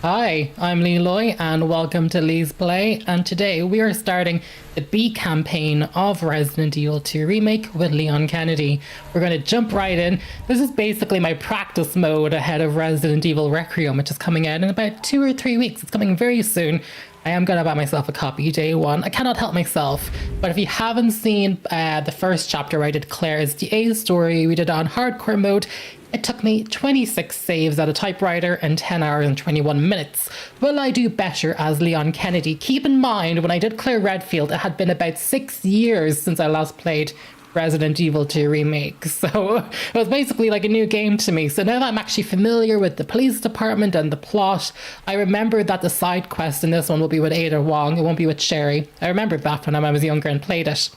Hi, I'm Leroy and welcome to Lee's Play, and today we are starting the B campaign of Resident Evil 2 Remake with Leon Kennedy. We're going to jump right in. This is basically my practice mode ahead of Resident Evil Requiem, which is coming out in about 2 or 3 weeks. It's coming very soon. I am going to buy myself a copy day one. I cannot help myself, but if you haven't seen the first chapter where I did Claire's DA story, we did it on hardcore mode. It took me 26 saves at a typewriter and 10 hours and 21 minutes. Will I do better as Leon Kennedy? Keep in mind, when I did Claire Redfield, it had been about 6 years since I last played Resident Evil 2 Remake. So it was basically like a new game to me. So now that I'm actually familiar with the police department and the plot, I remember that the side quest in this one will be with Ada Wong. It won't be with Sherry. I remembered that when I was younger and played it.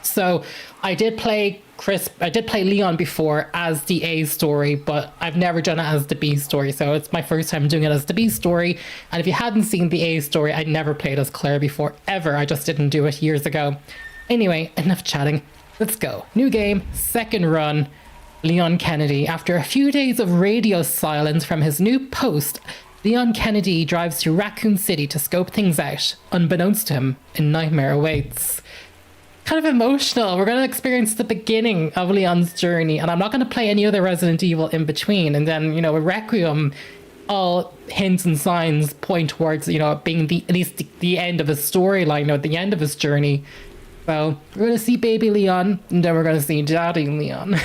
So I did play Leon before as the A story, but I've never done it as the B story. So it's my first time doing it as the B story. And if you hadn't seen the A story, I'd never played as Claire before, ever. I just didn't do it years ago. Anyway, enough chatting. Let's go. New game, second run. Leon Kennedy. After a few days of radio silence from his new post, Leon Kennedy drives to Raccoon City to scope things out. Unbeknownst to him, a nightmare awaits. Kind of emotional. We're going to experience the beginning of Leon's journey, and I'm not going to play any other Resident Evil in between. And then, with Requiem, all hints and signs point towards, being at least the end of his storyline, at the end of his journey. So we're going to see baby Leon, and then we're going to see daddy Leon.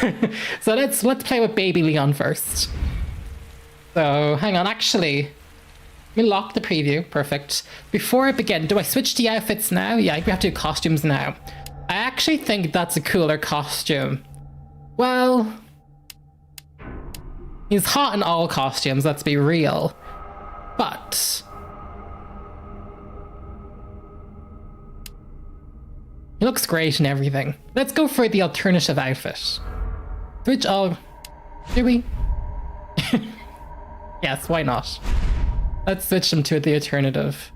So let's play with baby Leon first. So hang on, actually, let me lock the preview. Perfect. Before I begin, do I switch the outfits now? Yeah, we have to do costumes now. I actually think that's a cooler costume. Well, he's hot in all costumes, let's be real. But he looks great in everything. Let's go for the alternative outfit. Switch all. Do we? Yes, why not? Let's switch him to the alternative.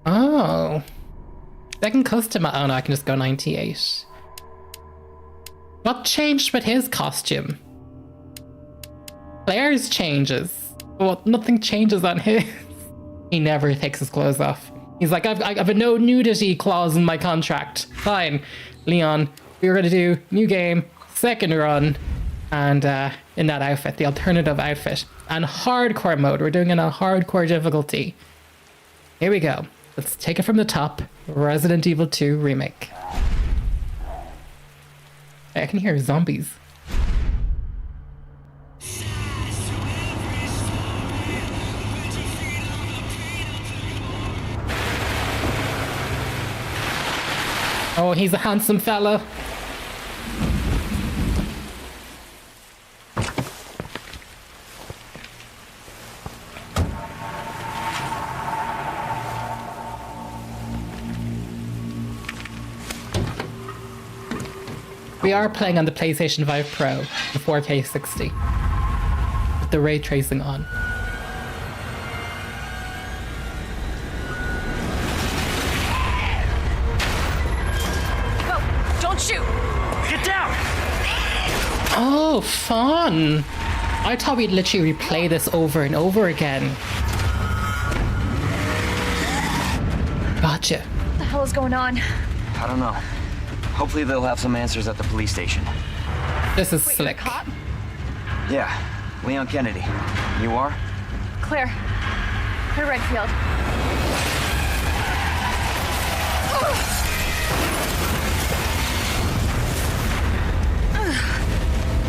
Oh. Second custom. Oh no, I can just go 98. What changed with his costume? Claire's changes. Well, nothing changes on his. He never takes his clothes off. He's like, I've a no nudity clause in my contract. Fine, Leon, we're gonna do new game, second run, and in that outfit, the alternative outfit. And hardcore mode, we're doing it on hardcore difficulty. Here we go. Let's take it from the top. Resident Evil 2 Remake. I can hear zombies. Oh, he's a handsome fella. We are playing on the PlayStation 5 Pro, the 4K 60, with the ray tracing on. Whoa, don't shoot! Get down! Oh, fun! I thought we'd literally replay this over and over again. Gotcha. What the hell is going on? I don't know. Hopefully they'll have some answers at the police station. This is Wait, slick. Cop? Yeah, Leon Kennedy. You are? Claire Redfield.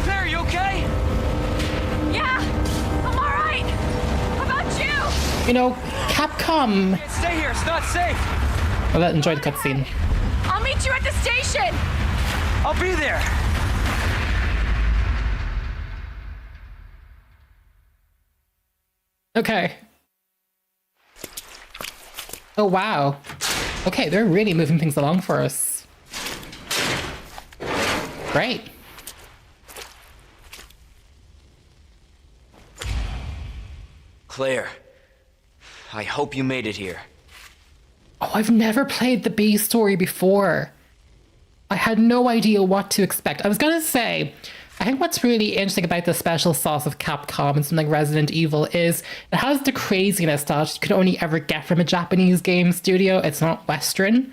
Claire, you okay? Yeah, I'm all right. How about you? Capcom. Can't stay here, it's not safe. Well, let's enjoy the cutscene. I'll meet you at the station. I'll be there. Okay. Oh, wow. Okay, they're really moving things along for us. Great. Claire, I hope you made it here. Oh, I've never played the B story before. I had no idea what to expect. I was gonna say, I think what's really interesting about the special sauce of Capcom and something like Resident Evil is it has the craziness that you could only ever get from a Japanese game studio. It's not Western.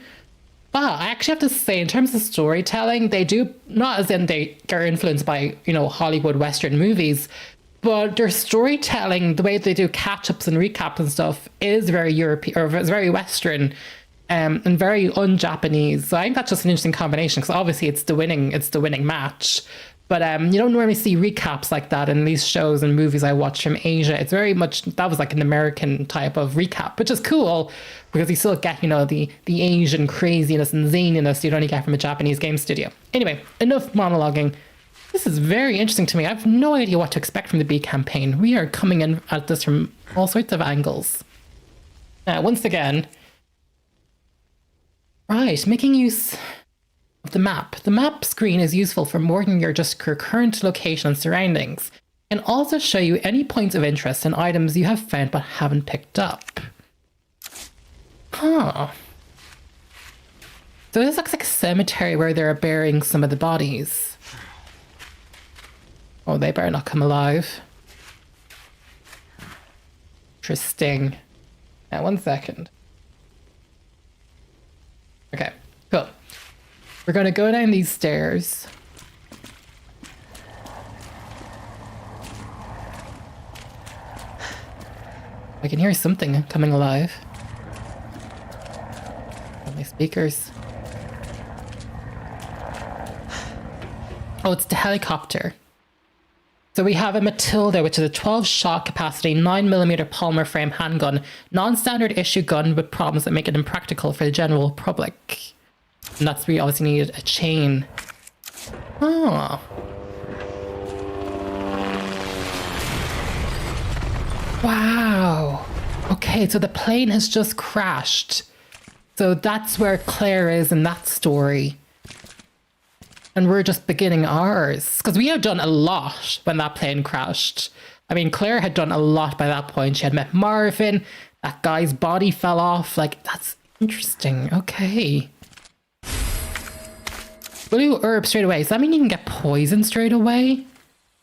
But I actually have to say, in terms of storytelling, they do, not as in they are influenced by, you know, Hollywood Western movies, but their storytelling, the way they do catch-ups and recaps and stuff is very European, or it's very Western, and very un-Japanese. So I think that's just an interesting combination, because obviously it's the winning match. But you don't normally see recaps like that in these shows and movies I watch from Asia. It's very much, that was like an American type of recap, which is cool because you still get, you know, the Asian craziness and zaniness you'd only get from a Japanese game studio. Anyway, enough monologuing. This is very interesting to me. I have no idea what to expect from the B campaign. We are coming in at this from all sorts of angles. Now, once again, right, making use of the map. The map screen is useful for more than just your current location and surroundings. It can also show you any points of interest and items you have found but haven't picked up. Huh. So this looks like a cemetery where they're burying some of the bodies. Oh, they better not come alive. Interesting. Now, 1 second. Okay, cool. We're going to go down these stairs. I can hear something coming alive. On my speakers. Oh, it's the helicopter. So we have a Matilda, which is a 12-shot capacity 9mm polymer frame handgun, non-standard issue gun with problems that make it impractical for the general public. And that's where you obviously need a chain. Oh. Wow. Okay, so the plane has just crashed. So that's where Claire is in that story. And we're just beginning ours. Because we have done a lot when that plane crashed. I mean, Claire had done a lot by that point. She had met Marvin. That guy's body fell off. Like, that's interesting. Okay. Blue herb straight away. Does that mean you can get poisoned straight away?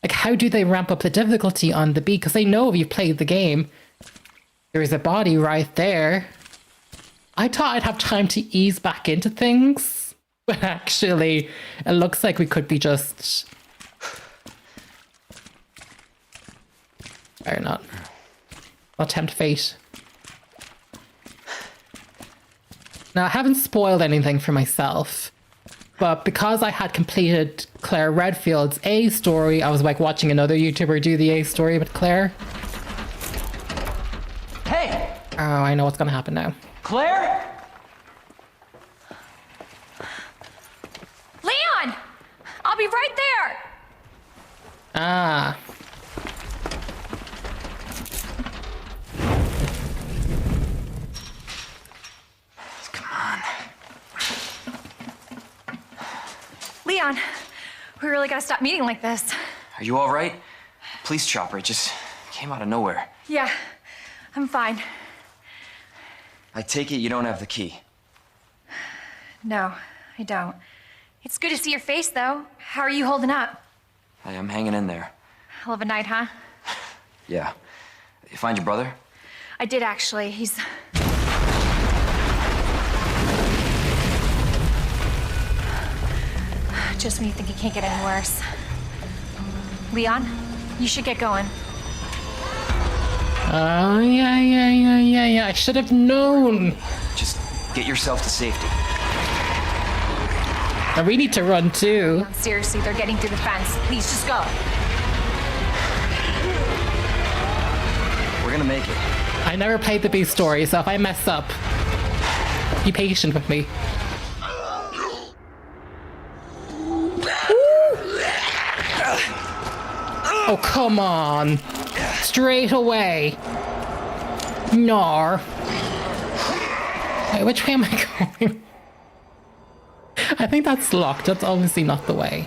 Like, how do they ramp up the difficulty on the beat? Because they know if you've played the game, there's a body right there. I thought I'd have time to ease back into things. But actually, it looks like we could be just... Better not. Not tempt fate. Now, I haven't spoiled anything for myself. But because I had completed Claire Redfield's A story, I was like watching another YouTuber do the A story with Claire. Hey! Oh, I know what's gonna happen now. Claire? Leon! I'll be right there! Ah. Come on. Leon, we really gotta stop meeting like this. Are you all right? Police chopper, it just came out of nowhere. Yeah, I'm fine. I take it you don't have the key. No, I don't. It's good to see your face, though. How are you holding up? I'm hanging in there. Hell of a night, huh? Yeah. You find your brother? I did, actually. He's... Just when you think it can't get any worse. Leon, you should get going. Oh, yeah. I should have known. Just get yourself to safety. And we need to run too. Leon, seriously, they're getting through the fence. Please, just go. We're gonna make it. I never played the B story, so if I mess up, be patient with me. Oh, come on. Straight away. Nar. Wait, which way am I going? I think that's locked. That's obviously not the way.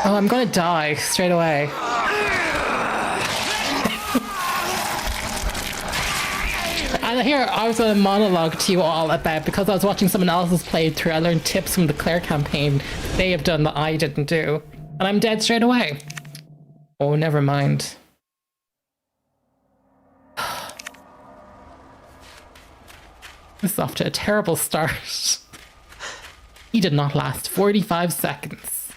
Oh, I'm gonna die straight away. And here I was going to monologue to you all about, because I was watching someone else's playthrough, I learned tips from the Claire campaign they have done that I didn't do. And I'm dead straight away. Oh, never mind. This is off to a terrible start. He did not last 45 seconds.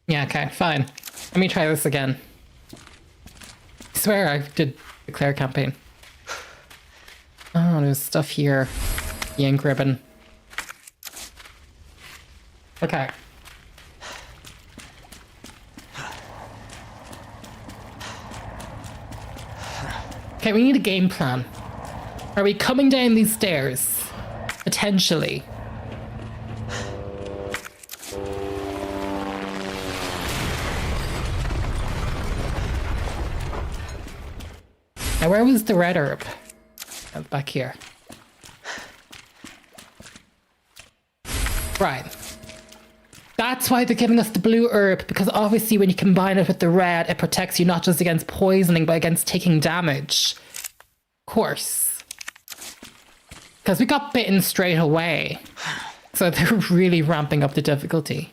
Yeah, okay, fine. Let me try this again. I swear I did the Claire campaign. Oh, there's stuff here. The ink ribbon. Okay. Okay, we need a game plan. Are we coming down these stairs? Potentially. Now, where was the red herb? Oh, back here. Right. That's why they're giving us the blue herb, because obviously when you combine it with the red, it protects you not just against poisoning, but against taking damage. Of course. Because we got bitten straight away. So they're really ramping up the difficulty.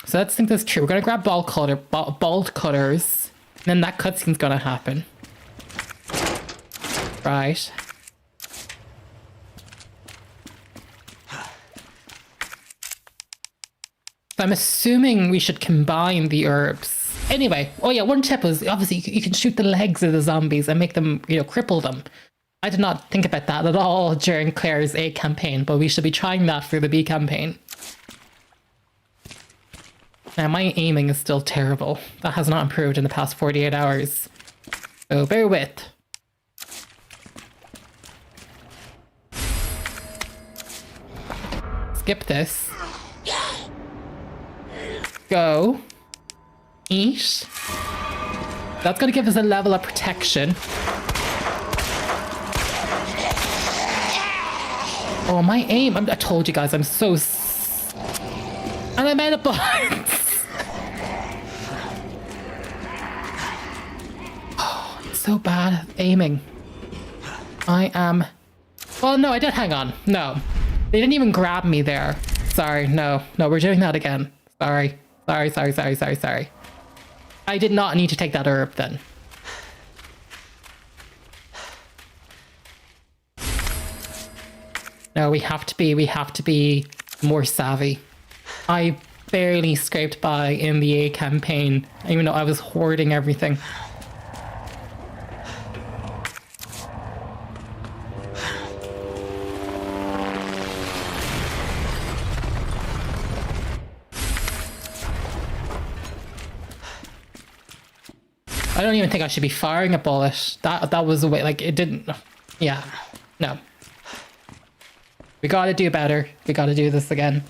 So let's think this through. We're going to grab bolt cutters. And then that cutscene's going to happen. Right. So I'm assuming we should combine the herbs. Anyway, oh yeah, one tip was obviously you can shoot the legs of the zombies and make them, you know, cripple them. I did not think about that at all during Claire's A campaign, but we should be trying that for the B campaign. Now, my aiming is still terrible. That has not improved in the past 48 hours. So bear with. Skip this. Go. Eat. That's going to give us a level of protection. Oh, my aim. I told you guys, I'm so... And I'm out of bullets. Oh, it's so bad at aiming. I am... Well, no, I did. Hang on. No. They didn't even grab me there. Sorry. No. No, we're doing that again. Sorry. Sorry. I did not need to take that herb then. No, we have to be more savvy. I barely scraped by in the A campaign, even though I was hoarding everything. I don't even think I should be firing a bullet. That was the way, like, it didn't... Yeah, no. We gotta do better. We gotta do this again.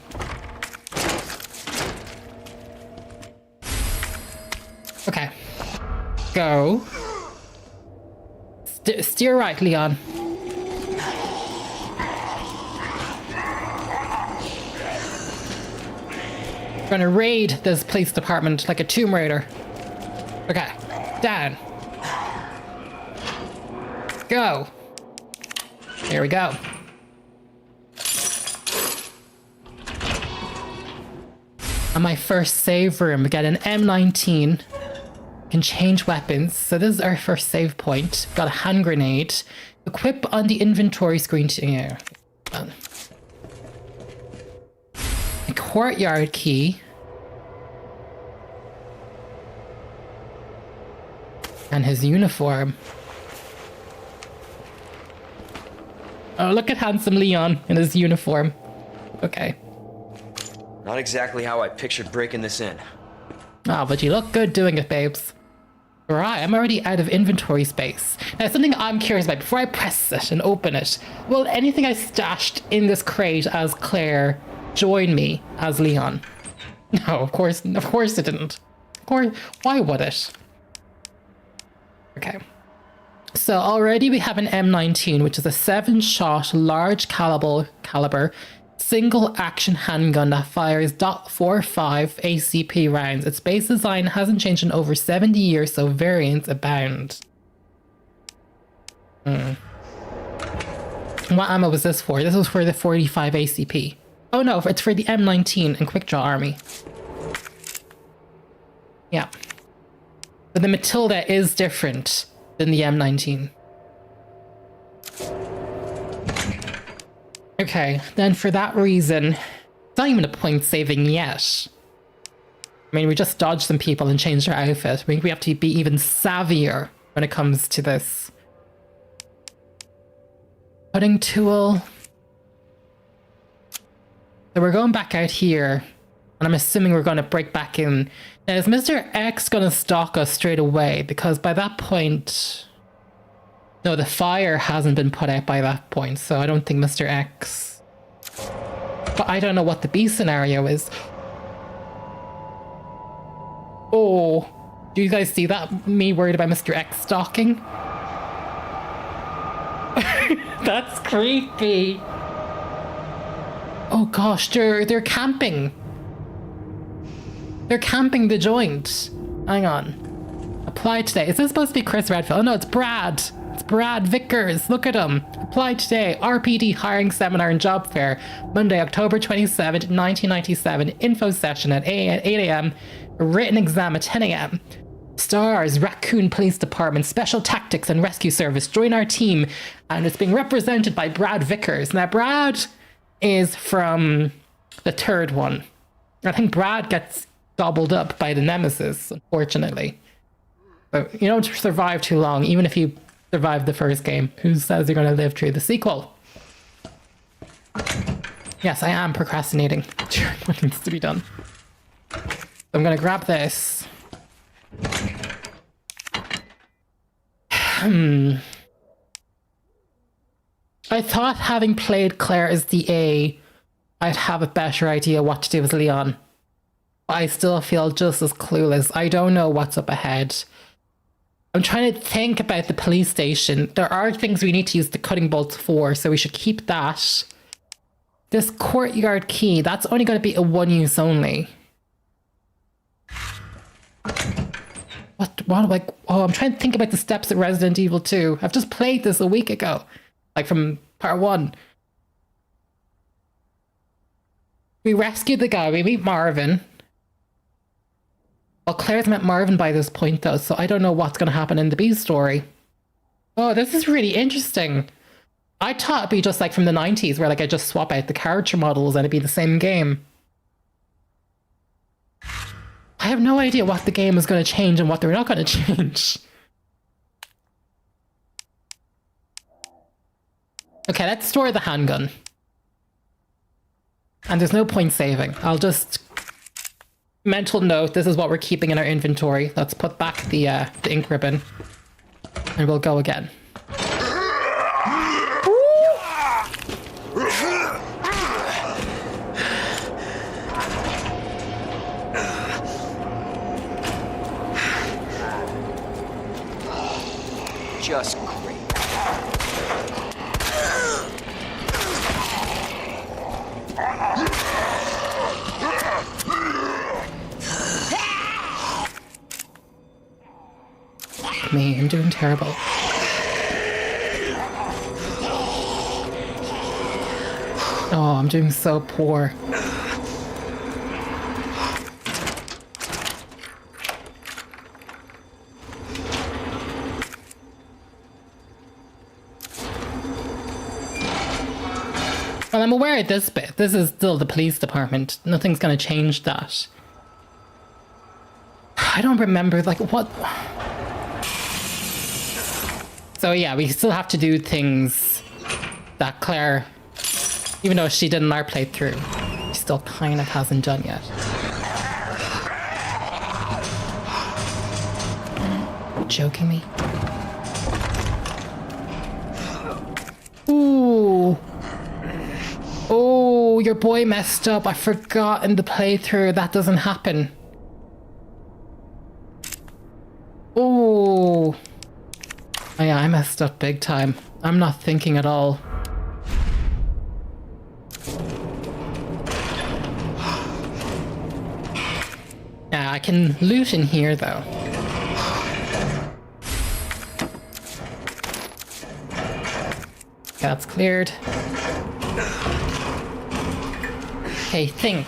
Okay. Go. Steer right, Leon. We're gonna raid this police department like a Tomb Raider. Okay. Down. Go. Here we go. On my first save room, we get an M19. Can change weapons. So this is our first save point. Got a hand grenade. Equip on the inventory screen to... Yeah. Done. A courtyard key. And his uniform. Oh, look at handsome Leon in his uniform. Okay. Not exactly how I pictured breaking this in. Ah, but you look good doing it, babes. Right, I'm already out of inventory space. Now, something I'm curious about before I press it and open it. Will anything I stashed in this crate as Claire join me as Leon? No, of course it didn't. Of course, why would it? Okay. So already we have an M19, which is a 7-shot large caliber single action handgun that fires .45 ACP rounds. Its base design hasn't changed in over 70 years, so variants abound. What ammo was this for? This was for the 45 ACP. Oh no, it's for the M19 and Quick Draw Army. Yeah. But the Matilda is different than the M19. Okay, then for that reason, it's not even a point saving yet. I mean, we just dodged some people and changed our outfit. I mean, we have to be even savvier when it comes to this. Cutting tool. So we're going back out here, and I'm assuming we're going to break back in. Now, is Mr. X going to stalk us straight away? Because by that point... No, the fire hasn't been put out by that point, so I don't think Mr. X... But I don't know what the B scenario is. Oh, do you guys see that? Me worried about Mr. X stalking? That's creepy. Oh gosh, they're camping. They're camping the joint. Hang on. Apply today. Is this supposed to be Chris Redfield? Oh no, it's Brad. It's Brad Vickers. Look at him. Apply today. RPD hiring seminar and job fair. Monday, October 27th, 1997. Info session at 8 a.m. Written exam at 10 a.m. Stars, Raccoon Police Department, Special Tactics and Rescue Service. Join our team. And it's being represented by Brad Vickers. Now, Brad is from the third one. I think Brad gets gobbled up by the Nemesis, unfortunately. But you don't survive too long, even if you survive the first game. Who says you're going to live through the sequel? Yes, I am procrastinating. What needs to be done? So I'm going to grab this. I thought having played Claire as the A, I'd have a better idea what to do with Leon. But I still feel just as clueless. I don't know what's up ahead. I'm trying to think about the police station. There are things we need to use the cutting bolts for, so we should keep that. This courtyard key, that's only going to be a one use only. What, like, oh, I'm trying to think about the steps at Resident Evil 2. I've just played this a week ago. Like from part 1. We rescued the guy, we meet Marvin. Well, Claire's met Marvin by this point though, so I don't know what's going to happen in the B story. Oh, this is really interesting. I thought it'd be just like from the 90s where like I just swap out the character models and it'd be the same game. I have no idea what the game is going to change and what they're not going to change. Okay, let's store the handgun. And there's no point saving. I'll just... Mental note, this is what we're keeping in our inventory. Let's put back the ink ribbon. And we'll go again. Just great. Me, I'm doing terrible. Oh, I'm doing so poor. Well, I'm aware of this bit. This is still the police department. Nothing's gonna change that. I don't remember, like, what... So yeah, we still have to do things that Claire, even though she did in our playthrough, she still kind of hasn't done yet. Joking me? Ooh. Oh, your boy messed up. I forgot in the playthrough that doesn't happen. Oh. Oh yeah, I messed up big time. I'm not thinking at all. can loot in here though. That's cleared. Okay, think.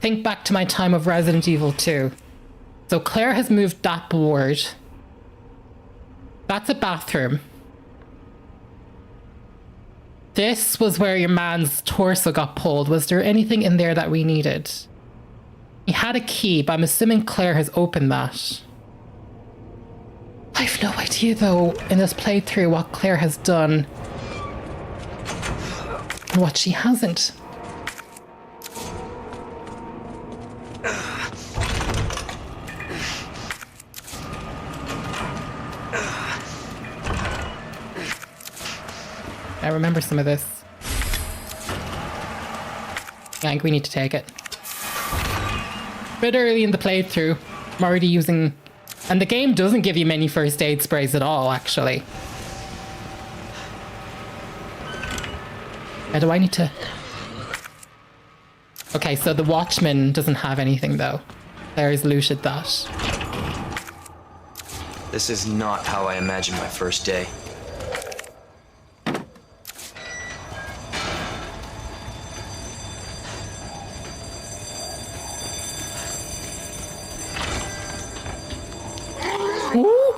Think back to my time of Resident Evil 2. So Claire has moved that board. That's a bathroom. This was where your man's torso got pulled. Was there anything in there that we needed? He had a key, but I'm assuming Claire has opened that. I have no idea though, in this playthrough, what Claire has done. And what she hasn't. I remember some of this. I think we need to take it. A bit early in the playthrough, I'm already using... And the game doesn't give you many first aid sprays at all, actually. Do I need to... Okay, so the Watchman doesn't have anything, though. Claire's looted that. This is not how I imagined my first day. Ooh.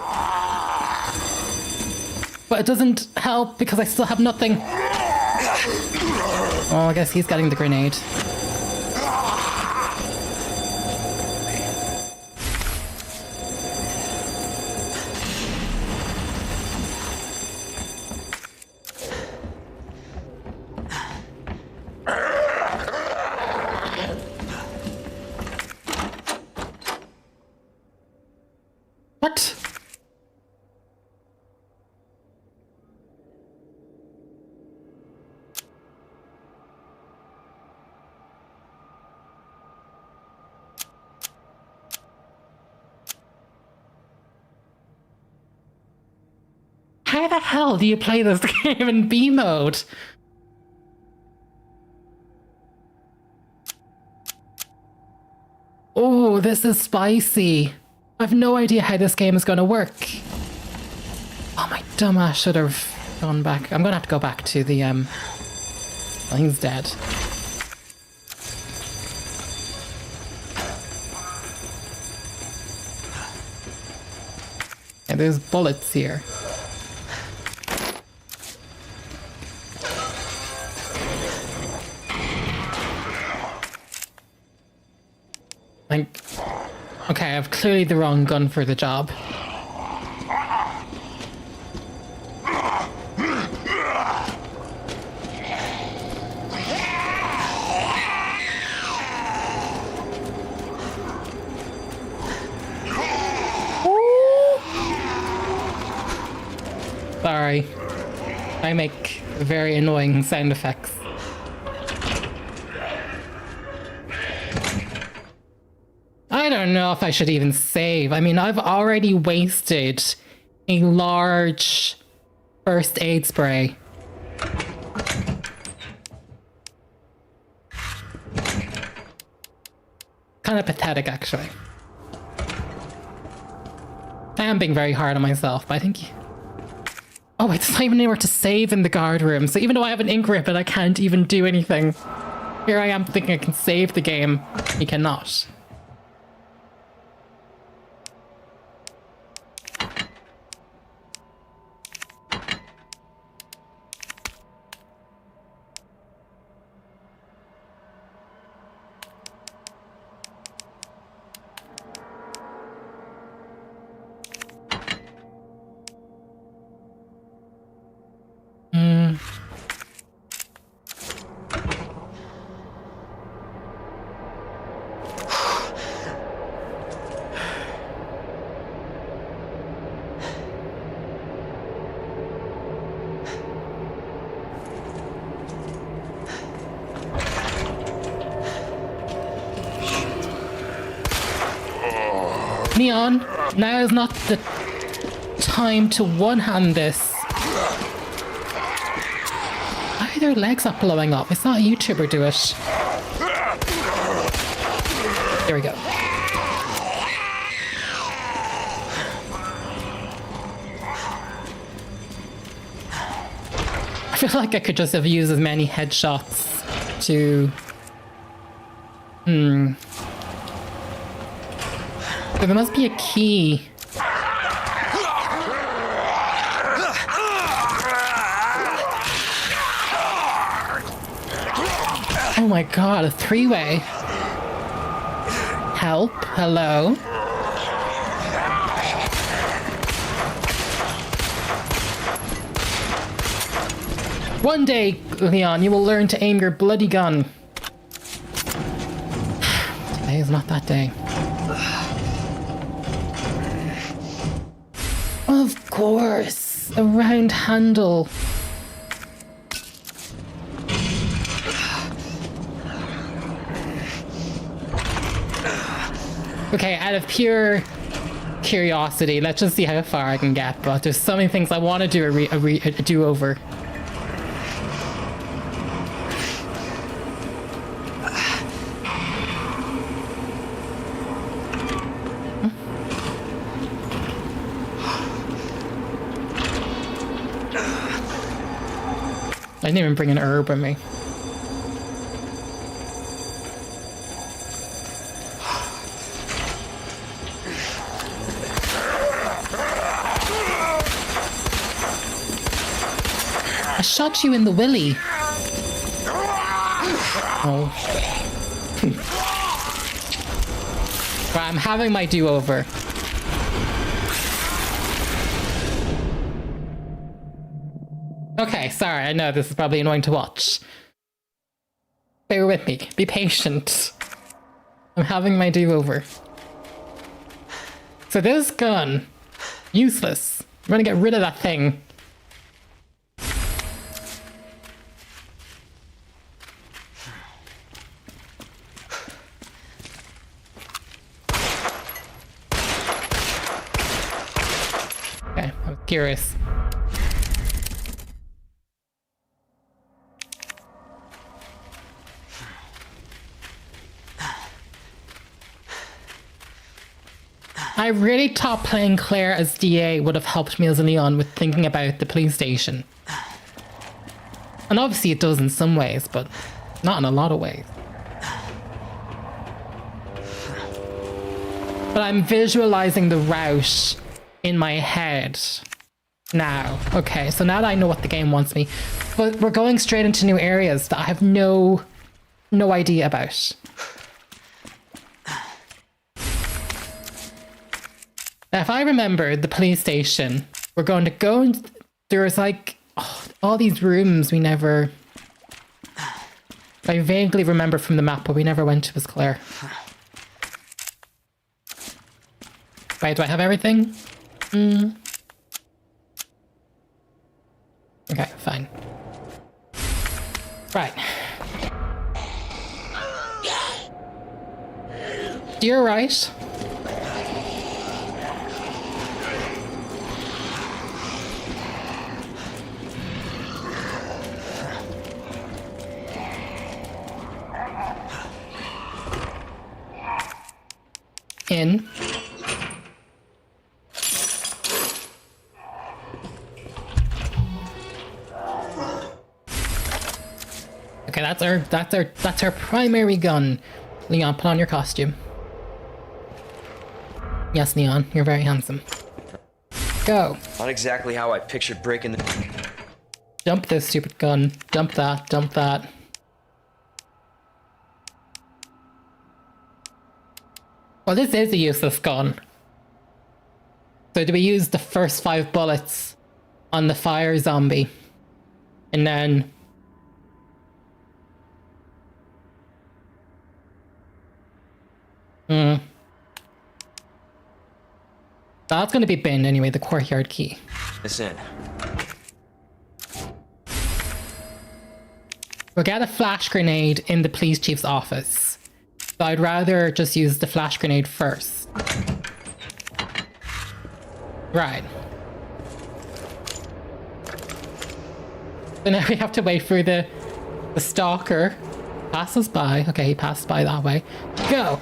But it doesn't help because I still have nothing. Oh, I guess he's getting the grenade. What? How the hell do you play this game in B mode? Oh, this is spicy. I have no idea how this game is going to work. Oh, my dumbass should have gone back. I'm going to have to go back to the, well, he's dead. Yeah, there's bullets here. Like, okay, I have clearly the wrong gun for the job. Sorry. I make very annoying sound effects. I don't know if I should even save. I mean, I've already wasted a large first aid spray. Kind of pathetic, actually. I am being very hard on myself, but I think... Oh, it's not even anywhere to save in the guard room. So even though I have an ink ribbon, I can't even do anything. Here I am thinking I can save the game. You cannot. Neon, now is not the time to one-hand this. Why are their legs not blowing up? It's not a YouTuber do it. There we go. I feel like I could just have used as many headshots to... So there must be a key. Oh my god, a three-way. Help, hello. One day, Leon, you will learn to aim your bloody gun. Today is not that day. Of course, a round handle. Okay, out of pure curiosity, let's just see how far I can get, but there's so many things I want to do a do-over. I didn't even bring an herb with me. I shot you in the willy. Oh. Right, I'm having my do-over. Okay, sorry, I know this is probably annoying to watch. Bear with me, be patient. I'm having my do-over. So this gun, useless. I'm gonna get rid of that thing. Okay, I was curious. I really thought playing Claire as DA would have helped me as Leon with thinking about the police station. And obviously it does in some ways, but not in a lot of ways. But I'm visualizing the route in my head now. Okay, so now that I know what the game wants me, but we're going straight into new areas that I have no idea about. Now, if I remember the police station, we're going to go and there's like all these rooms we never... I vaguely remember from the map, but we never went to as Claire. Right, do I have everything? Okay, fine. Right. You're right. In. Okay, that's our primary gun. Leon, put on your costume. Yes, Leon, you're very handsome. Go. Not exactly how I pictured breaking the... Dump this stupid gun. Dump that, dump that. Well, this is a useless gun. So do we use the first 5 bullets on the fire zombie? And then... That's going to be binned anyway, the courtyard key. This in. We'll get a flash grenade in the police chief's office. So I'd rather just use the flash grenade first. Right. So now we have to wait for the stalker passes by. Okay, he passed by that way. Go!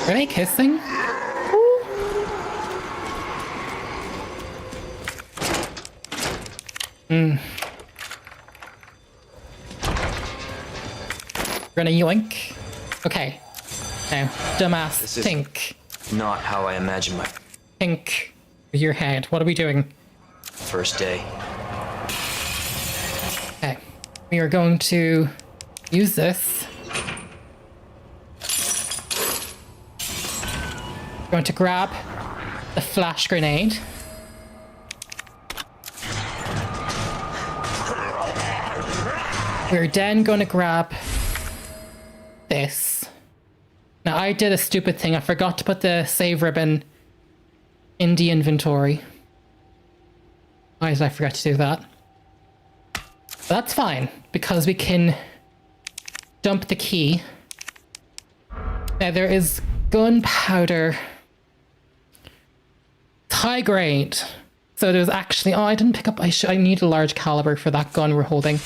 Are they kissing? We're gonna yoink. Okay. Now, dumbass, This is think. not how I imagined my Think with your head. What are we doing? first day. Okay. We are going to use this. We're going to grab the flash grenade. We're then going to grab this. Now, I did a stupid thing. I forgot to put the save ribbon in the inventory. Why did I forget to do that? But that's fine, because we can dump the key. Now, there is gunpowder. High grade. So there's actually... Oh, I didn't pick up... I need a large caliber for that gun we're holding.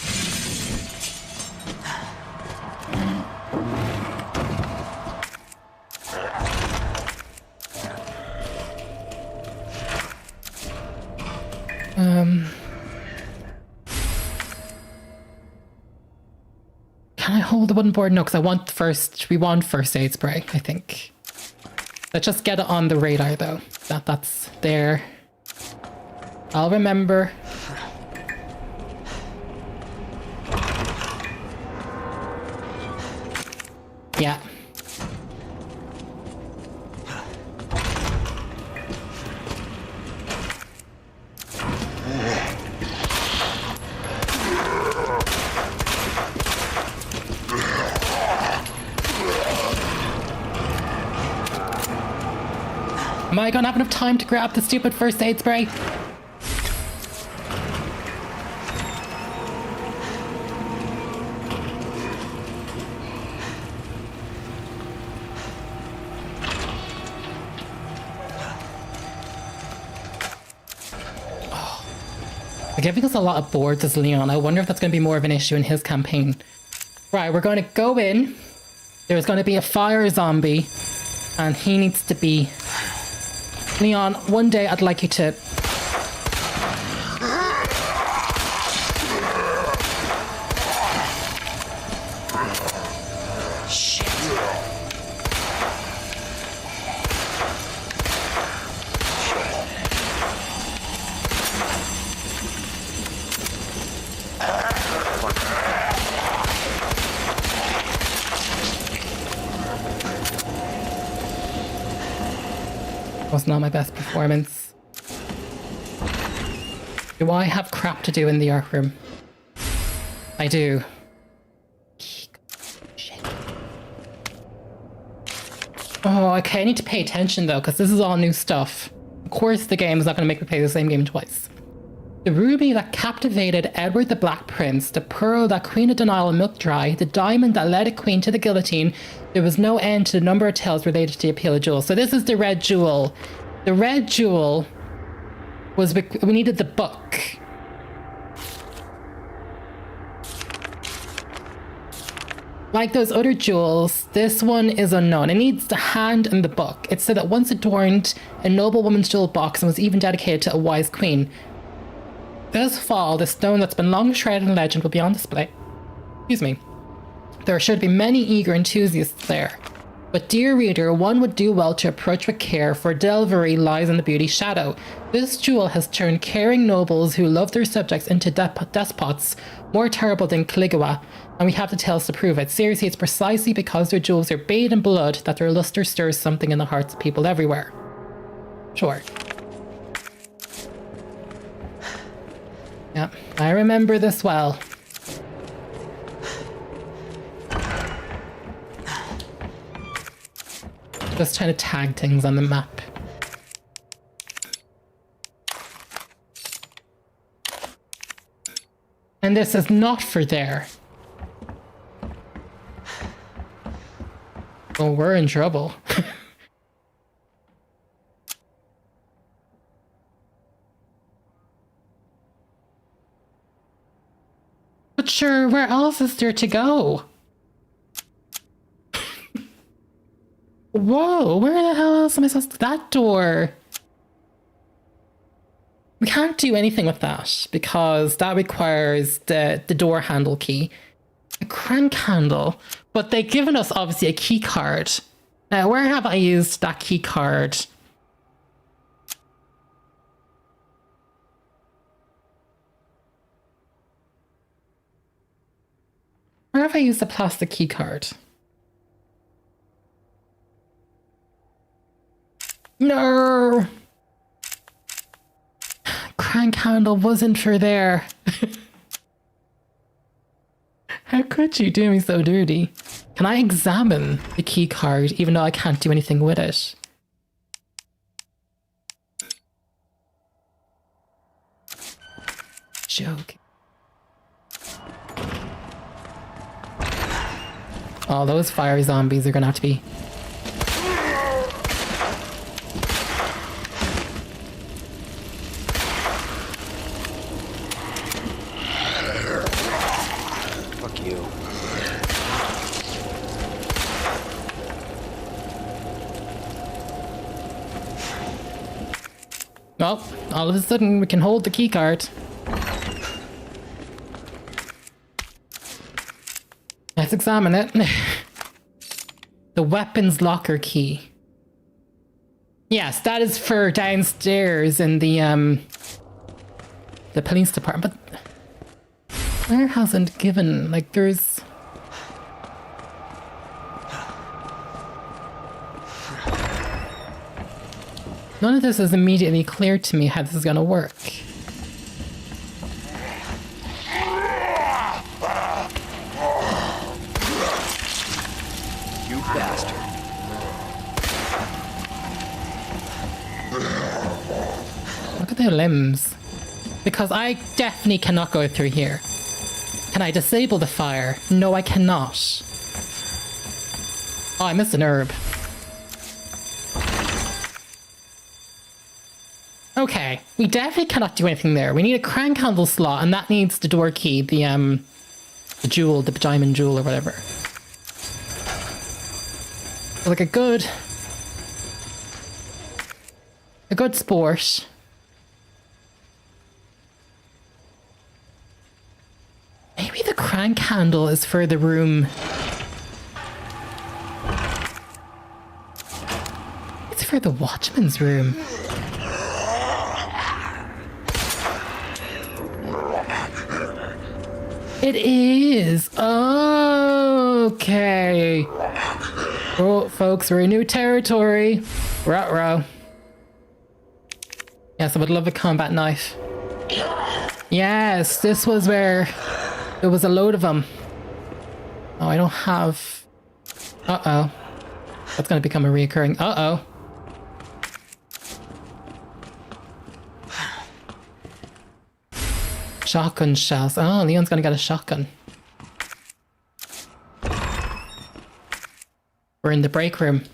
Can I hold the wooden board? No, because we want first aid spray, I think. Let's just get it on the radar, though. That's there. I'll remember. Yeah. Am I gonna have enough time to grab the stupid first aid spray? They're giving us a lot of boards as Leon. I wonder if that's going to be more of an issue in his campaign. Right, we're going to go in. There's going to be a fire zombie. And he needs to be... Leon, one day I'd like you to... Shit. Was not my best performance. Do I have crap to do in the art room? I do. Shit. Oh, okay, I need to pay attention though, because this is all new stuff. Of course the game is not going to make me play the same game twice. The ruby that captivated Edward the Black Prince, the pearl that Queen of Denial milked dry, the diamond that led a queen to the guillotine. There was no end to the number of tales related to the appeal of jewels. So this is the red jewel. The red jewel was... We needed the book. Like those other jewels, this one is unknown. It needs the hand and the book. It said that once adorned a noble woman's jewel box and was even dedicated to a wise queen. This fall, the stone that's been long shrouded in legend will be on display. Excuse me. There are sure to be many eager enthusiasts there. But dear reader, one would do well to approach with care, for Delvery lies in the beauty's shadow. This jewel has turned caring nobles who love their subjects into despots more terrible than Caligula, and we have the tales to prove it. Seriously, it's precisely because their jewels are bathed in blood that their luster stirs something in the hearts of people everywhere. Sure. Yep, I remember this well. Just trying to tag things on the map. And this is not for there. Well, we're in trouble. But sure, where else is there to go? Whoa, where the hell else am I supposed to... That door. We can't do anything with that because that requires the door handle key. A crank handle. But they've given us, obviously, a key card. Now, where have I used that key card? Where have I used the plastic key card? No! Crank handle wasn't for there. How could you do me so dirty? Can I examine the key card even though I can't do anything with it? Joke. Oh, those fire zombies are gonna have to be... Fuck you. Well, all of a sudden we can hold the key card. Let's examine it. The weapons locker key. Yes, that is for downstairs in the police department. But where hasn't given, like, there's... None of this is immediately clear to me how this is gonna work. You bastard. Look at their limbs. Because I definitely cannot go through here. Can I disable the fire? No, I cannot. Oh, I missed an herb. Okay, we definitely cannot do anything there. We need a crank handle slot, and that needs the door key, the jewel, the diamond jewel or whatever. Like a good sport. Maybe the crank handle is for the room. It's for the watchman's room. It is. Okay. Oh, folks, we're in new territory. Ruh-roh. Yes, I would love a combat knife. Yes, this was where there was a load of them. Oh, I don't have... Uh-oh. That's going to become a reoccurring... Uh-oh. Shotgun shells. Oh, Leon's gonna get a shotgun. We're in the break room.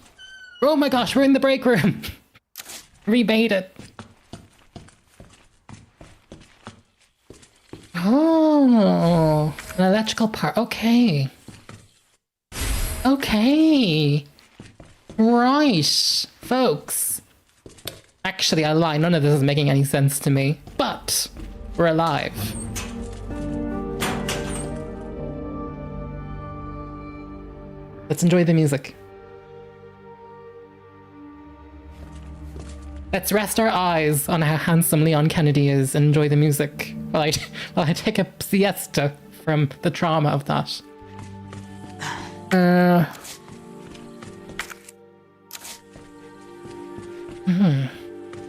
Oh my gosh, we're in the break room. Remade it. Oh, an electrical part. Okay. Okay. Right, folks. Actually, I lie. None of this is making any sense to me. But... we're alive. Let's enjoy the music. Let's rest our eyes on how handsome Leon Kennedy is and enjoy the music while I take a siesta from the trauma of that.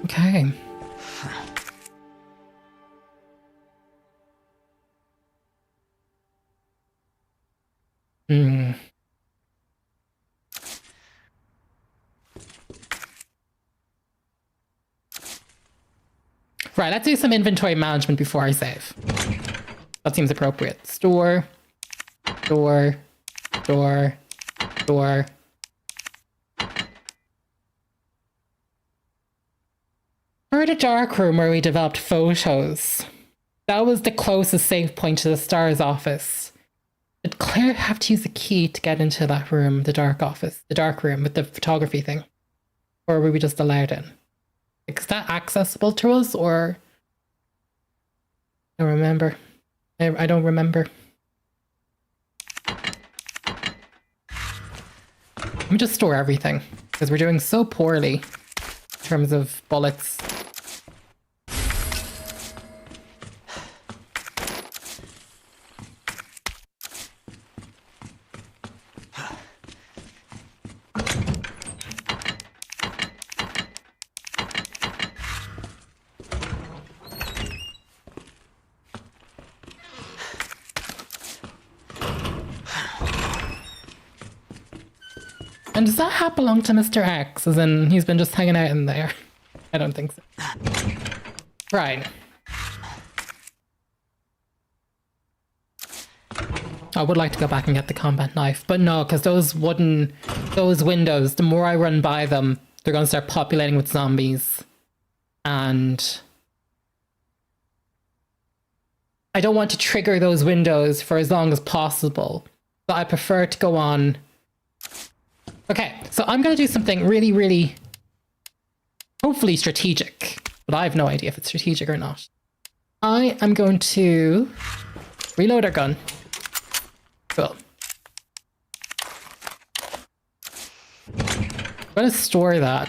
Okay. Right, let's do some inventory management before I save. That seems appropriate. Store, door, door, door. Or the dark room where we developed photos. That was the closest save point to the STARS office. It Claire have to use a key to get into that room, the dark office, the dark room with the photography thing? Or were we just allowed in? Is that accessible to us, or... I don't remember. I don't remember. Let me just store everything, because we're doing so poorly in terms of bullets. And does that hat belong to Mr. X, as in he's been just hanging out in there? I don't think so. Right. I would like to go back and get the combat knife, but no, because those windows, the more I run by them, they're going to start populating with zombies. And I don't want to trigger those windows for as long as possible, but I prefer to go on. Okay, so I'm going to do something really, really, hopefully strategic, but I have no idea if it's strategic or not. I am going to reload our gun. Cool. I'm going to store that.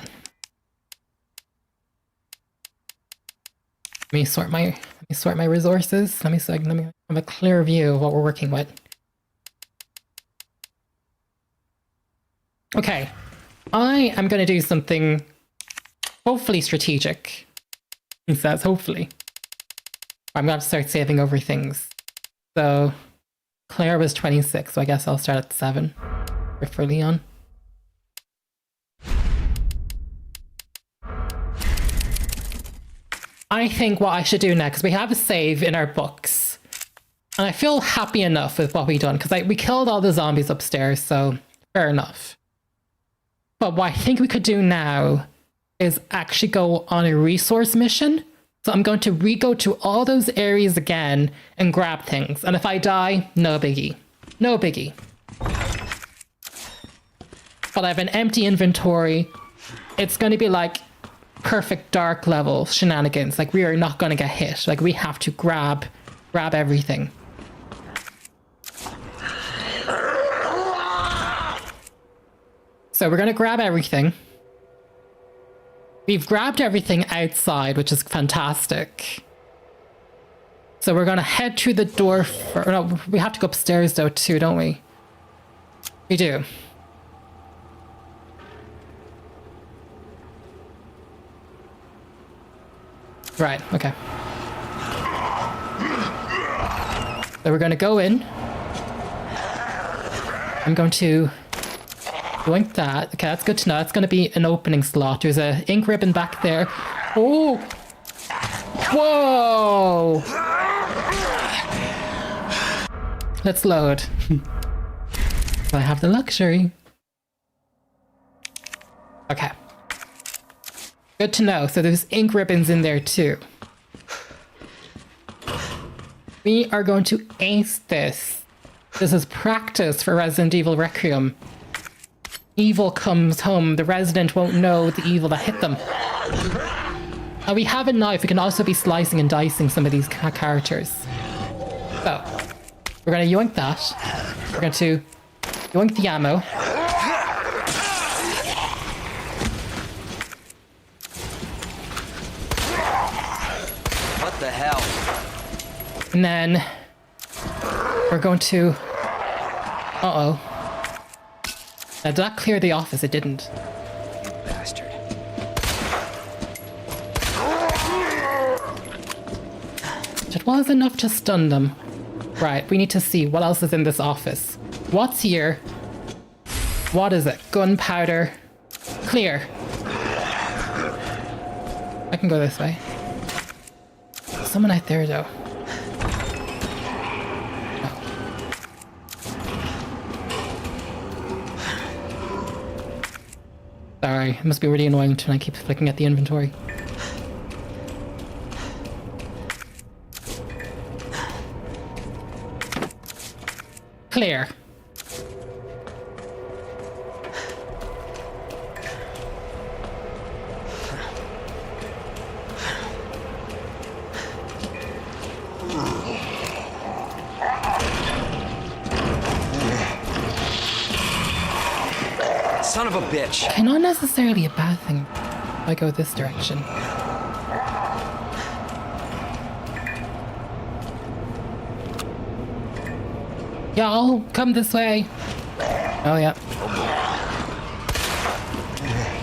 Let me sort my resources. Let me have a clear view of what we're working with. Okay, I am going to do something hopefully strategic. He says hopefully. I'm going to start saving over things. So Claire was 26, so I guess I'll start at 7 for Leon. I think what I should do next, we have a save in our books. And I feel happy enough with what we've done, because we killed all the zombies upstairs, so fair enough. But what I think we could do now is actually go on a resource mission. So I'm going to re-go to all those areas again and grab things. And if I die, no biggie. No biggie. But I have an empty inventory. It's going to be like perfect dark level shenanigans. Like, we are not going to get hit. Like, we have to grab everything. So we're going to grab everything. We've grabbed everything outside, which is fantastic. So we're going to head through the door. No, we have to go upstairs though too, don't we? We do. Right, okay. So we're going to go in. I'm going to doink that. Okay, that's good to know. That's going to be an opening slot. There's an ink ribbon back there. Oh! Whoa! Let's load. I have the luxury. Okay. Good to know. So there's ink ribbons in there too. We are going to ace this. This is practice for Resident Evil Requiem. Evil comes home, the resident won't know the evil that hit them. And we have a knife. We can also be slicing and dicing some of these characters. So, we're going to yoink that. We're going to yoink the ammo. What the hell? And then we're going to... Uh-oh. Now, did that clear the office? It didn't. You bastard. It was enough to stun them. Right, we need to see what else is in this office. What's here? What is it? Gunpowder. Clear. I can go this way. Someone out there, though. Sorry, it must be really annoying when I keep looking at the inventory. Clear. Son of a bitch. Okay, not necessarily a bad thing. I go this direction. Y'all, come this way. Oh, yeah.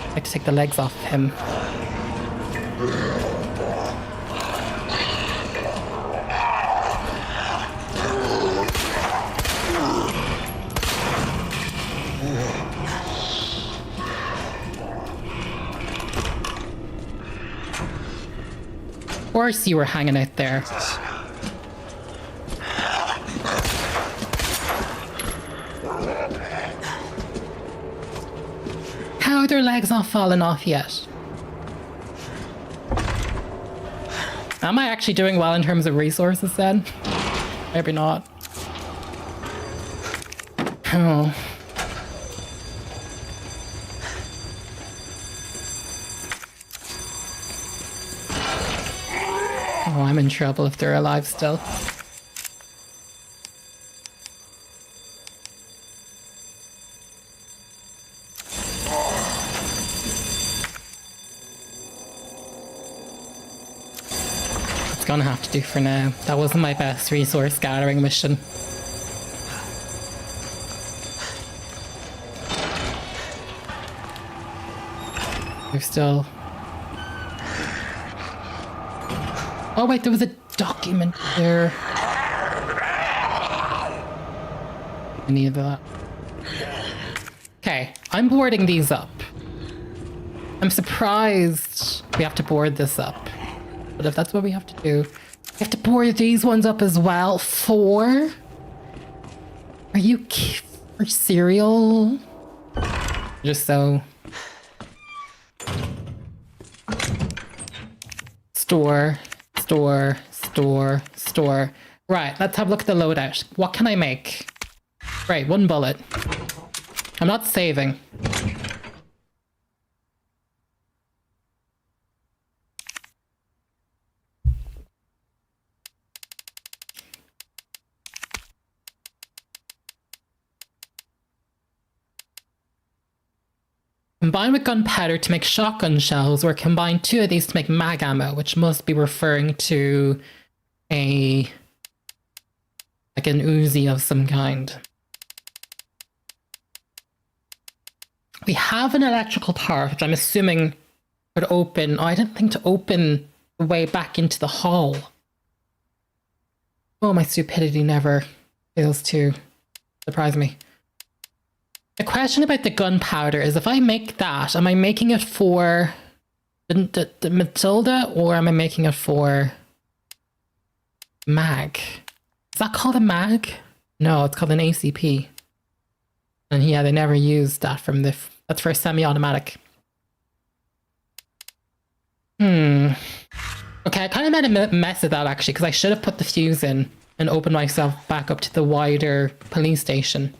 I like to take the legs off him. Of course you were hanging out there. How are their legs not falling off yet? Am I actually doing well in terms of resources then? Maybe not. Oh. Oh, I'm in trouble if they're alive still. It's gonna have to do for now. That wasn't my best resource gathering mission. We're still... Oh wait, there was a document there. I needed that. Okay, I'm boarding these up. I'm surprised we have to board this up. But if that's what we have to do, we have to board these ones up as well. 4? Are you for cereal? Just so... Store. Right, let's have a look at the loadout. What can I make? Right, 1 bullet. I'm not saving. Combine with gunpowder to make shotgun shells, or combine 2 of these to make mag ammo, which must be referring to like an Uzi of some kind. We have an electrical part, which I'm assuming would open... Oh, I didn't think to open the way back into the hall. Oh, my stupidity never fails to surprise me. The question about the gunpowder is, if I make that, am I making it for the Matilda, or am I making it for mag? Is that called a mag? No, it's called an ACP. And yeah, they never used that from the... That's for a semi-automatic. Okay, I kind of made a mess of that actually, because I should have put the fuse in and opened myself back up to the wider police station.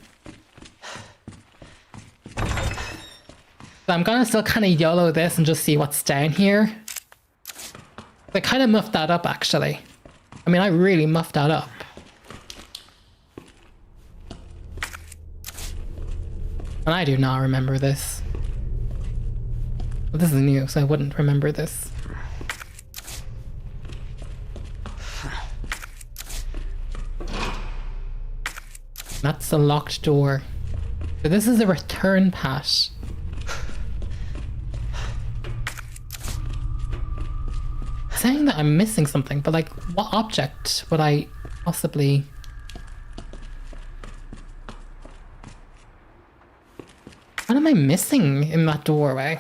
So I'm gonna still kind of YOLO this and just see what's down here. I kind of muffed that up actually. I mean, I really muffed that up. And I do not remember this. Well, this is new, so I wouldn't remember this. That's a locked door. So this is a return path. Saying that I'm missing something, but like, what object would I possibly... What am I missing in that doorway?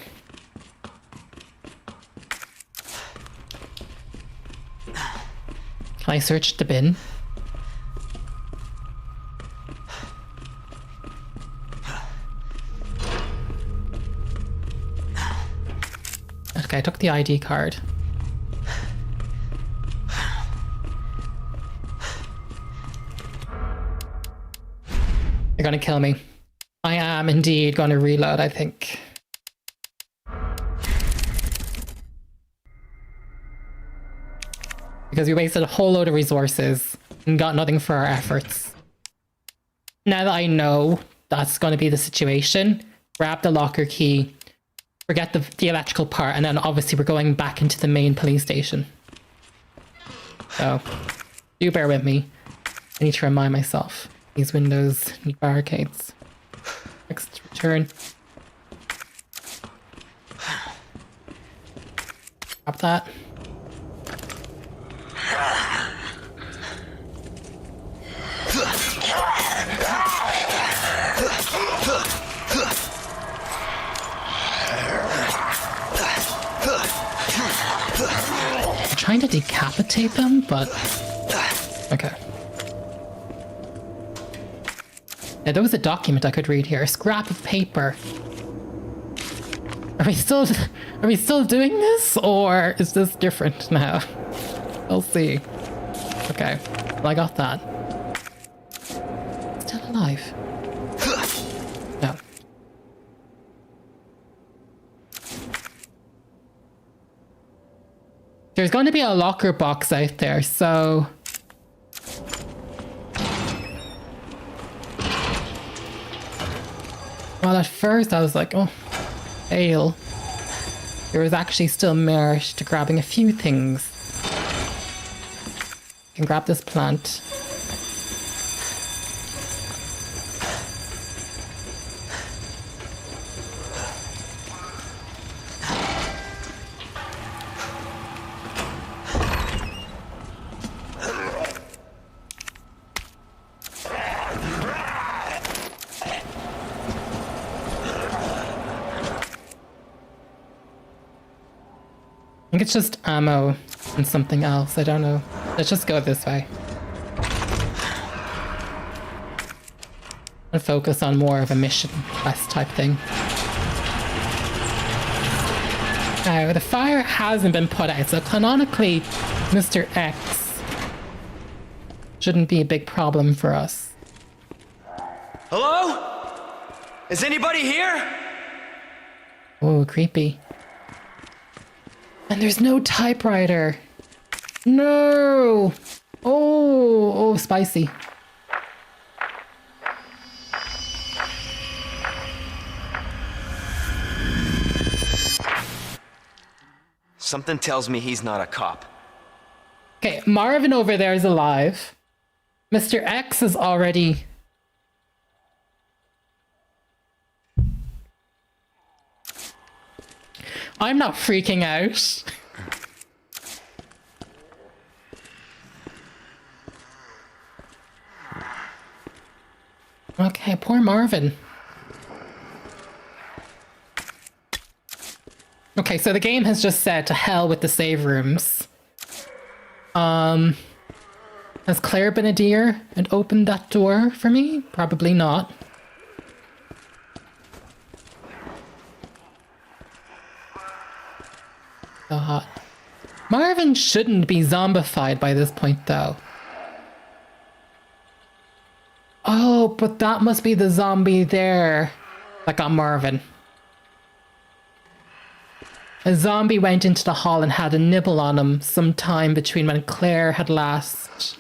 Can I search the bin? Okay, I took the ID card. You're gonna kill me. I am indeed gonna reload, I think. Because we wasted a whole load of resources and got nothing for our efforts. Now that I know that's gonna be the situation, grab the locker key, forget the electrical part, and then obviously we're going back into the main police station. So, do bear with me. I need to remind myself. These windows need barricades. Next return. Grab that. I'm trying to decapitate them, but okay. Yeah, there was a document I could read here. A scrap of paper. Are we still doing this, or is this different now? We'll see. Okay, well, I got that. Still alive. No. There's going to be a locker box out there, so... Well, at first I was like, oh, fail. There was actually still merit to grabbing a few things. I can grab this plant. I think it's just ammo and something else. I don't know. Let's just go this way. And focus on more of a mission quest type thing. Now, the fire hasn't been put out, so canonically, Mr. X shouldn't be a big problem for us. Hello? Is anybody here? Oh, creepy. And there's no typewriter. No! Oh, spicy. Something tells me he's not a cop. Okay, Marvin over there is alive. Mr. X is already... I'm not freaking out. Okay, poor Marvin. Okay, so the game has just said to hell with the save rooms. Has Claire been a dear and opened that door for me? Probably not. So hot. Marvin shouldn't be zombified by this point, though. Oh, but that must be the zombie there that got Marvin. A zombie went into the hall and had a nibble on him sometime between when Claire had last...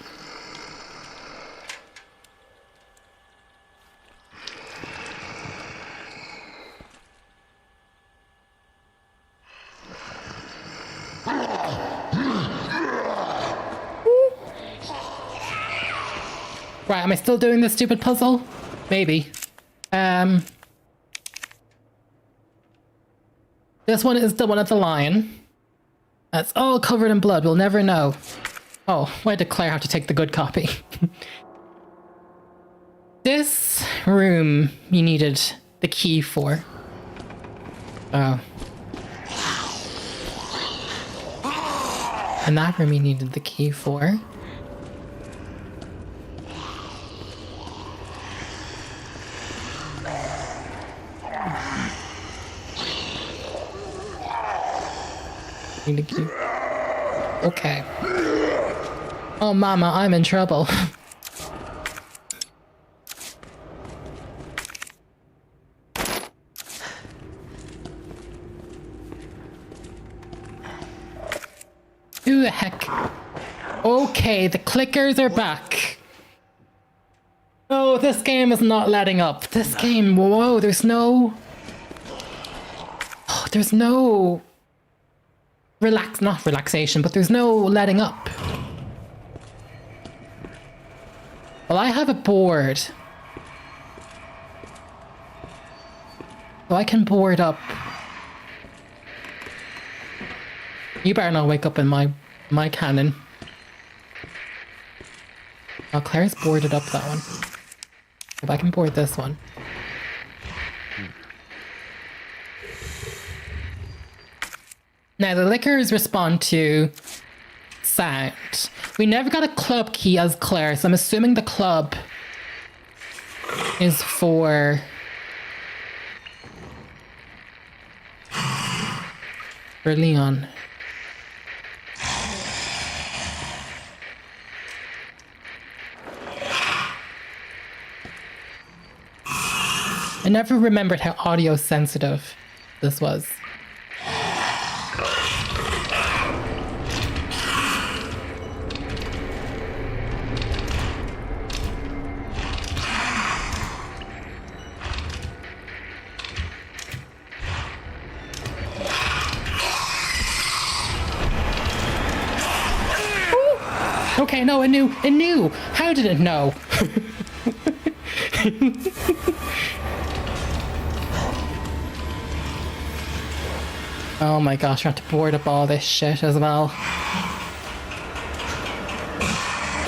Right, am I still doing this stupid puzzle? Maybe. This one is the one at the lion. That's all covered in blood, we'll never know. Oh, why did Claire have to take the good copy? This room you needed the key for. Oh. And that room you needed the key for. Need a key. Okay. Oh, mama, I'm in trouble. Who the heck? Okay, the clickers are back. Oh, this game is not letting up. This game, whoa, there's no there's no not relaxation, but there's no letting up. Well, I have a board. So I can board up. You better not wake up in my cannon. Oh, Claire's boarded up that one. If I can board this one. Now, the lickers respond to sound. We never got a club key as Claire, so I'm assuming the club is for Leon. I never remembered how audio sensitive this was. Okay, no, it knew. It knew. How did it know? Oh my gosh, I have to board up all this shit as well.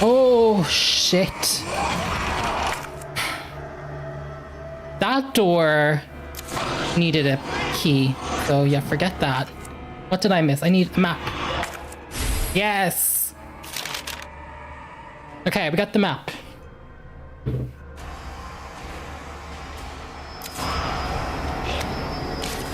Oh shit. That door needed a key. So yeah, forget that. What did I miss? I need a map. Yes. Okay, we got the map.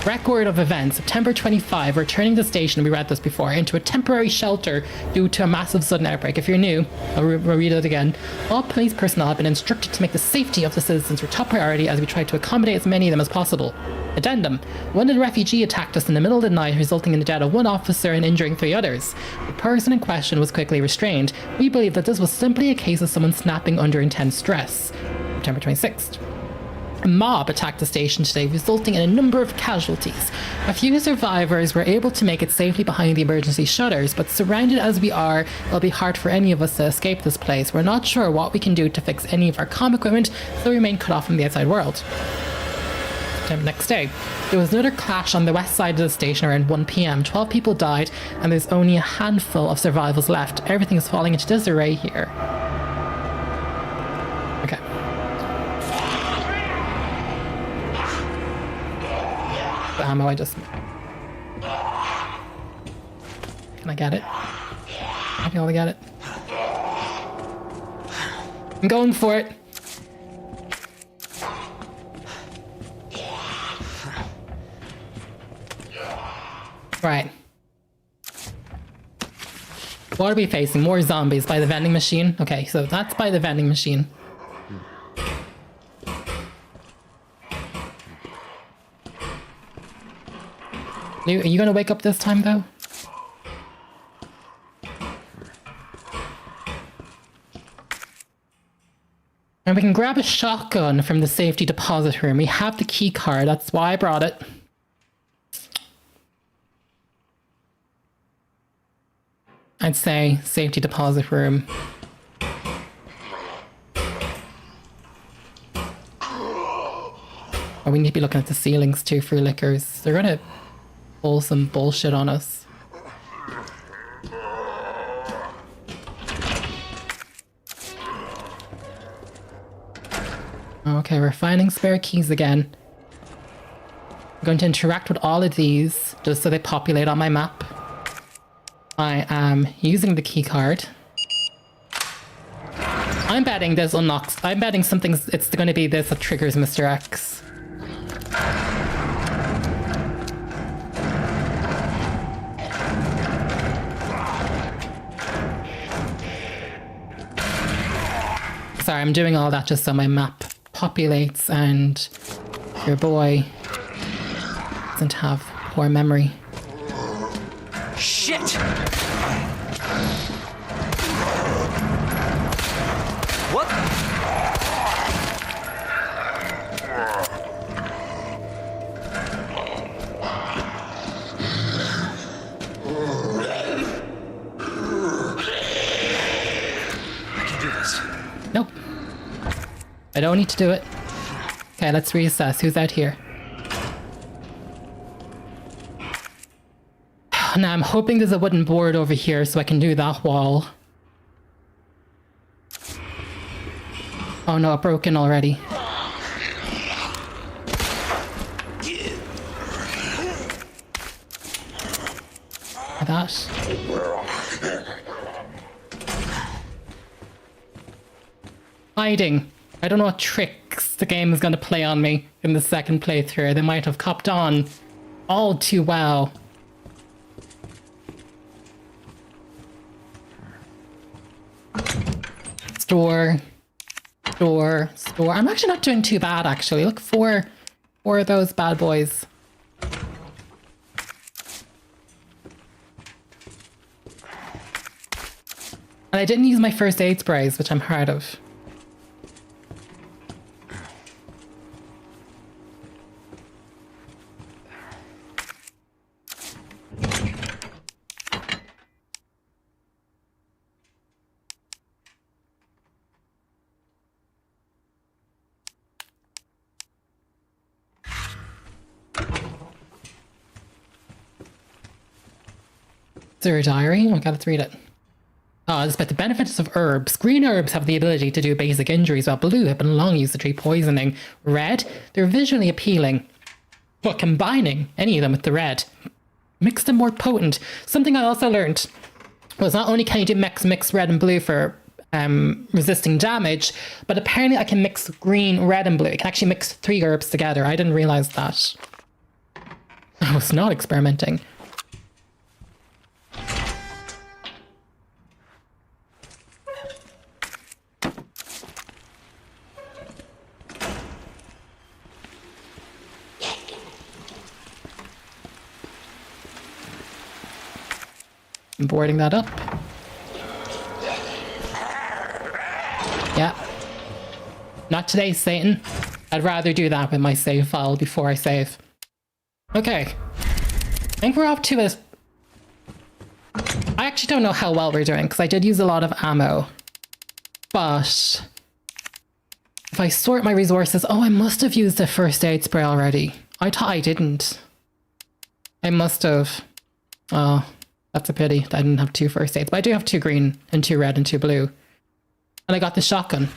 Record of events. September 25, returning to the station, we read this before, into a temporary shelter due to a massive sudden outbreak. If you're new, I'll read it again. All police personnel have been instructed to make the safety of the citizens their top priority as we try to accommodate as many of them as possible. Addendum. One refugee attacked us in the middle of the night, resulting in the death of one officer and injuring 3 others. The person in question was quickly restrained. We believe that this was simply a case of someone snapping under intense stress. September 26th. A mob attacked the station today, resulting in a number of casualties. A few survivors were able to make it safely behind the emergency shutters, but surrounded as we are, it'll be hard for any of us to escape this place. We're not sure what we can do to fix any of our comm equipment, so we remain cut off from the outside world. Next day, there was another clash on the west side of the station around 1 p.m. 12 people died, and there's only a handful of survivors left. Everything is falling into disarray here. Okay. The ammo I just... Can I get it? I'll be able to get it. I'm going for it. Right. What are we facing? More zombies by the vending machine? Okay, so that's by the vending machine. Are you gonna wake up this time, though? And we can grab a shotgun from the safety deposit room. We have the key card, that's why I brought it. I'd say safety deposit room. Oh, we need to be looking at the ceilings too for lickers. They're gonna pull some bullshit on us. Okay, we're finding spare keys again. I'm going to interact with all of these just so they populate on my map. I am using the key card. I'm betting this unlocks. I'm betting something's. It's going to be this that triggers Mr. X. Sorry, I'm doing all that just so my map populates and your boy doesn't have poor memory. Shit! What? do this. Nope. I don't need to do it. Okay, let's reassess. Who's out here? Now, I'm hoping there's a wooden board over here so I can do that wall. Oh no, it broke in already. That. Hiding. I don't know what tricks the game is going to play on me in the second playthrough. They might have copped on all too well. Store. I'm actually not doing too bad, actually. Look, four of those bad boys. And I didn't use my first aid sprays, which I'm proud of. Is there a diary? Oh, let's read it. Oh, it's about the benefits of herbs. Green herbs have the ability to do basic injuries, while blue have been long used to treat poisoning. Red, they're visually appealing. But combining any of them with the red makes them more potent. Something I also learned was not only can you do mix red and blue for resisting damage, but apparently I can mix green, red, and blue. I can actually mix 3 herbs together. I didn't realize that. I was not experimenting. I'm boarding that up. Yeah. Not today, Satan. I'd rather do that with my save file before I save. Okay. I think we're off to a... I actually don't know how well we're doing, because I did use a lot of ammo. But... if I sort my resources... Oh, I must have used the first aid spray already. I thought I didn't. I must have. Oh... that's a pity. I didn't have 2 first aids, but I do have 2 green and 2 red and 2 blue. And I got the shotgun.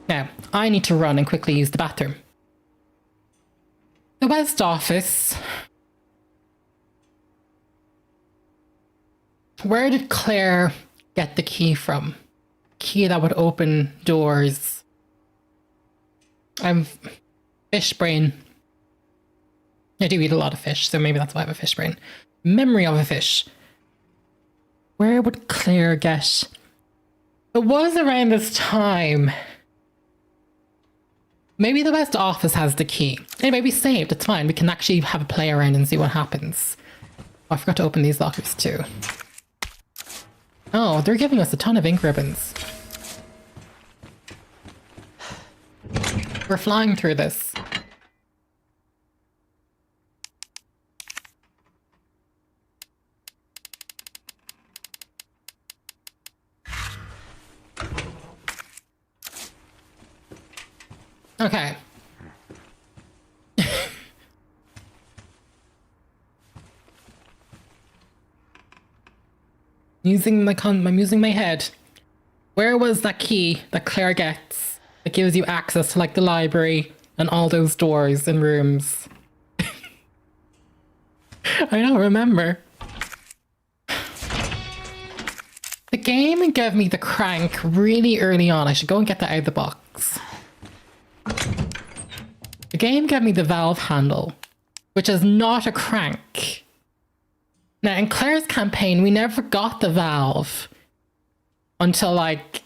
Now, I need to run and quickly use the bathroom. The West Office. Where did Claire get the key from? Key that would open doors. I'm fish brain. I do eat a lot of fish, so maybe that's why I have a fish brain. Memory of a fish. Where would Claire get... It was around this time. Maybe the West Office has the key. Anyway, we saved. It's fine. We can actually have a play around and see what happens. Oh, I forgot to open these lockers too. Oh, they're giving us a ton of ink ribbons. We're flying through this. Okay. I'm using my head. Where was that key that Claire gets that gives you access to like the library and all those doors and rooms? I don't remember. The game gave me the crank really early on. I should go and get that out of the box. The game gave me the valve handle, which is not a crank. Now, in Claire's campaign, we never got the valve until, like,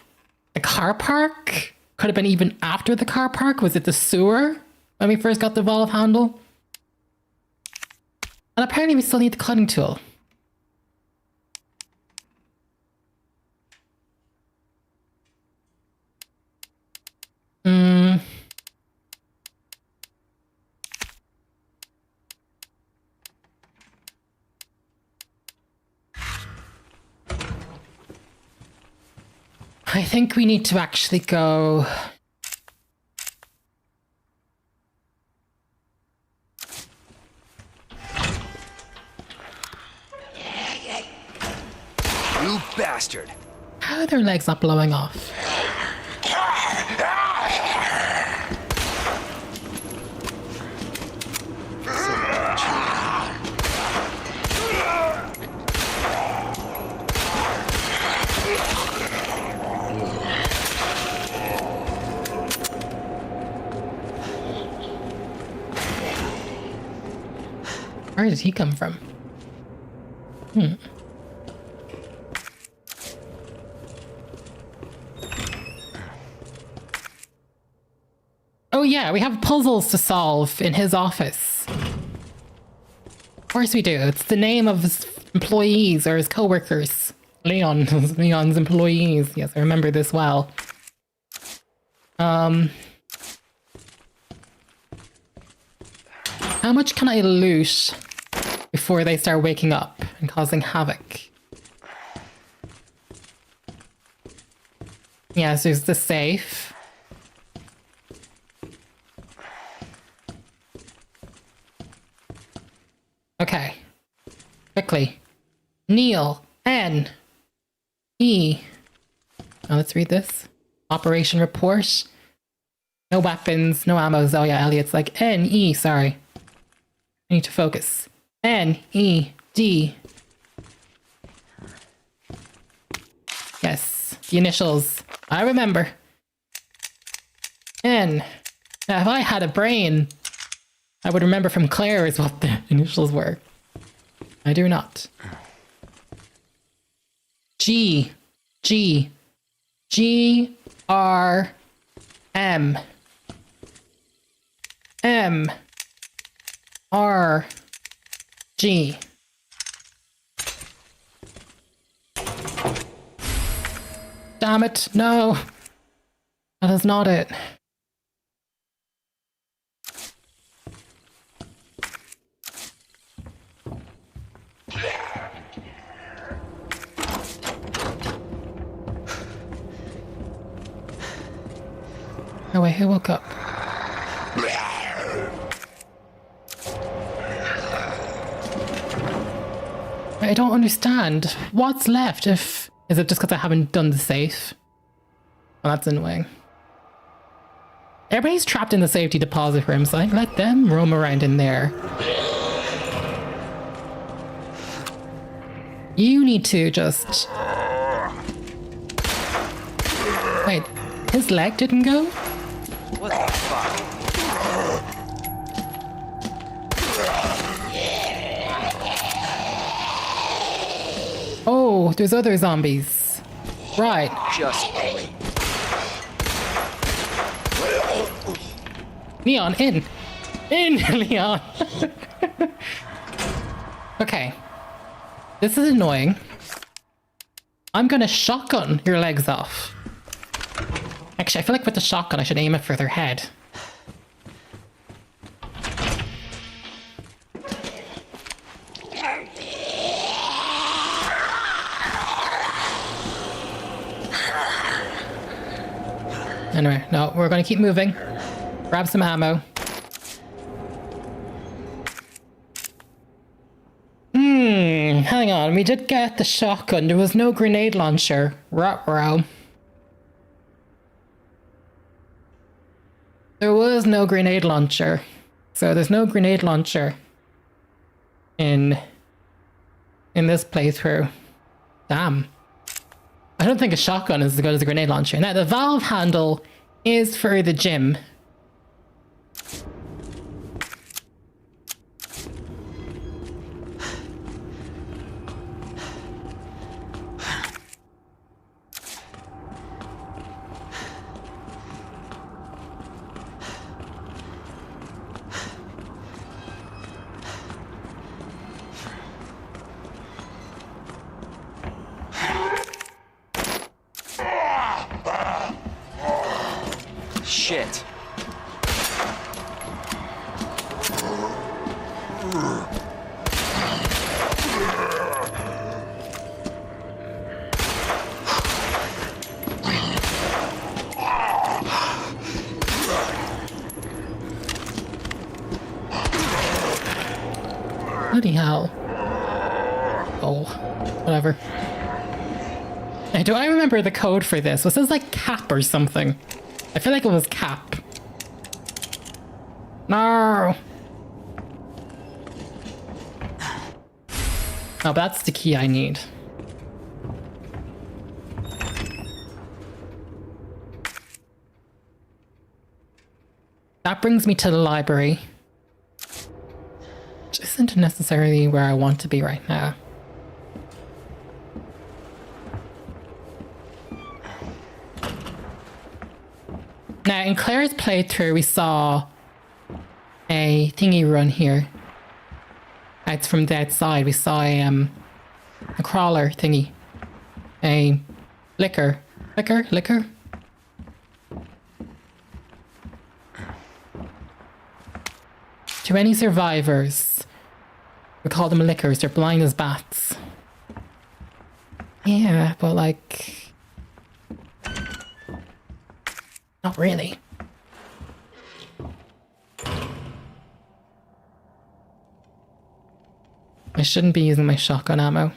the car park. Could have been even after the car park. Was it the sewer when we first got the valve handle? And apparently we still need the cutting tool. I think we need to actually go... You bastard! How are their legs not blowing off? Where did he come from? Oh yeah, we have puzzles to solve in his office. Of course we do. It's the name of his employees or his co-workers. Leon's employees. Yes, I remember this well. How much can I loot before they start waking up and causing havoc? Yes, there's the safe. Okay. Quickly. Neil. N. E. Now let's read this. Operation report. No weapons, no ammos. Oh yeah, Elliot's like N, E, sorry. I need to focus. N, E, D. Yes, the initials. I remember. N. Now, if I had a brain, I would remember from Claire's what the initials were. I do not. G. G. G. R. M. M. R. G. Damn it, no. That is not it. Oh wait, who woke up? I don't understand. What's left if... Is it just because I haven't done the safe? Well, that's annoying. Everybody's trapped in the safety deposit room, so I let them roam around in there. You need to just... Wait, his leg didn't go? What the fuck? Oh, there's other zombies. Right. Just wait. Leon, in! In, Leon! Okay. This is annoying. I'm gonna shotgun your legs off. Actually, I feel like with the shotgun I should aim it for their head. Anyway, no, we're gonna keep moving. Grab some ammo. Hang on, we did get the shotgun. There was no grenade launcher. Ruh-roh. There was no grenade launcher. So there's no grenade launcher in this playthrough. Damn. I don't think a shotgun is as good as a grenade launcher. Now, the valve handle is for the gym. Shit. Bloody hell. Oh, whatever. Now, do I remember the code for this? Was this like cap or something? I feel like it was cap. No! Oh, that's the key I need. That brings me to the library. Which isn't necessarily where I want to be right now. Now, in Claire's playthrough, we saw a thingy run here. It's from the outside. We saw a crawler thingy. A licker. Licker? To any survivors, we call them lickers. They're blind as bats. Yeah, but like... not really. I shouldn't be using my shotgun ammo.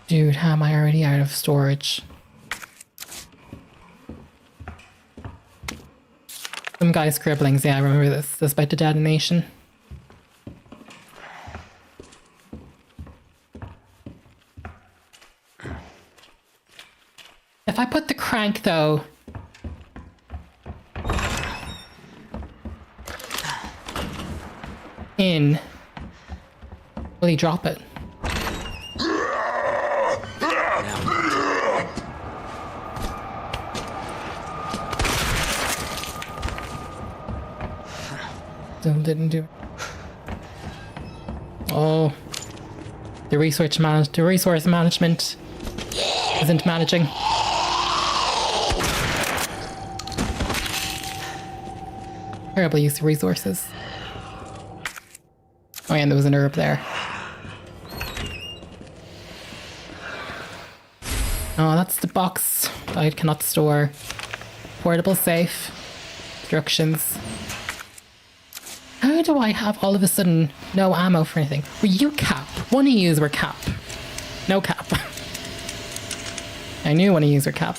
Dude, how am I already out of storage? Some guy's scribblings, yeah, I remember this. This about the detonation. If I put the crank, though... in... will he drop it? Still didn't do it. Oh, the resource management isn't managing. Terrible use of resources. Oh, yeah, and there was an herb there. Oh, that's the box I cannot store. Portable safe. Instructions. How do I have all of a sudden no ammo for anything? Were you cap? One of yous were cap. No cap. I knew one of yous were cap.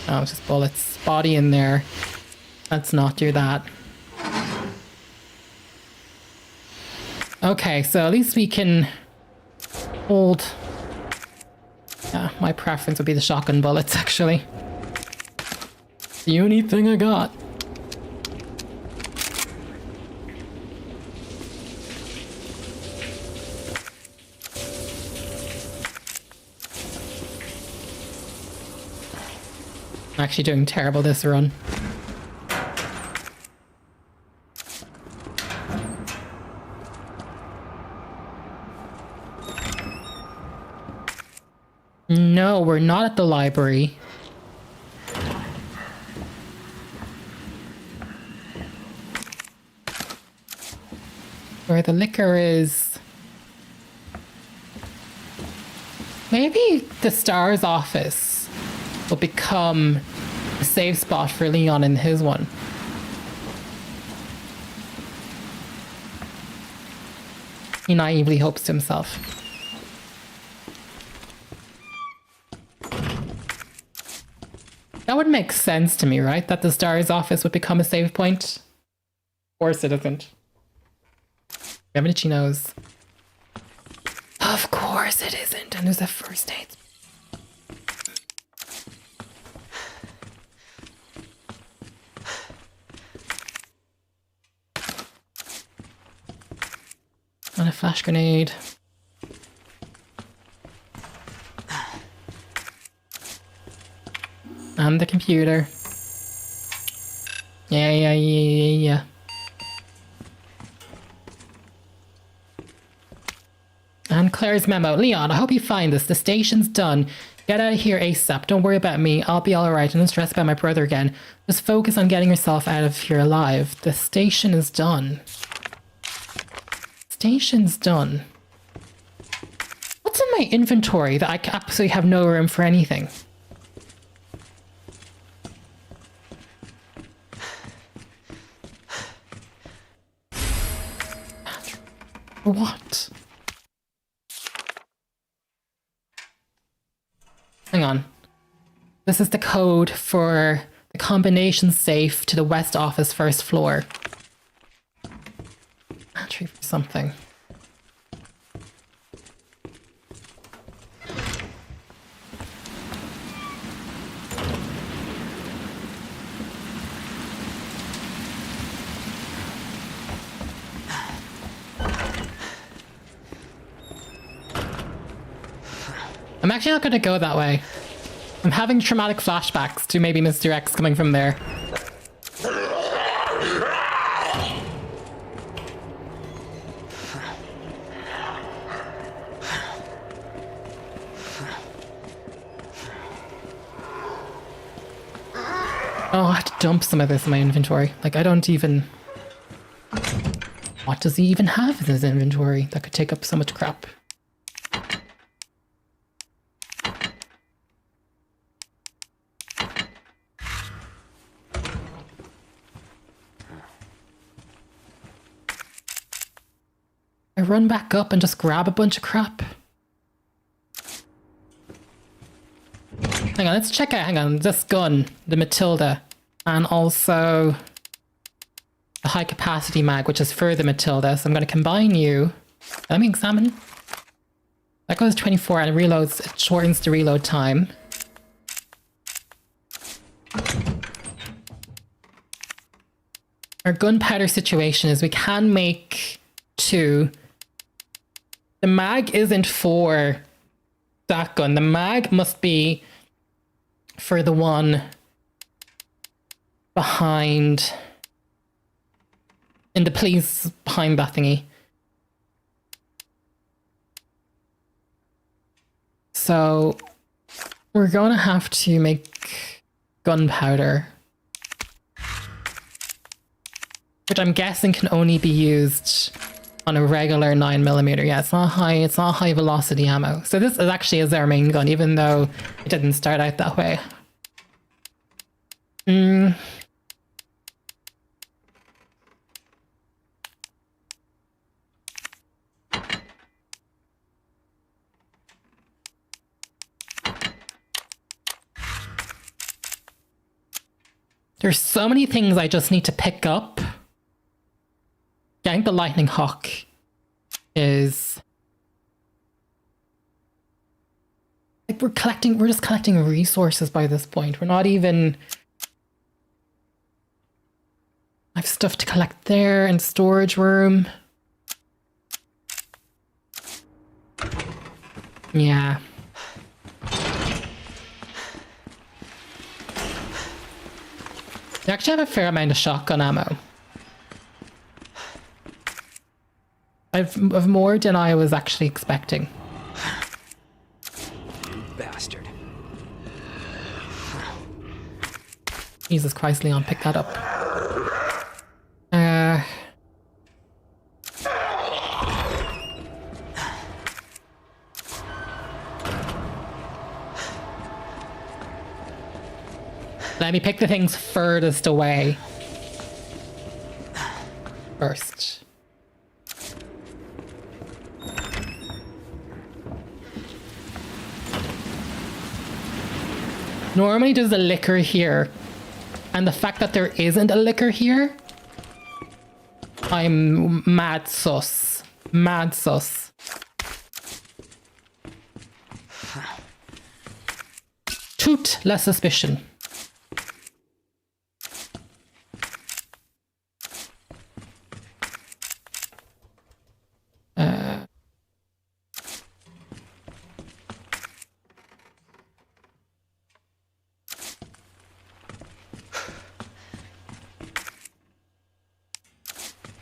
Oh, it's just bullets. Body in there. Let's not do that. Okay, so at least we can hold... yeah, my preference would be the shotgun bullets, actually. The only thing I got. I'm actually doing terrible this run. No, we're not at the library. Where the liquor is... maybe the STAR's office will become a safe spot for Leon in his one. He naively hopes to himself. That would make sense to me, right? That the STAR's office would become a save point? Of course it isn't. Gravity knows. Of course it isn't, and there's a first aid. And a flash grenade. And the computer. Yeah. Claire's memo. Leon, I hope you find this. The station's done. Get out of here ASAP. Don't worry about me. I'll be alright. And don't stress about my brother again. Just focus on getting yourself out of here alive. The station is done. Station's done. What's in my inventory that I absolutely have no room for anything? What? Hang on. This is the code for the combination safe to the west office first floor. Battery for something. I'm actually not going to go that way. I'm having traumatic flashbacks to maybe Mr. X coming from there. Oh, I have to dump some of this in my inventory. Like, I don't even... What does he even have in his inventory that could take up so much crap? I run back up and just grab a bunch of crap. Hang on, let's check out, hang on, this gun, the Matilda, and also the high capacity mag, which is for the Matilda. So I'm going to combine you. Let me examine. That goes 24 and it reloads, it shortens the reload time. Our gunpowder situation is we can make 2. The mag isn't for that gun. The mag must be for the one behind... in the police behind that thingy. So we're going to have to make gunpowder, which I'm guessing can only be used on a regular 9mm. Yeah, it's not high velocity ammo. So this is actually is our main gun, even though it didn't start out that way. There's so many things I just need to pick up. I think the Lightning Hawk is... like we're just collecting resources by this point. We're not even... I have stuff to collect there in storage room. Yeah. I actually have a fair amount of shotgun ammo. I've more than I was actually expecting. You bastard. Jesus Christ, Leon, pick that up. Let me pick the things furthest away first. Normally there's a liquor here, and the fact that there isn't a liquor here, I'm mad sus. Mad sus. Toot, less suspicion.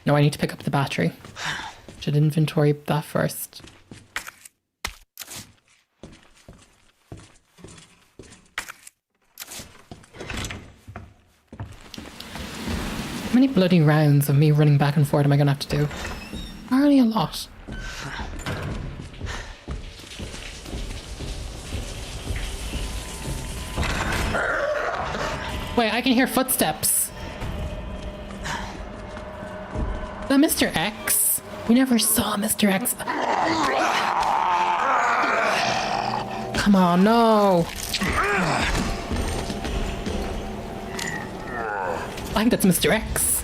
No, I need to pick up the battery. Should inventory that first. many bloody rounds of me running back and forth am I gonna have to do? Apparently a lot. Wait, I can hear footsteps. Is that Mr. X? We never saw Mr. X. Come on, no. I think that's Mr. X.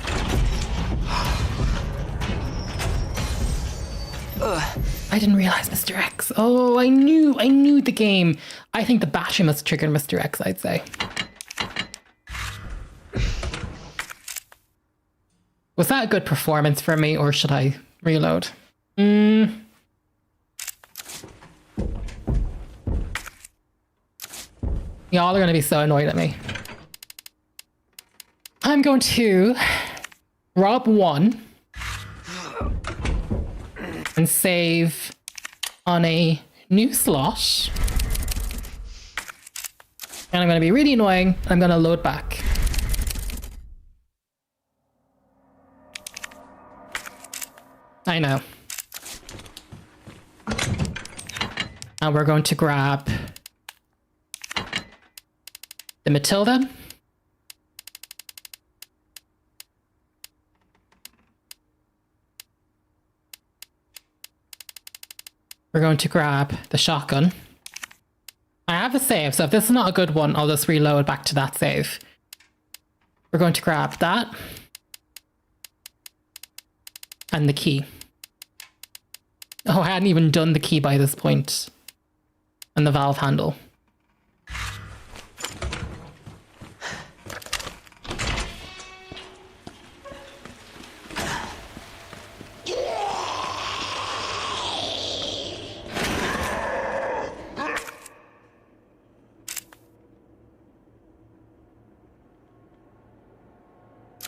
I didn't realize Mr. X. Oh, I knew the game. I think the battery must trigger Mr. X, I'd say. Was that a good performance for me, or should I reload? Y'all are going to be so annoyed at me. I'm going to rob one and save on a new slot. And I'm going to be really annoying. I'm going to load back. I know. And we're going to grab the Matilda. We're going to grab the shotgun. I have a save, so if this is not a good one, I'll just reload back to that save. We're going to grab that. And the key. Oh, I hadn't even done the key by this point. And the valve handle.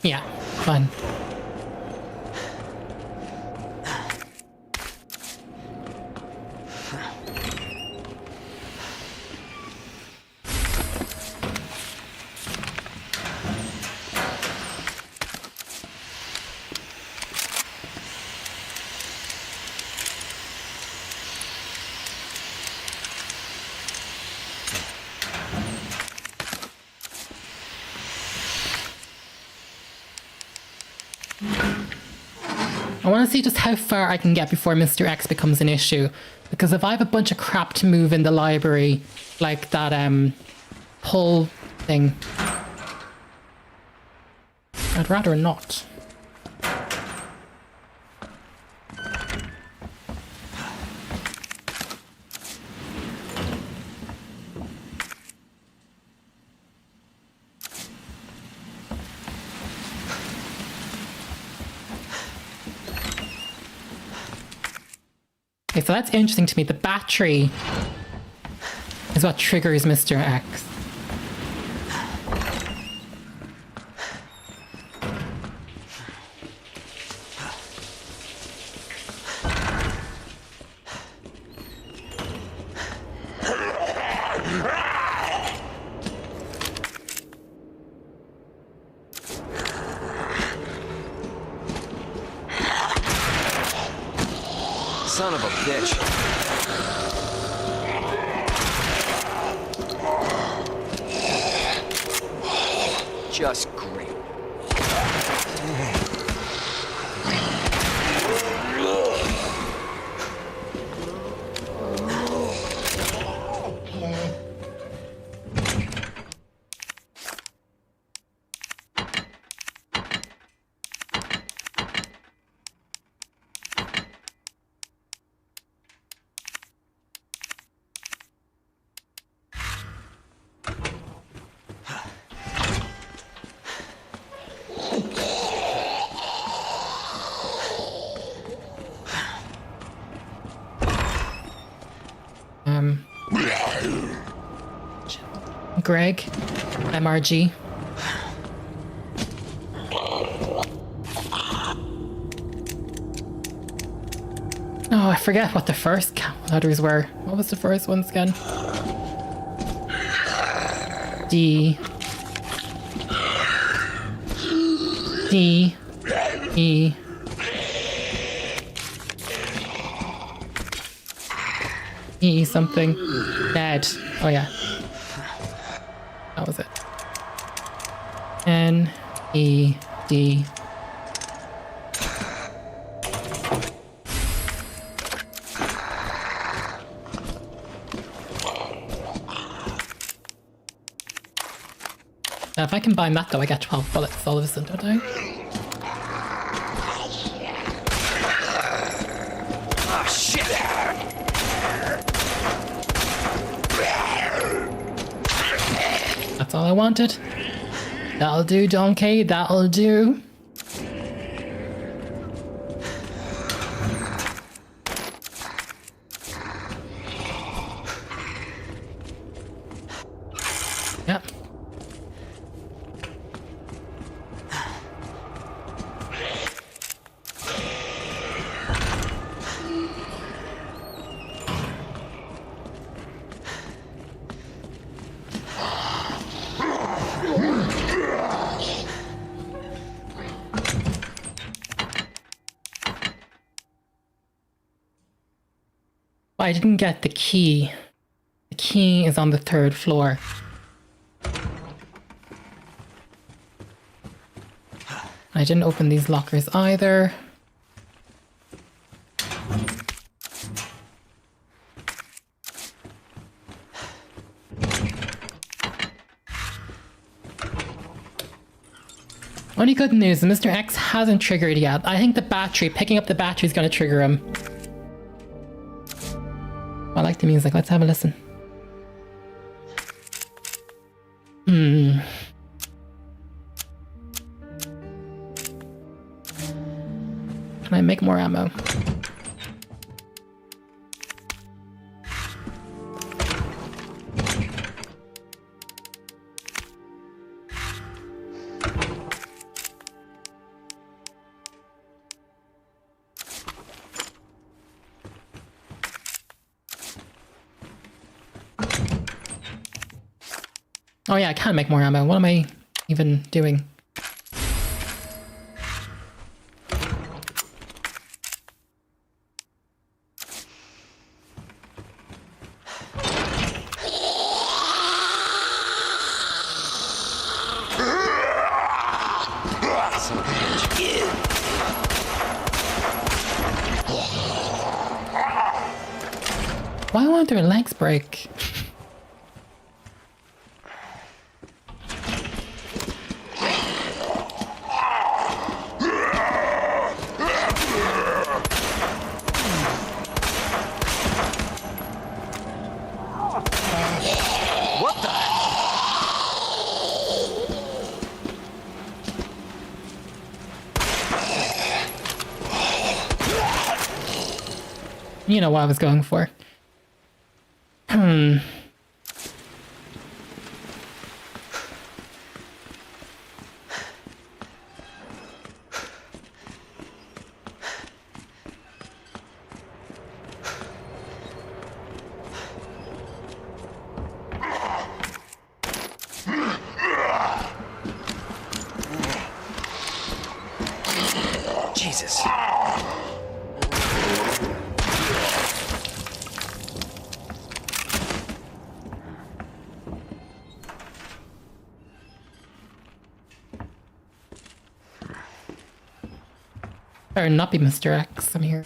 Yeah, fine. I want to see just how far I can get before Mr. X becomes an issue. Because if I have a bunch of crap to move in the library, like that pull thing, I'd rather not. Okay, so that's interesting to me. The battery is what triggers Mr. X. Son of a bitch. Just great. Greg, MRG. Oh, I forget what the first letters were. What was the first ones again? D. E. E. E something. Dead. Oh yeah. That was it. N. E. D. Now, if I combine that though, I get 12 bullets all of a sudden, don't I? Oh, shit! That's all I wanted. That'll do, Donkey. That'll do. Yep. I didn't get the key. The key is on the 3rd floor. I didn't open these lockers either. Only good news, Mr. X hasn't triggered yet. I think the battery, picking up the battery is going to trigger him. I like the music. Let's have a listen. Can I make more ammo? Oh yeah, I can make more ammo. What am I even doing? Why won't their legs break? What the? You know what I was going for. Jesus. Better not be Mr. X. I'm here.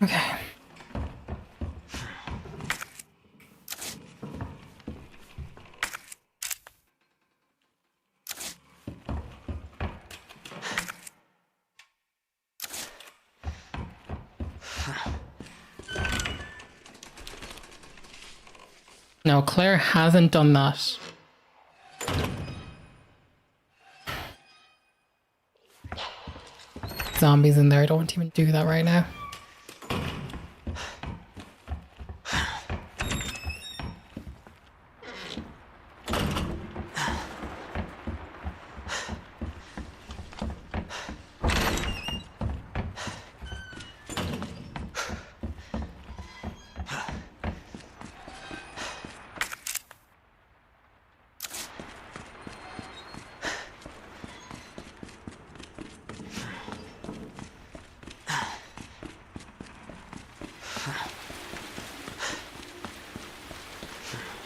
Okay. No, Claire hasn't done that. Zombies in there. I don't want to even do that right now.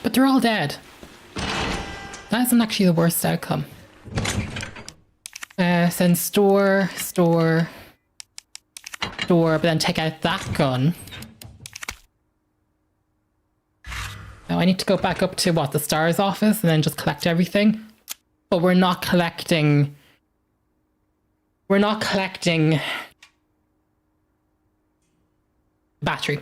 But they're all dead. That isn't actually the worst outcome. Send store, but then take out that gun. Now I need to go back up to what, the STARS office and then just collect everything. But we're not collecting battery.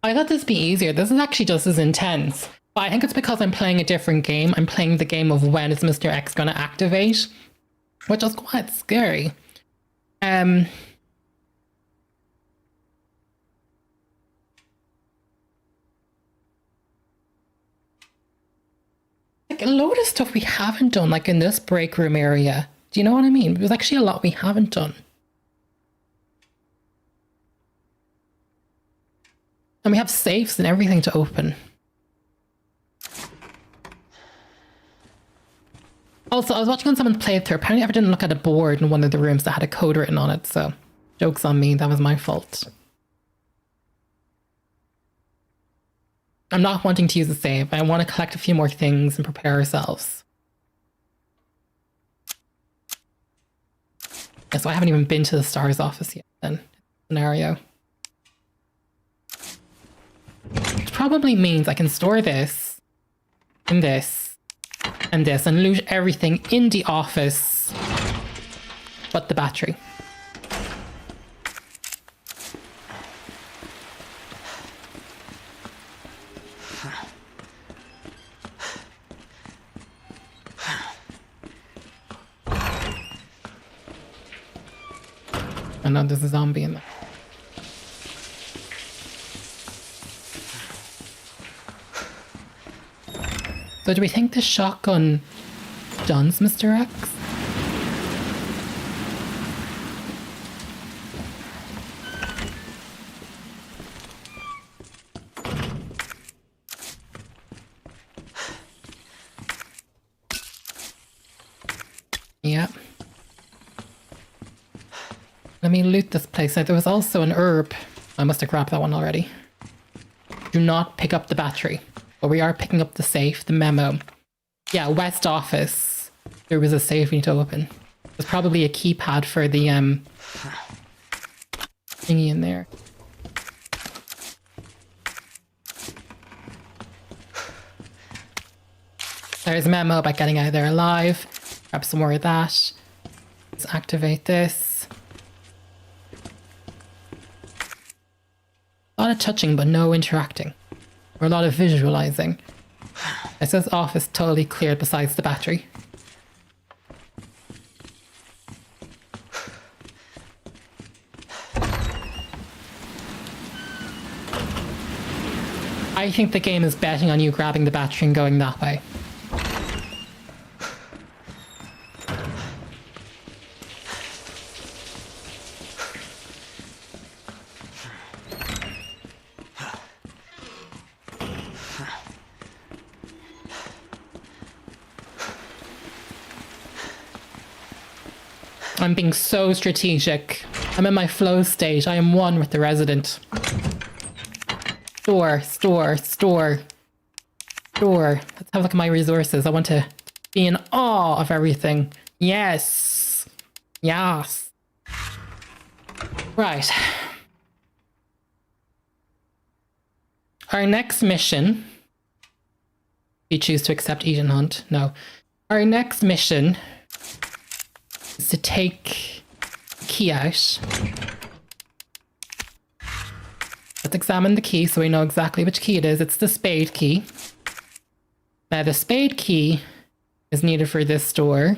I thought this would be easier. This is actually just as intense. But I think it's because I'm playing a different game. I'm playing the game of when is Mr. X going to activate, which is quite scary. Like a load of stuff we haven't done, like in this break room area. Do you know what I mean? There's actually a lot we haven't done. And we have safes and everything to open. Also, I was watching on someone's playthrough. Apparently I didn't look at a board in one of the rooms that had a code written on it, so joke's on me, that was my fault. I'm not wanting to use a save. I want to collect a few more things and prepare ourselves. Yeah, so I haven't even been to the STARS office yet then. Scenario. Which probably means I can store this, and this, and this, and loot everything in the office but the battery. I know there's a zombie in there. So do we think this shotgun stuns Mr. X? Yeah. Let me loot this place. Now, there was also an herb. I must have grabbed that one already. Do not pick up the battery. But we are picking up the safe, the memo. Yeah, West Office. There was a safe we need to open. There's probably a keypad for the thingy in there. There's a memo about getting out of there alive. Grab some more of that. Let's activate this. A lot of touching, but no interacting. Or a lot of visualizing. It says office totally cleared besides the battery. I think the game is betting on you grabbing the battery and going that way. I'm being so strategic. I'm in my flow state. I am one with the resident. Store. Let's have a look at my resources. I want to be in awe of everything. Yes. Yes. Right. Our next mission. You choose to accept Eden Hunt. No. Our next mission is to take the key out. Let's examine the key so we know exactly which key it is. It's the spade key. Now the spade key is needed for this door.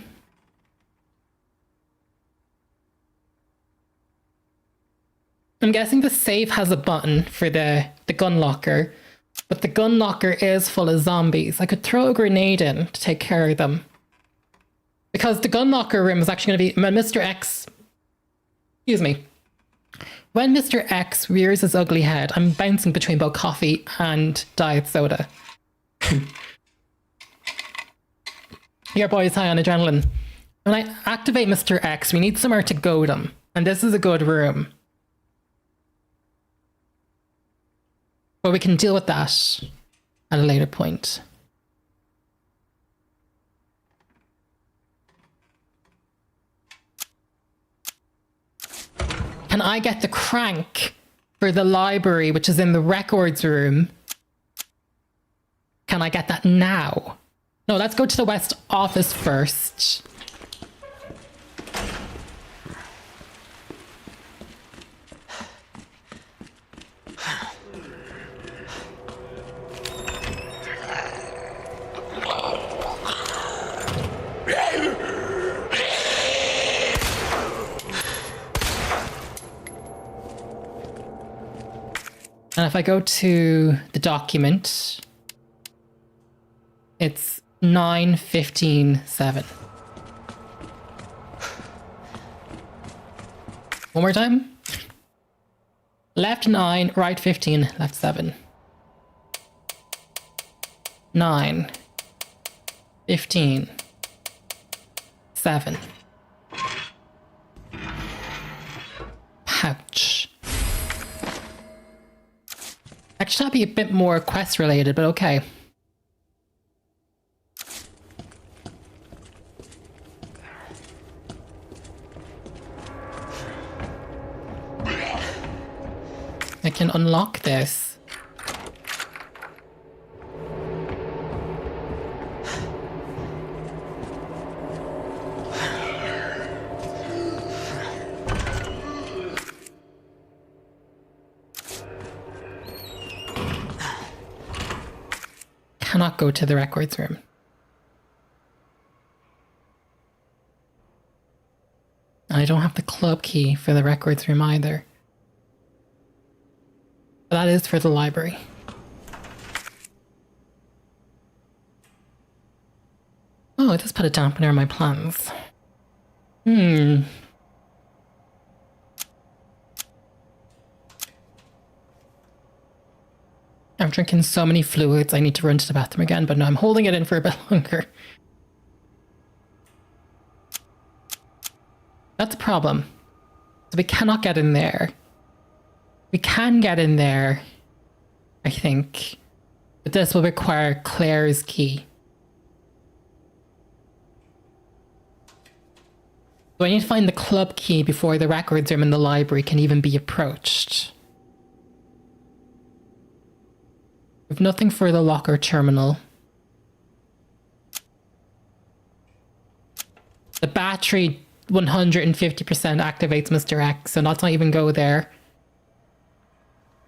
I'm guessing the safe has a button for the gun locker, but the gun locker is full of zombies. I could throw a grenade in to take care of them. Because the gun locker room is actually going to be when Mr. X... Excuse me. When Mr. X rears his ugly head, I'm bouncing between both coffee and diet soda. Your boy is high on adrenaline. When I activate Mr. X, we need somewhere to goad him. And this is a good room. But we can deal with that at a later point. Can I get the crank for the library, which is in the records room? Can I get that now? No, let's go to the West office first. And if I go to the document, it's 9:15:7. One more time. Left 9, right 15, left 7. 9, 15, 7. Pouch. Actually, that'd be a bit more quest related, but okay. I can unlock this. Cannot go to the records room. I don't have the club key for the records room either. That is for the library. Oh, it does put a dampener on my plans. I'm drinking so many fluids, I need to run to the bathroom again, but no, I'm holding it in for a bit longer. That's a problem. So we cannot get in there. We can get in there, I think. But this will require Claire's key. So I need to find the club key before the records room in the library can even be approached. We have nothing for the locker terminal. The battery 150% activates Mr. X, so let's not even go there.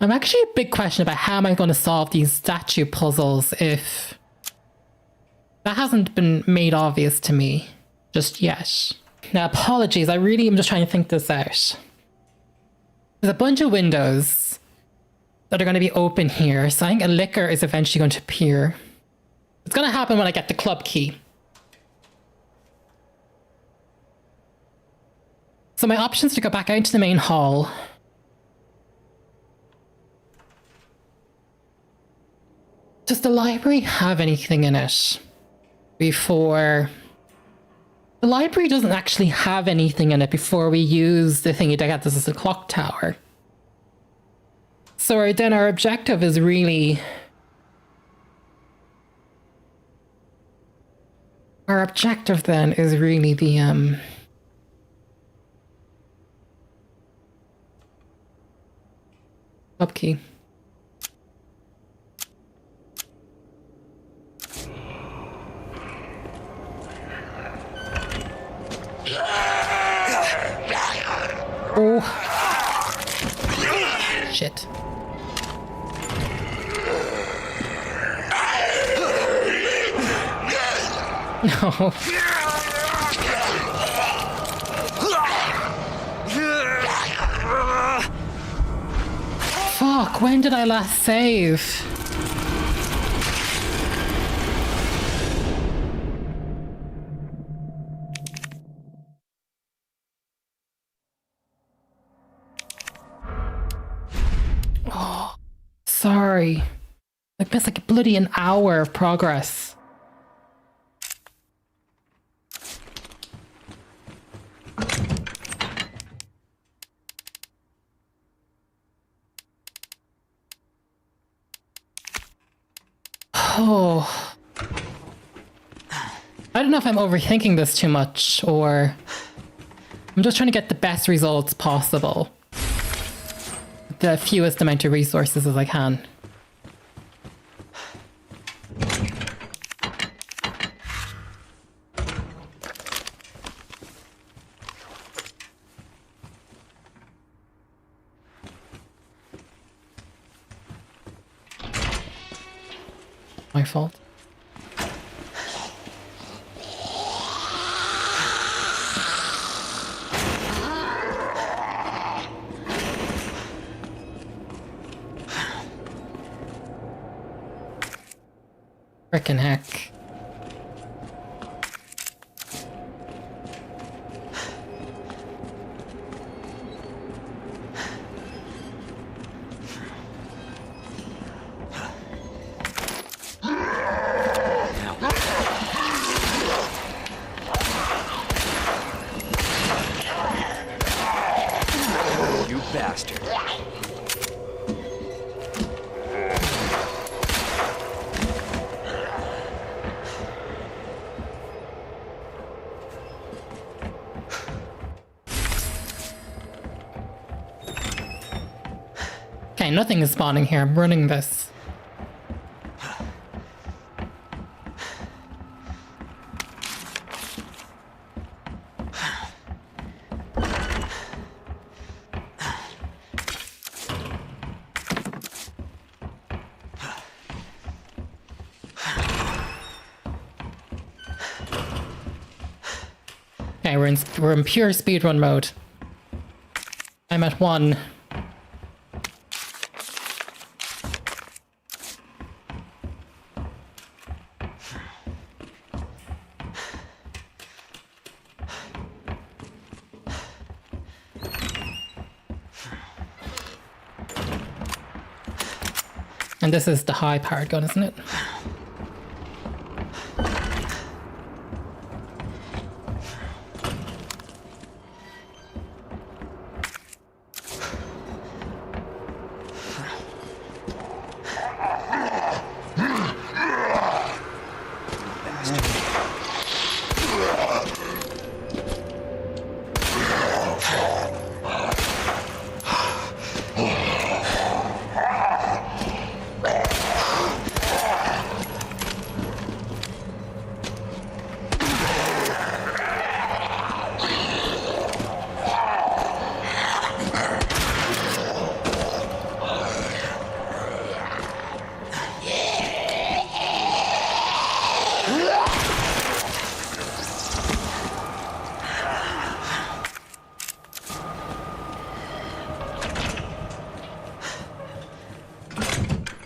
I'm actually a big question about how am I going to solve these statue puzzles if that hasn't been made obvious to me just yet. Now, apologies, I really am just trying to think this out. There's a bunch of windows that are going to be open here, so I think a liquor is eventually going to appear. It's going to happen when I get the club key. So my options to go back out to the main hall. Does the library have anything in it before... The library doesn't actually have anything in it before we use the thingy to get this as a clock tower. So then our objective is really... Our objective then is really the Up key. Oh. Shit. No. Fuck, when did I last save? Oh, sorry. I missed like bloody an hour of progress. Oh. I don't know if I'm overthinking this too much or I'm just trying to get the best results possible. The fewest amount of resources as I can. My fault. Frickin' heck. You bastard. Okay, nothing is spawning here. I'm running this. Okay, we're in pure speedrun mode. I'm at 1. And this is the high powered gun, isn't it?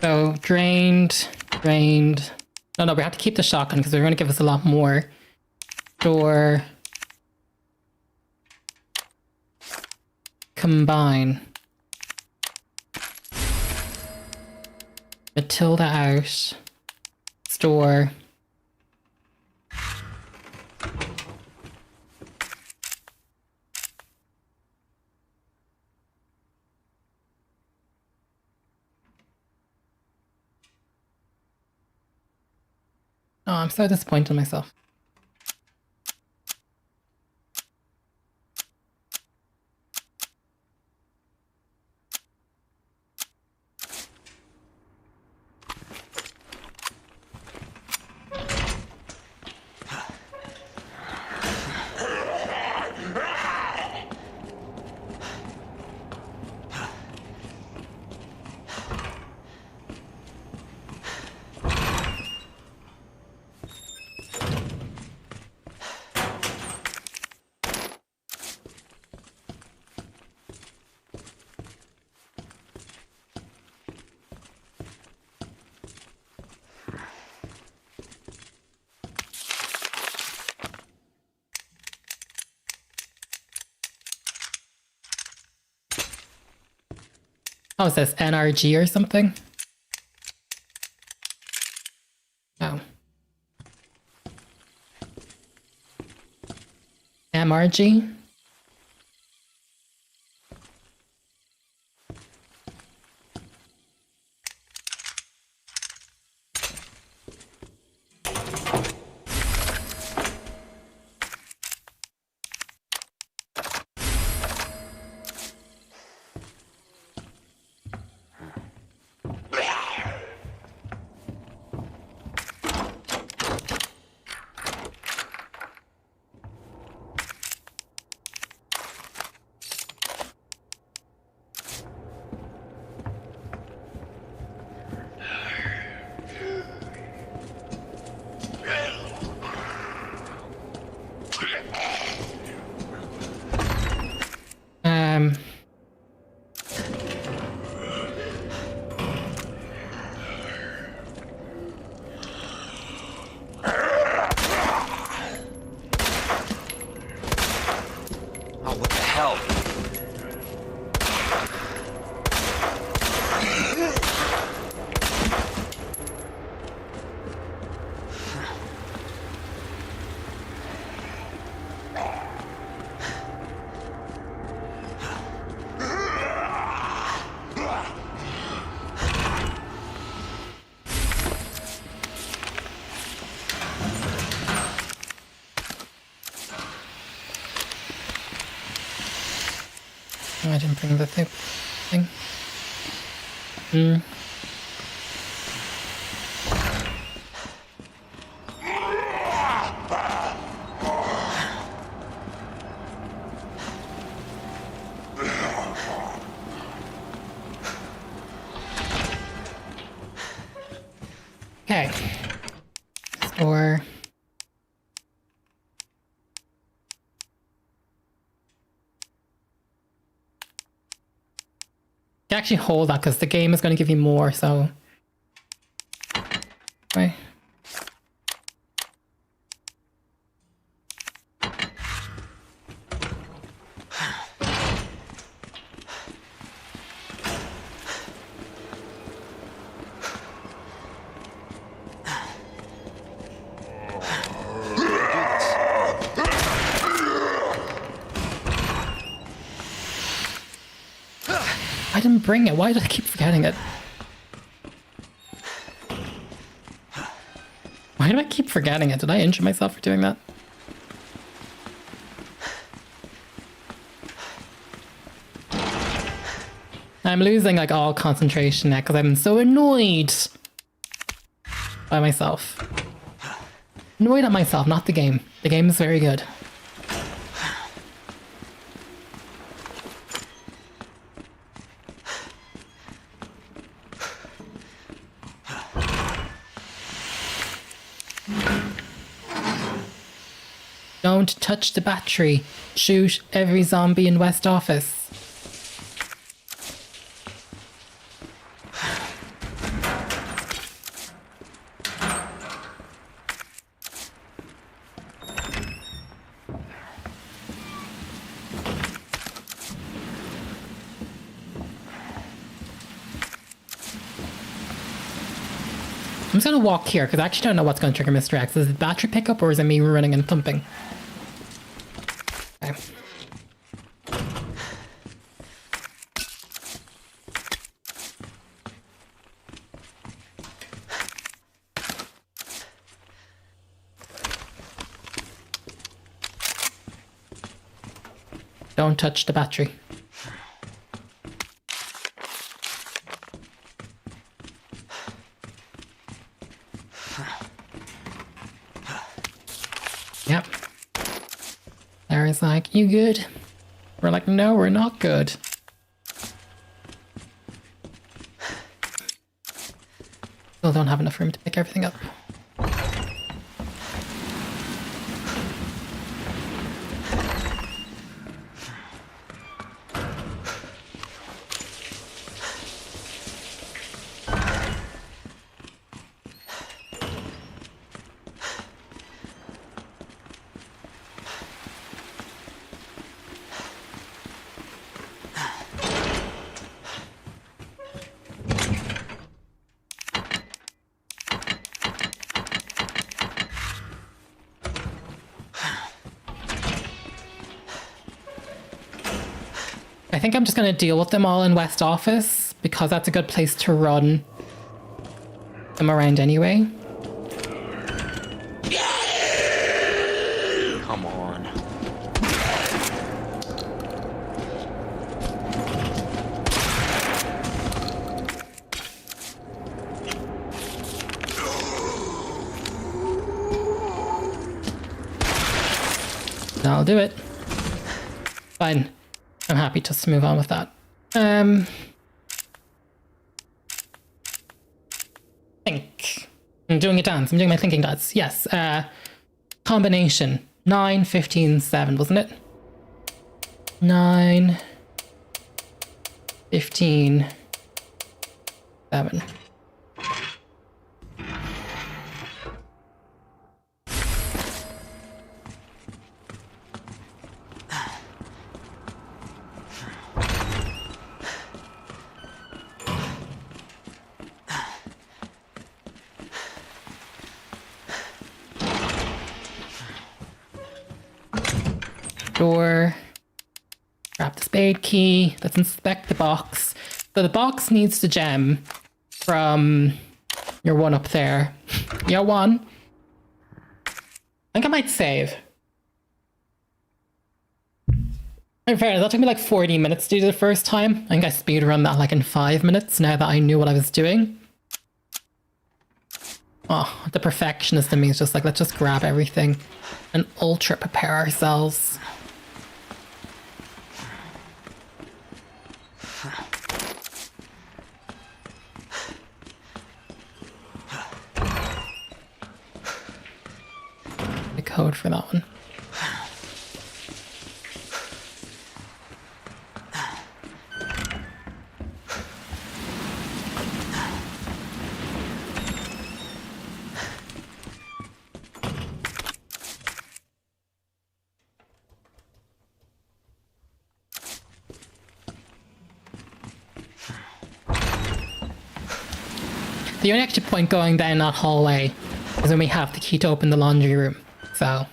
So drained. No, we have to keep the shotgun because they're going to give us a lot more. Store. Combine. Matilda out. Store. Oh, I'm so disappointed in myself. How is this? NRG or something? Oh. MRG? Oh, what the hell? Oh, I didn't bring the thing. Okay. Store. You can actually hold that because the game is going to give you more, so. Right. I didn't bring it. Why did I keep forgetting it? Why do I keep forgetting it? Did I injure myself for doing that? I'm losing like all concentration now because I'm so annoyed by myself. Annoyed at myself, not the game. The game is very good. Don't touch the battery. Shoot every zombie in West Office. I'm just gonna walk here because I actually don't know what's gonna trigger Mr. X. Is it battery pickup or is it me running and thumping? Okay. Don't touch the battery. Yep. Larry's like, you good? We're like, no, we're not good. Still don't have enough room to pick everything up. I think I'm just going to deal with them all in West Office because that's a good place to run them around anyway. Come on. That'll do it. Fine. I'm happy just to move on with that. Think. I'm doing a dance. I'm doing my thinking dance. Yes. Combination. 9, 15, 7, wasn't it? 9, 15, 7. Door. Grab the spade key. Let's inspect the box. So the box needs the gem from your one up there. Your one. I think I might save. In fairness, that took me like 40 minutes to do the first time. I think I speedrun that like in 5 minutes now that I knew what I was doing. Oh, the perfectionist in me is just like, let's just grab everything and ultra prepare ourselves. The code for that one. The only extra point going down that hallway is when we have the key to open the laundry room, so.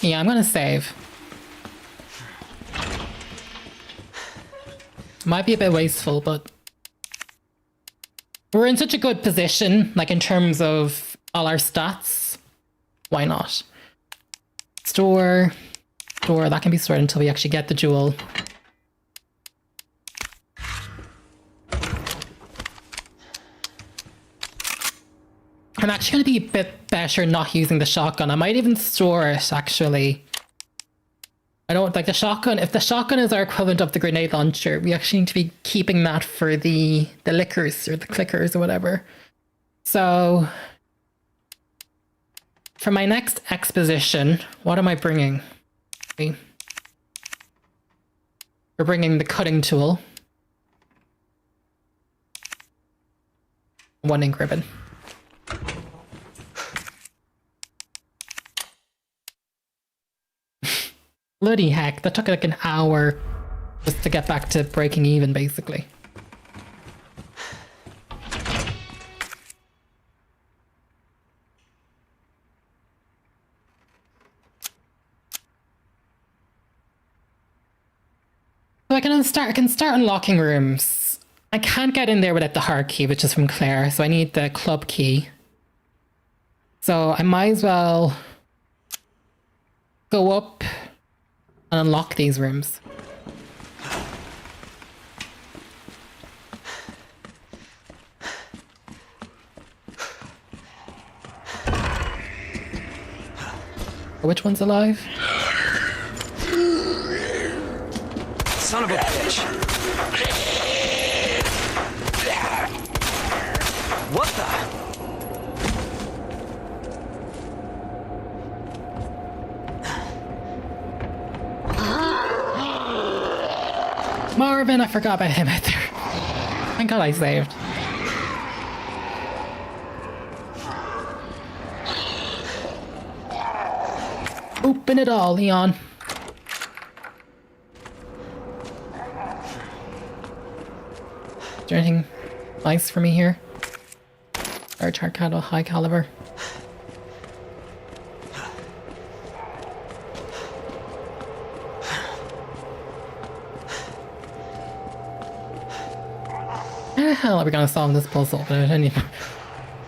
Yeah, I'm gonna save. Might be a bit wasteful, but we're in such a good position, like in terms of all our stats. Why not? Store, that can be stored until we actually get the jewel. I'm actually going to be a bit better not using the shotgun. I might even store it, actually. I don't like the shotgun. If the shotgun is our equivalent of the grenade launcher, we actually need to be keeping that for the lickers or the clickers or whatever. So, for my next exposition, what am I bringing? Okay. We're bringing the cutting tool. One ink ribbon. Bloody heck, that took like an hour just to get back to breaking even, basically. So I can start unlocking rooms. I can't get in there without the hard key, which is from Claire, so I need the club key. So I might as well go up and unlock these rooms. Which one's alive? Son of a bitch. What the? Marvin, I forgot about him out there. Thank God I saved. Open it all, Leon. Is there anything nice for me here? Large hard caliber, high caliber. How the hell are we gonna solve this puzzle?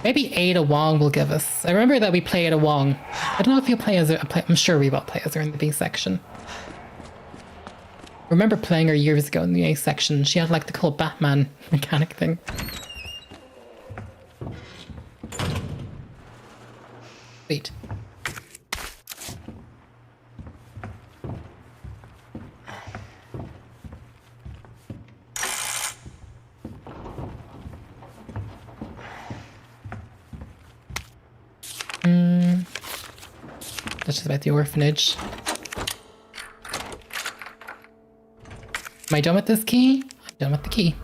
Maybe Ada Wong will give us. I remember that we play Ada Wong. I don't know if you play as her. I'm sure we will play as her in the B section. I remember playing her years ago in the A section. She had like the cool Batman mechanic thing. Sweet. That's just about the orphanage. Am I done with this key? I'm done with the key.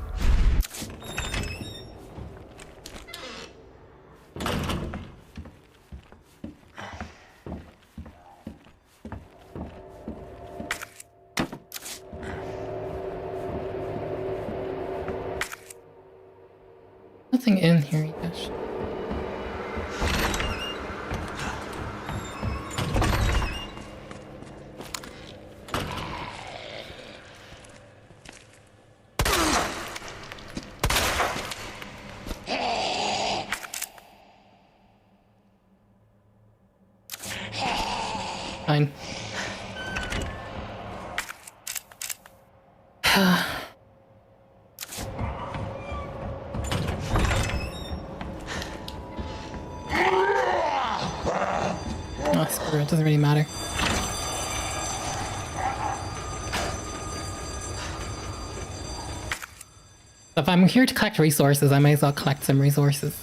Nothing in here yet. Fine. Oh, screw it. It doesn't really matter. If I'm here to collect resources, I might as well collect some resources.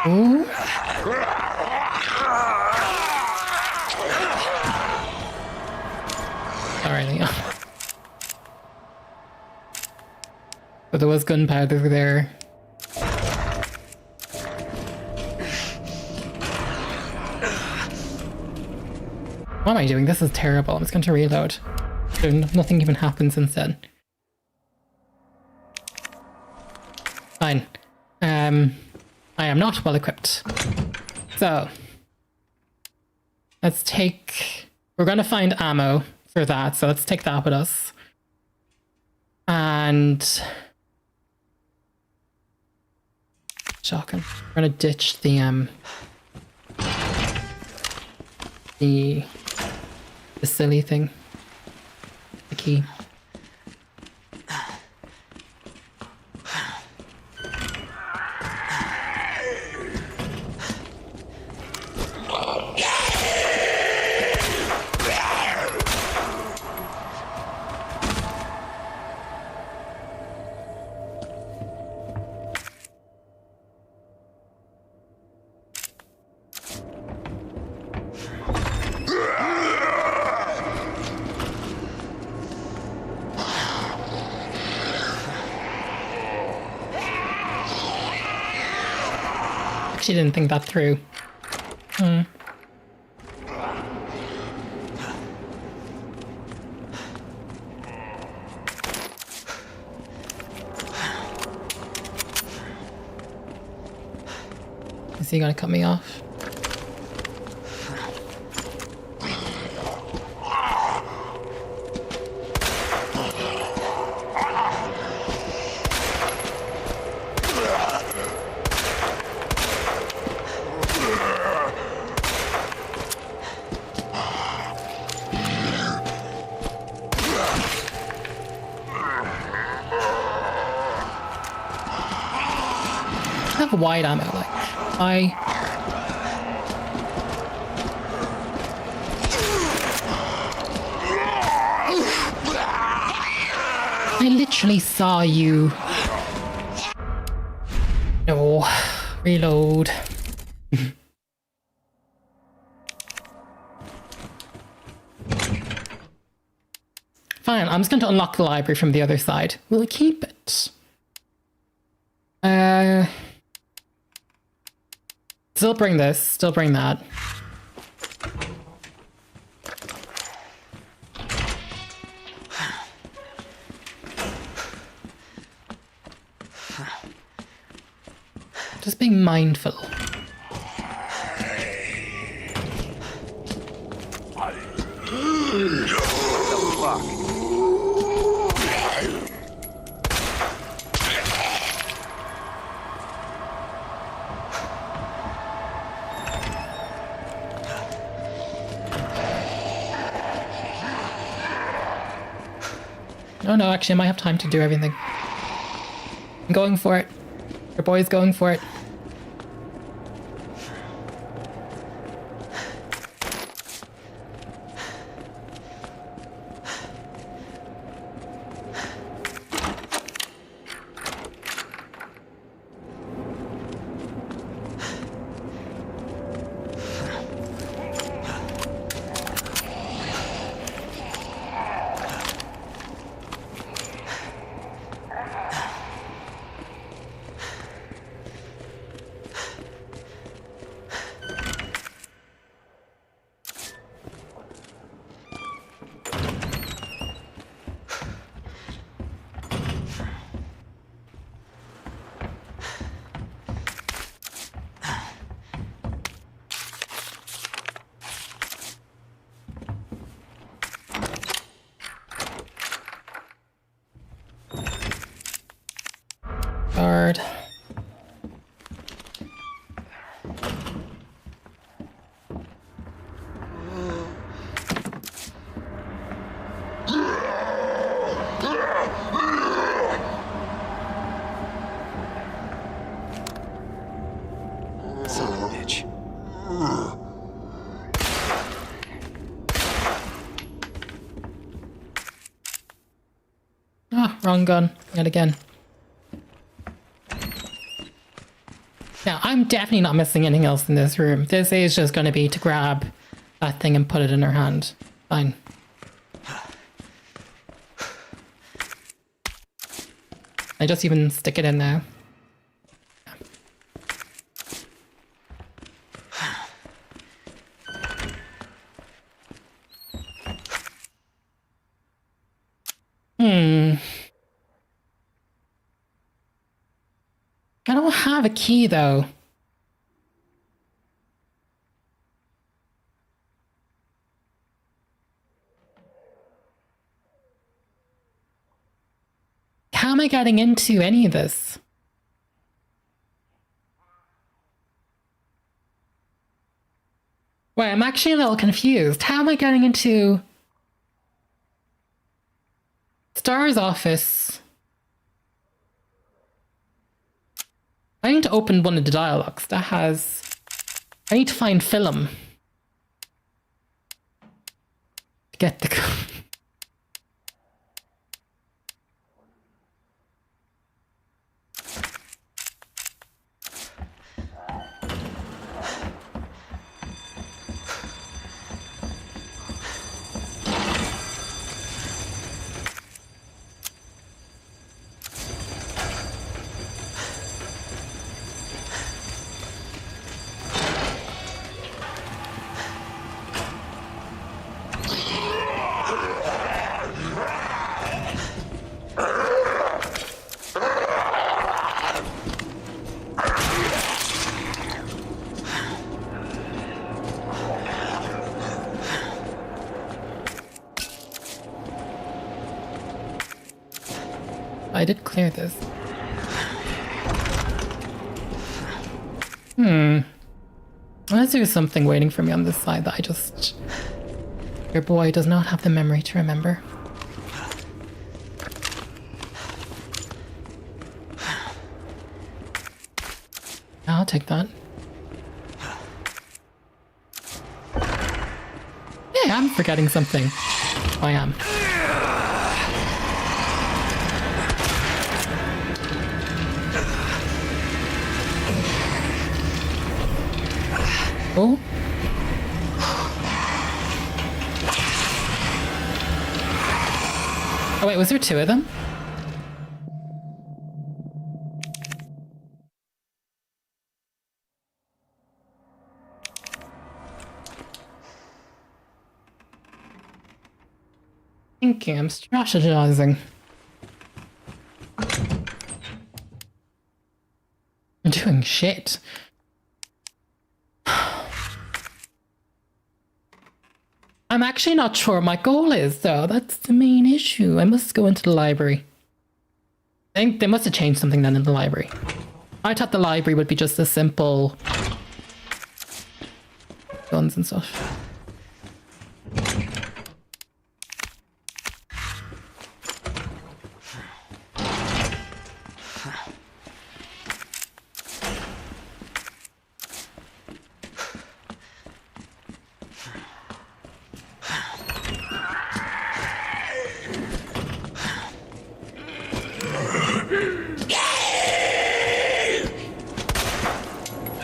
Ooh. Alright, Leon. But there was gunpowder there. What am I doing? This is terrible. I'm just going to reload. So nothing even happens instead. Fine. I am not well equipped. So let's take, we're gonna find ammo for that, so let's take that with us. And shotgun. We're gonna ditch the silly thing. The key. She didn't think that through. Is he gonna cut me off? Wide ammo, like I actually saw you. No. Reload. Fine, I'm just going to unlock the library from the other side. We'll keep it. Still bring this, still bring that. Just being mindful. Oh no, actually I might have time to do everything. I'm going for it. Your boy's going for it. Guard. Son of a bitch. Ah, wrong gun. Yet again. Now, I'm definitely not missing anything else in this room. This is just going to be to grab that thing and put it in her hand. Fine. I just even stick it in there. I don't have a key though. How am I getting into any of this? Wait, I'm actually a little confused. How am I getting into Star's office? I need to open one of the dialogues that has... I need to find film. To get the... I did clear this. Unless there's something waiting for me on this side that I just... Your boy does not have the memory to remember. I'll take that. Yeah, I'm forgetting something. I am. Oh. Oh wait, was there two of them? Thinking, I'm strategizing. I'm doing shit. I'm actually not sure what my goal is, though. That's the main issue. I must go into the library. I think they must have changed something then in the library. I thought the library would be just a simple guns and stuff.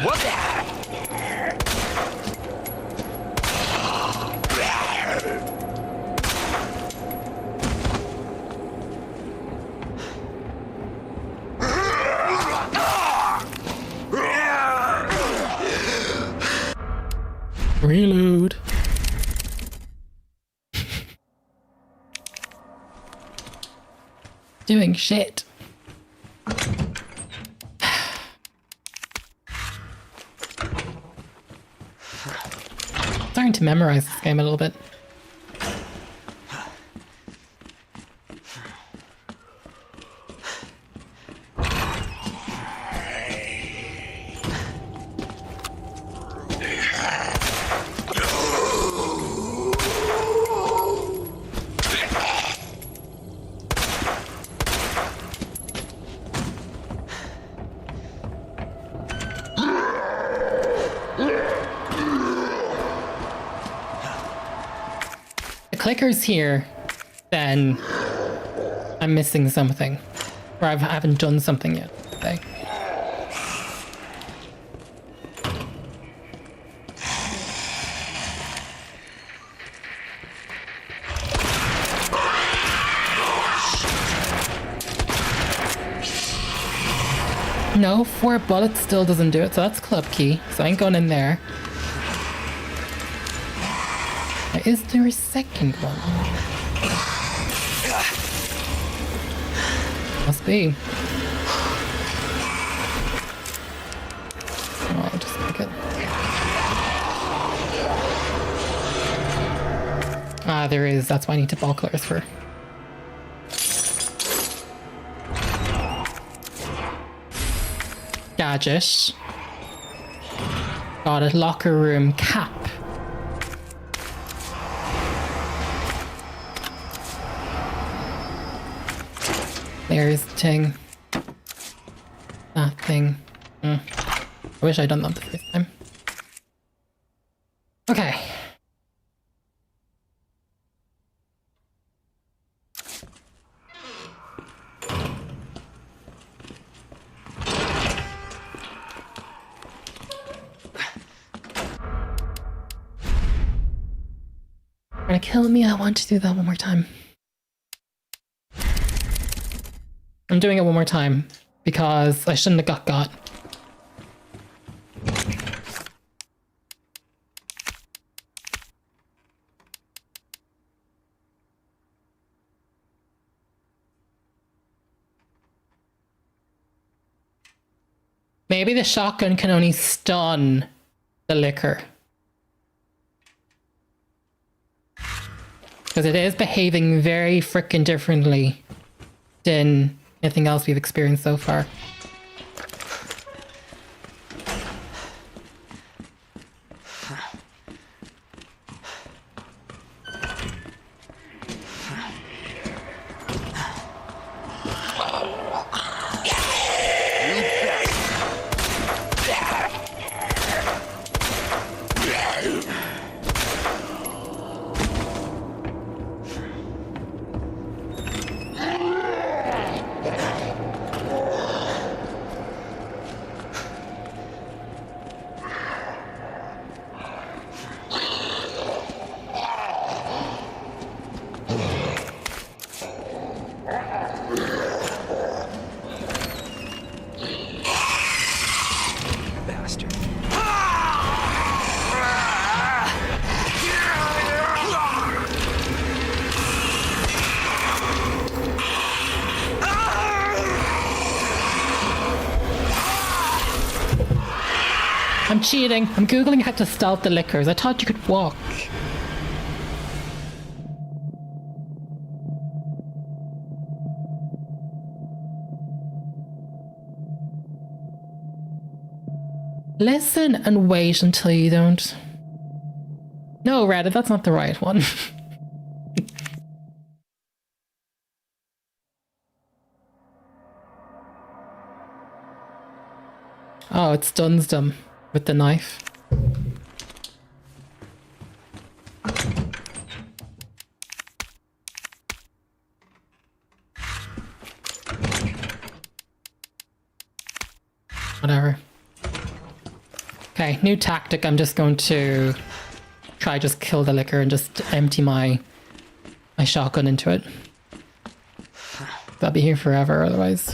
What the? Reload. Doing shit. Starting to memorize this game a little bit. Clicker's here, then I'm missing something. Or I haven't done something yet. Okay. No, 4 bullets still doesn't do it, so that's club key. So I ain't going in there. Is there a second one? Must be. Oh, I'll just pick it. Ah, there is. That's why I need to ball colors for. Gadget. Got a locker room cap. There's the thing. That thing. I wish I'd done that the first time. Okay. Gonna kill me. I want to do that one more time. I'm doing it one more time because I shouldn't have got. Maybe the shotgun can only stun the liquor. Because it is behaving very frickin' differently than anything else we've experienced so far. I'm cheating. I'm googling how to stealth the liquors. I thought you could walk. Listen and wait until you don't. No, Reddit, that's not the right one. Oh, it stuns them with the knife. Whatever. Okay, new tactic. I'm just going to try just kill the liquor and just empty my shotgun into it. They'll be here forever otherwise.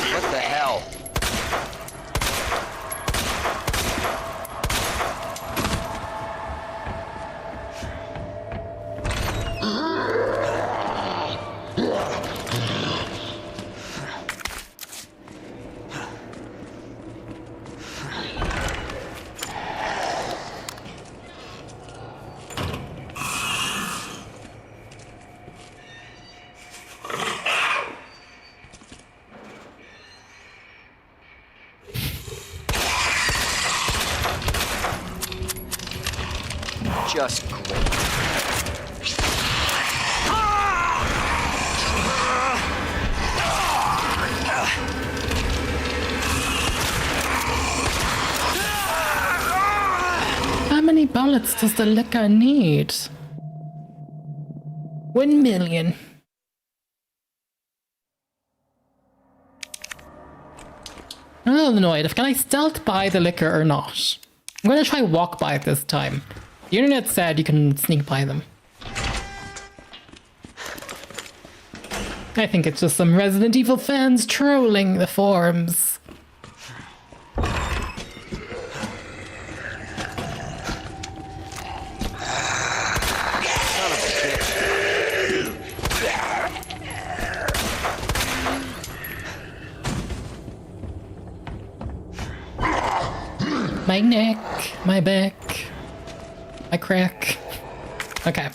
What the hell? Just great. How many bullets does the liquor need? 1 million. I'm a little annoyed. Can I stealth by the liquor or not? I'm gonna try walk by it this time. The internet said you can sneak by them. I think it's just some Resident Evil fans trolling the forums. My neck, my back, my crack. Okay,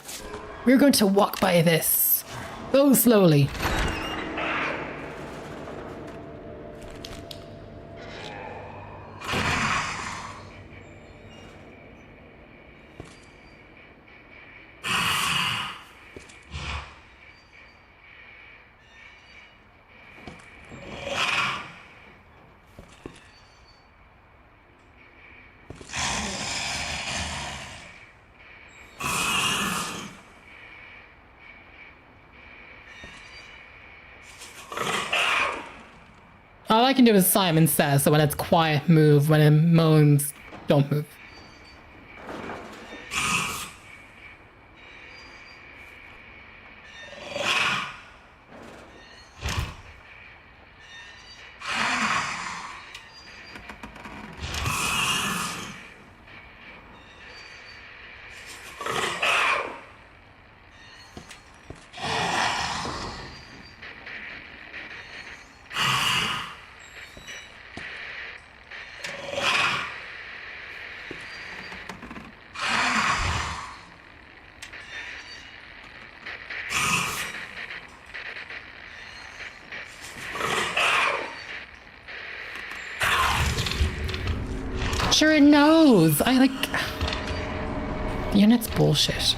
we're going to walk by this. Go slowly. All I can do is Simon Says, so when it's quiet, move. When it moans, don't move. Sure it knows. The internet's bullshit.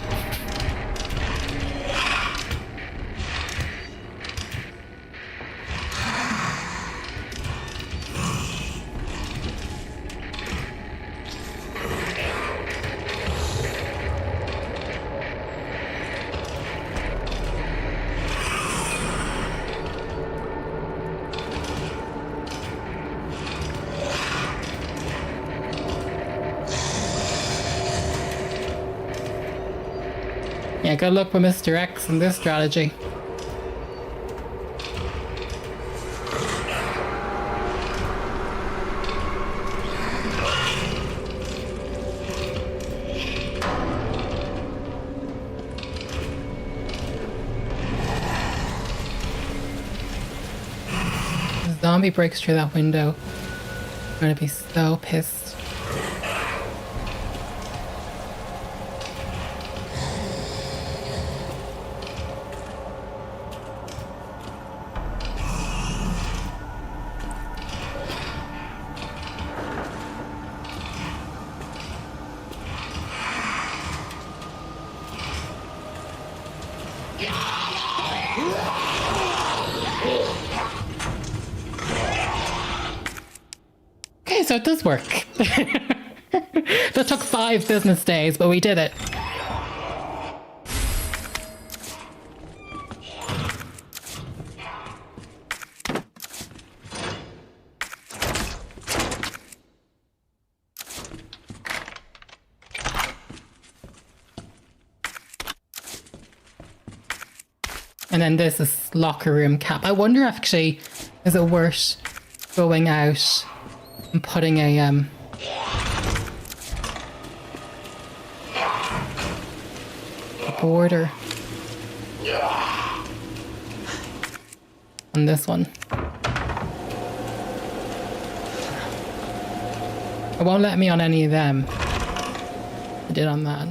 Yeah, good luck with Mr. X and this strategy. zombie breaks through that window, I'm gonna be so pissed. Okay, so it does work. That took 5 business days, but we did it. And then this is locker room cap. I wonder actually, is it worth going out and putting a border on this one? It won't let me on any of them. I did on that.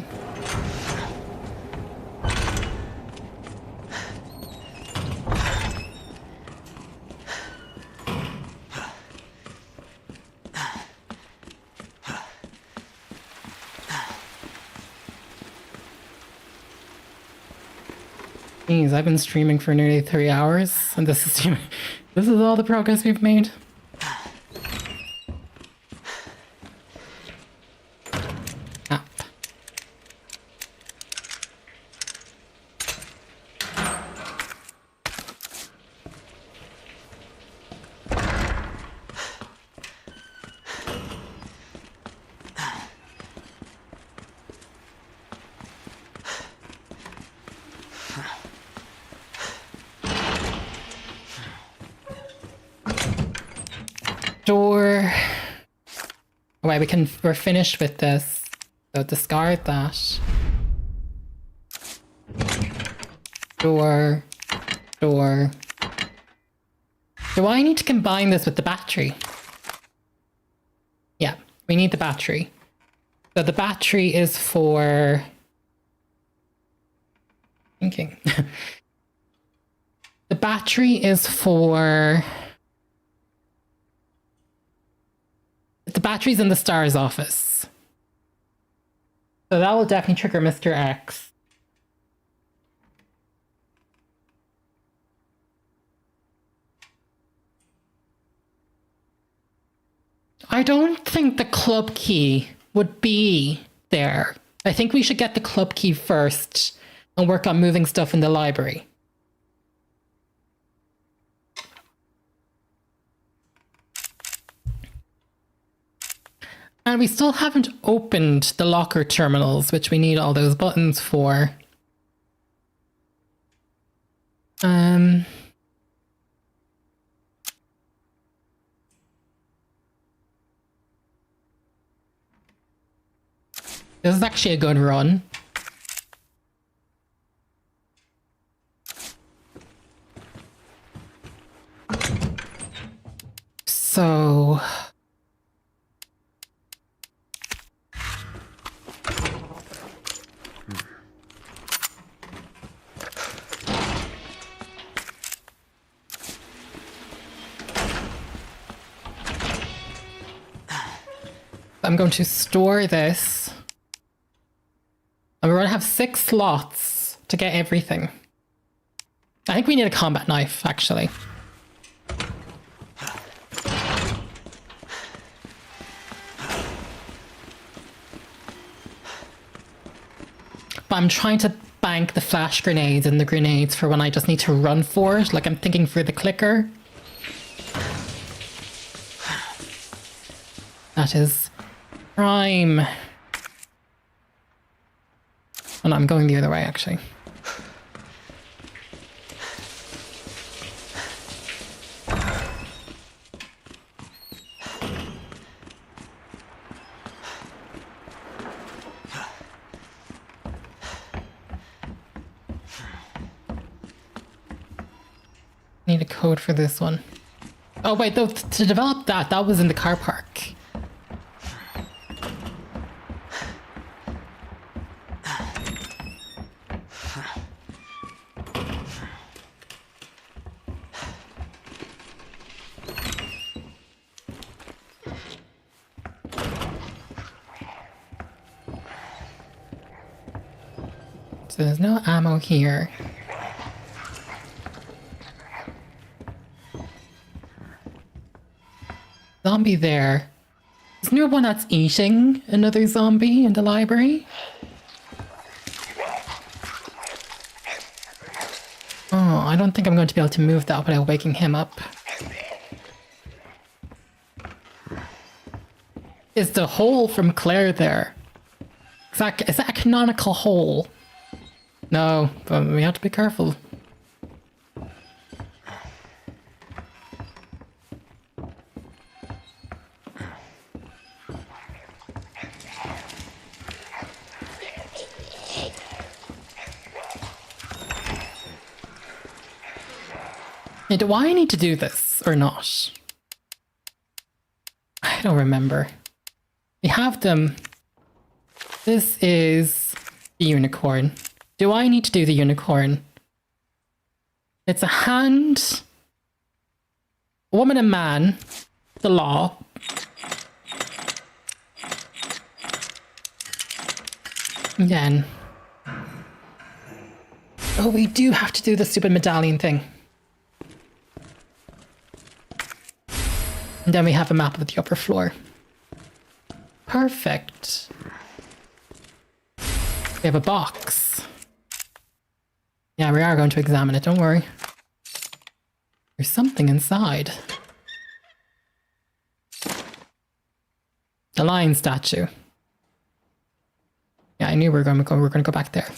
Jeez, I've been streaming for nearly 3 hours, and this is all the progress we've made. App. Door. Oh wait, we're finished with this. So discard that. Door. Door. Do I need to combine this with the battery? Yeah, we need the battery. So the battery is for thinking. The battery is for the battery's in the STARS office. So that will definitely trigger Mr. X. I don't think the club key would be there. I think we should get the club key first and work on moving stuff in the library. And we still haven't opened the locker terminals, which we need all those buttons for. This is actually a good run. So I'm going to store this. And we're going to have 6 slots to get everything. I think we need a combat knife, actually. But I'm trying to bank the flash grenades and the grenades for when I just need to run for it. Like I'm thinking for the clicker. That is prime. Oh no, I'm going the other way, actually. Need a code for this one. Oh wait, though, to develop that was in the car park. So there's no ammo here. Zombie there. Isn't there one that's eating another zombie in the library? Oh, I don't think I'm going to be able to move that without waking him up. Is the hole from Claire there? Is that a canonical hole? No, but we have to be careful. Hey, do I need to do this or not? I don't remember. We have them. This is the unicorn. Do I need to do the unicorn? It's a hand, a woman and man, the law. Again. Oh, we do have to do the stupid medallion thing. And then we have a map of the upper floor. Perfect. We have a box. Yeah, we are going to examine it, don't worry. There's something inside. The lion statue. Yeah, I knew we were going to go back there.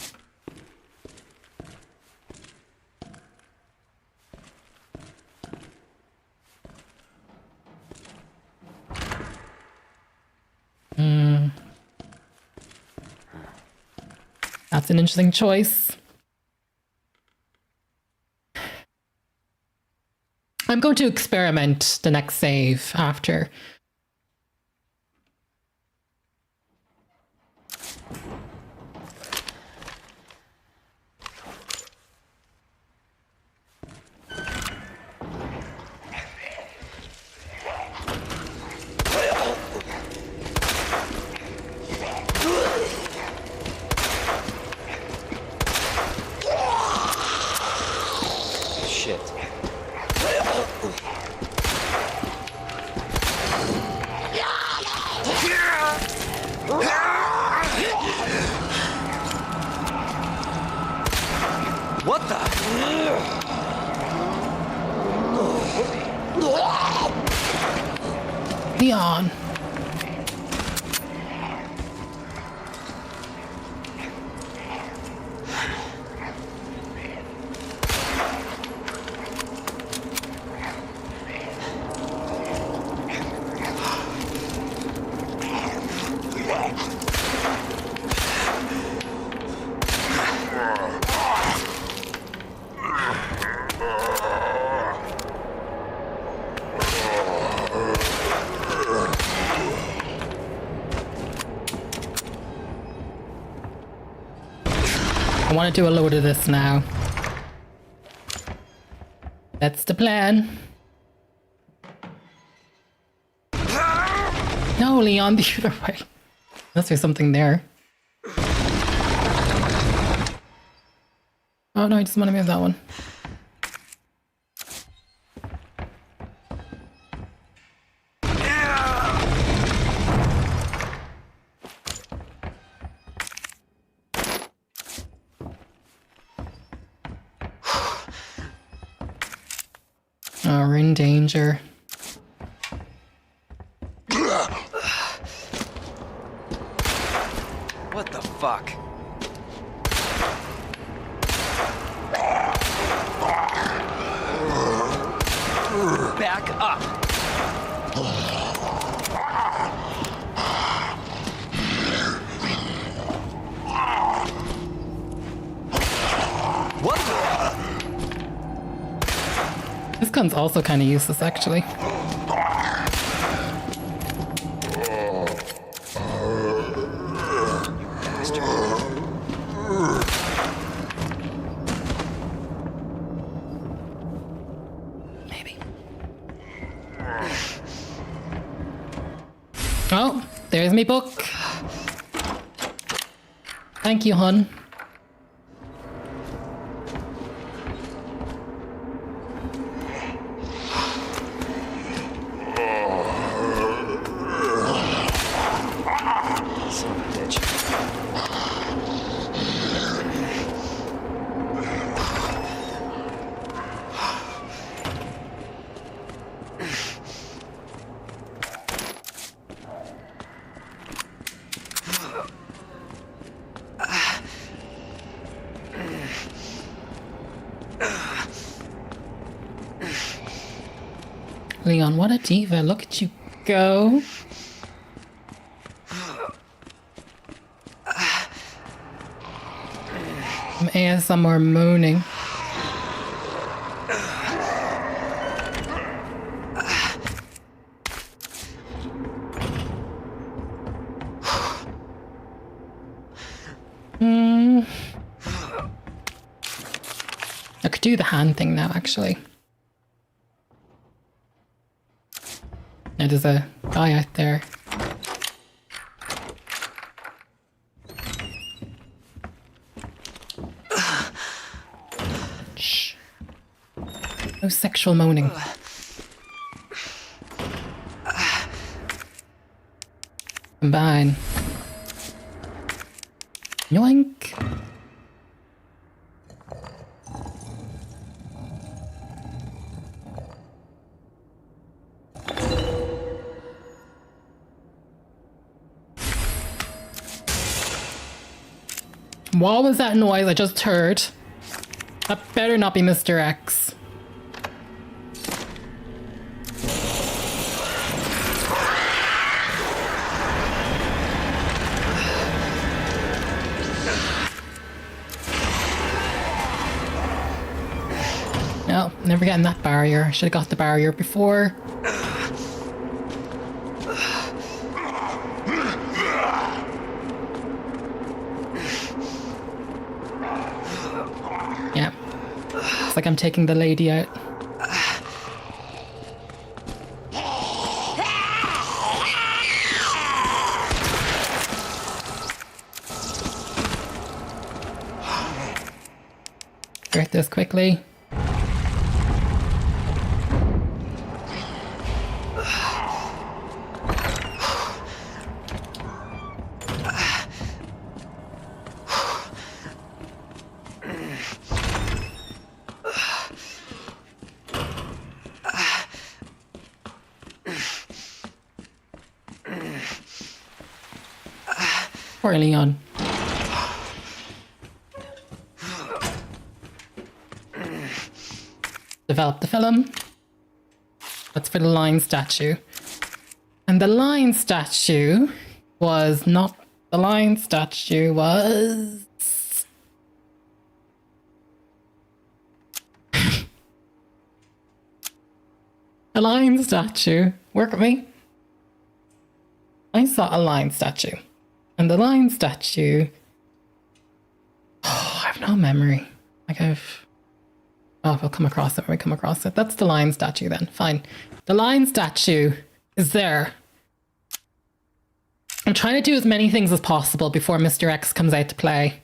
That's an interesting choice. I'm going to experiment the next save after. What the? Leon. I want to do a load of this now. That's the plan. No, Leon, the other way. Unless there's something there. Oh no, I just want to move that one. Oh, we're in danger. What the fuck? Back up. What the? This gun's also kind of useless, actually. Maybe. Oh, there's me book. Thank you, hun. Son of a bitch. Leon, what a diva. Look at you go. Some ASMR moaning. I could do the hand thing now, actually. Now there's a guy out there. Shh. No sexual moaning. Combine. Yoink. What was that noise I just heard? That better not be Mr. X. No, never getting that barrier. Should have got the barrier before. Yeah. It's like I'm taking the lady out. Get this quickly. Poor Leon. Develop the film. That's for the lion statue. And the lion statue was not... The lion statue was... a lion statue. Work with me. I saw a lion statue. And the lion statue... Oh, I have no memory. Like I've... Oh, we'll come across it when we come across it. That's the lion statue then. Fine. The lion statue is there. I'm trying to do as many things as possible before Mr. X comes out to play.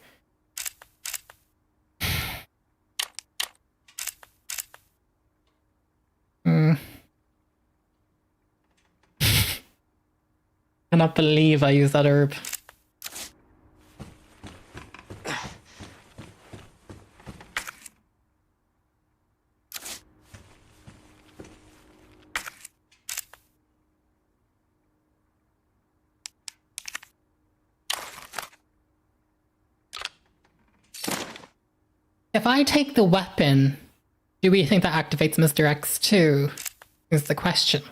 Cannot believe I used that herb. If I take the weapon, do we think that activates Mr. X too? Is the question.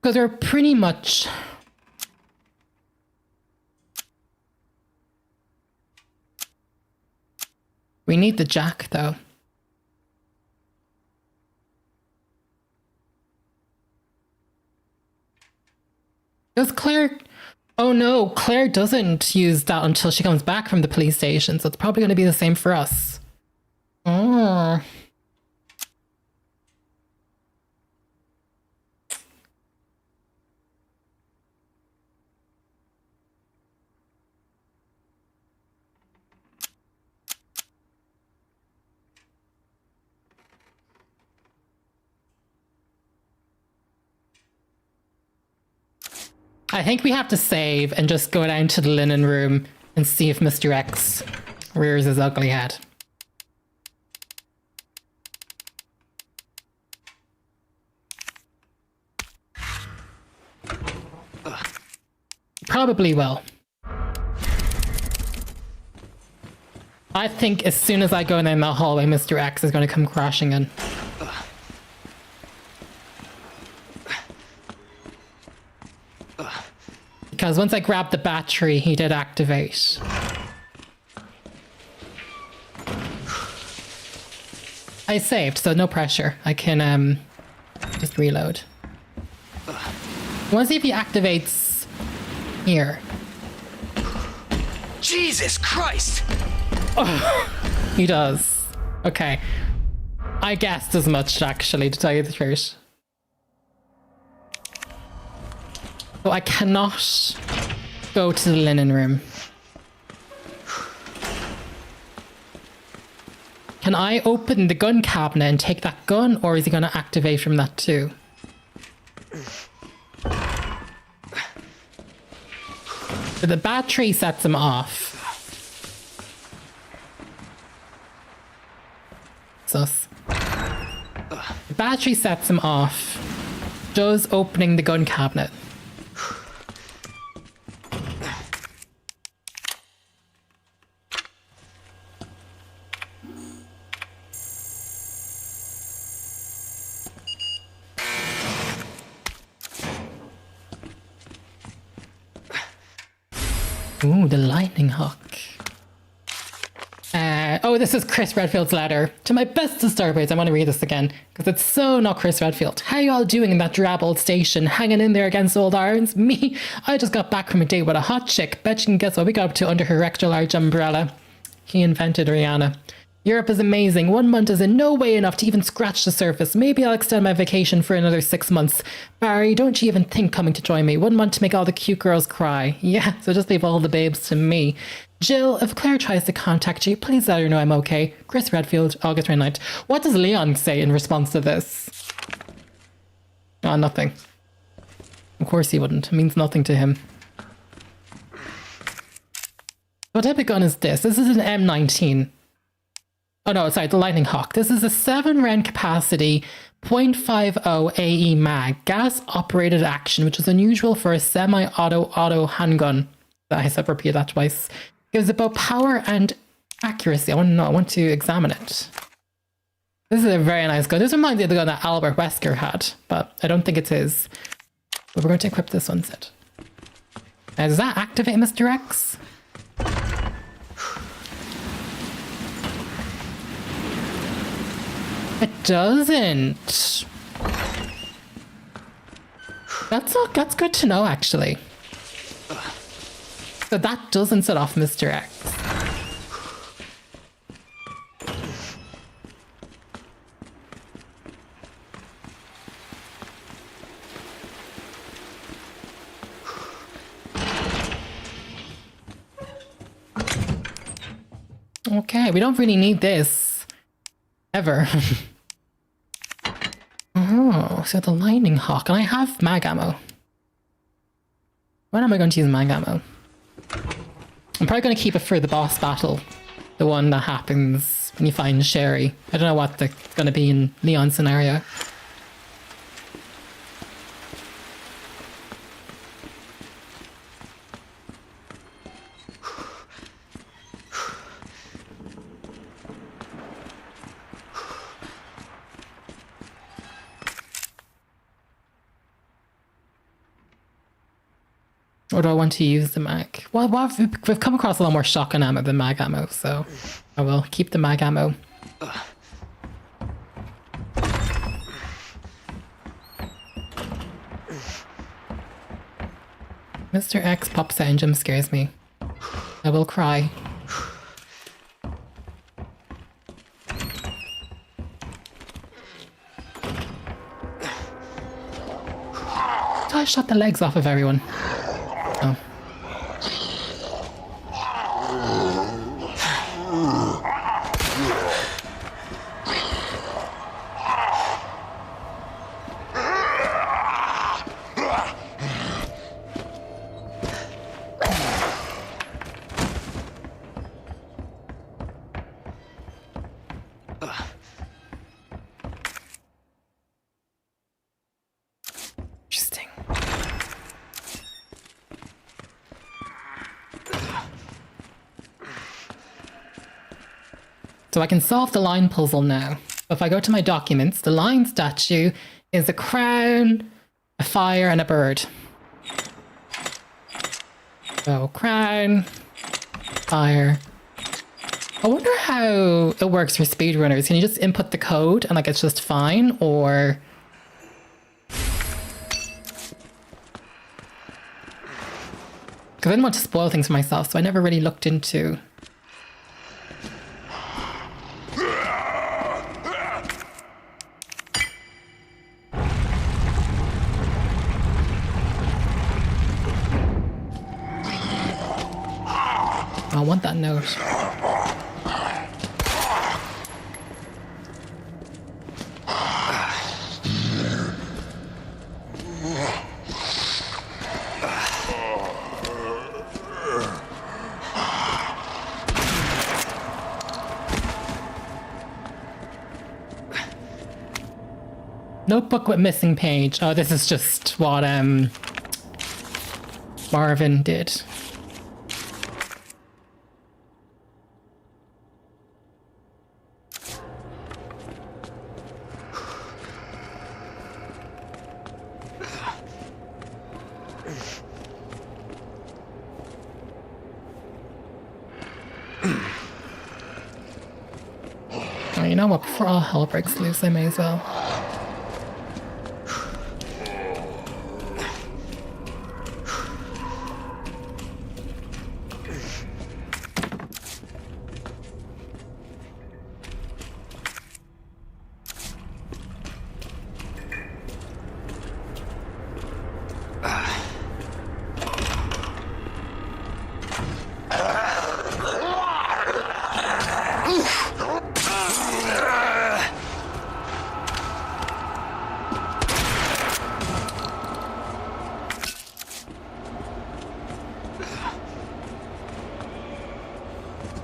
Because we're pretty much... We need the jack though. Does Claire... Oh no, Claire doesn't use that until she comes back from the police station, so it's probably going to be the same for us. Oh. I think we have to save and just go down to the linen room and see if Mr. X rears his ugly head. Probably will. I think as soon as I go down that hallway, Mr. X is going to come crashing in. Because once I grabbed the battery, he did activate. I saved, so no pressure. I can just reload. I want to see if he activates here. Jesus Christ! Oh, he does. Okay. I guessed as much, actually, to tell you the truth. So I cannot go to the linen room. Can I open the gun cabinet and take that gun, or is he going to activate from that too? So the battery sets him off. Sus. The battery sets him off. Does opening the gun cabinet. Ooh, the lightning hawk. Oh, this is Chris Redfield's letter. To my best of Starbirds, I want to read this again, because it's so not Chris Redfield. How y'all doing in that drab old station, hanging in there against old irons? Me, I just got back from a date with a hot chick. Bet you can guess what we got up to under her extra large umbrella. He invented Rihanna. Europe is amazing. 1 month is in no way enough to even scratch the surface. Maybe I'll extend my vacation for another 6 months. Barry, don't you even think coming to join me. 1 month to make all the cute girls cry. Yeah, so just leave all the babes to me. Jill, if Claire tries to contact you, please let her know I'm okay. Chris Redfield, August 29th. What does Leon say in response to this? Oh, nothing. Of course he wouldn't. It means nothing to him. What type of gun is this? This is an M19. Oh no, sorry, the Lightning Hawk. This is a 7 round capacity, .50 AE mag, gas operated action, which is unusual for a semi-auto handgun. I said repeat that twice. Gives it both power and accuracy. I want to examine it. This is a very nice gun. This reminds me of the gun that Albert Wesker had, but I don't think it's his. But we're going to equip this one instead. Now, does that activate Mr. X? It doesn't. That's good to know, actually. So that doesn't set off Mr. X. Okay, we don't really need this. Ever. Oh, so the Lightning Hawk. And I have mag ammo. When am I going to use mag ammo? I'm probably going to keep it for the boss battle. The one that happens when you find Sherry. I don't know what it's going to be in Leon's scenario. Or do I want to use the mag? Well, we've come across a lot more shotgun ammo than mag ammo, so I will keep the mag ammo. Mr. X pops out and jump scares me. I will cry. I shot the legs off of everyone. Oh. Interesting. So I can solve the line puzzle now. If I go to my documents, the line statue is a crown, a fire, and a bird. So crown, fire. I wonder how it works for speedrunners. Can you just input the code and like it's just fine, or... Because I didn't want to spoil things for myself, so I never really looked into... I want that note. Notebook with missing page. Oh, this is just what Marvin did. Oh, you know what? Before all hell breaks loose, I may as well.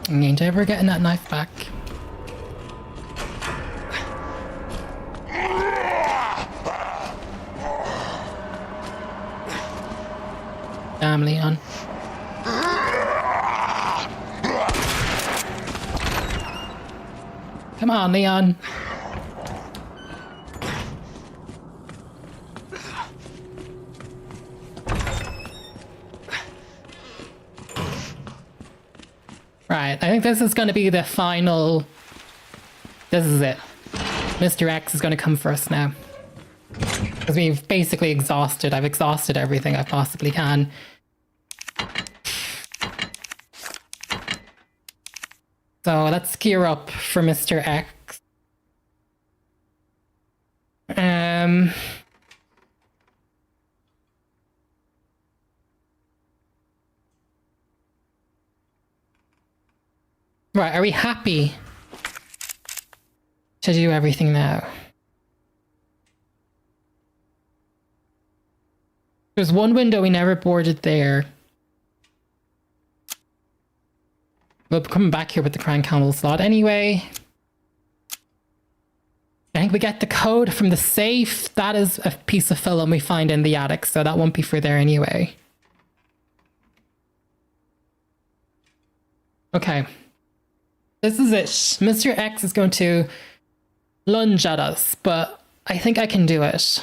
Ain't ever getting that knife back. Damn, Leon. Come on, Leon. Right, I think this is going to be the final... This is it. Mr. X is going to come for us now. Because we've basically exhausted... I've exhausted everything I possibly can. So let's gear up for Mr. X. Right, are we happy to do everything now? There's one window we never boarded there. We'll be coming back here with the crown candle slot anyway. I think we get the code from the safe. That is a piece of film we find in the attic, so that won't be for there anyway. Okay. This is it. Mr. X is going to lunge at us, but I think I can do it.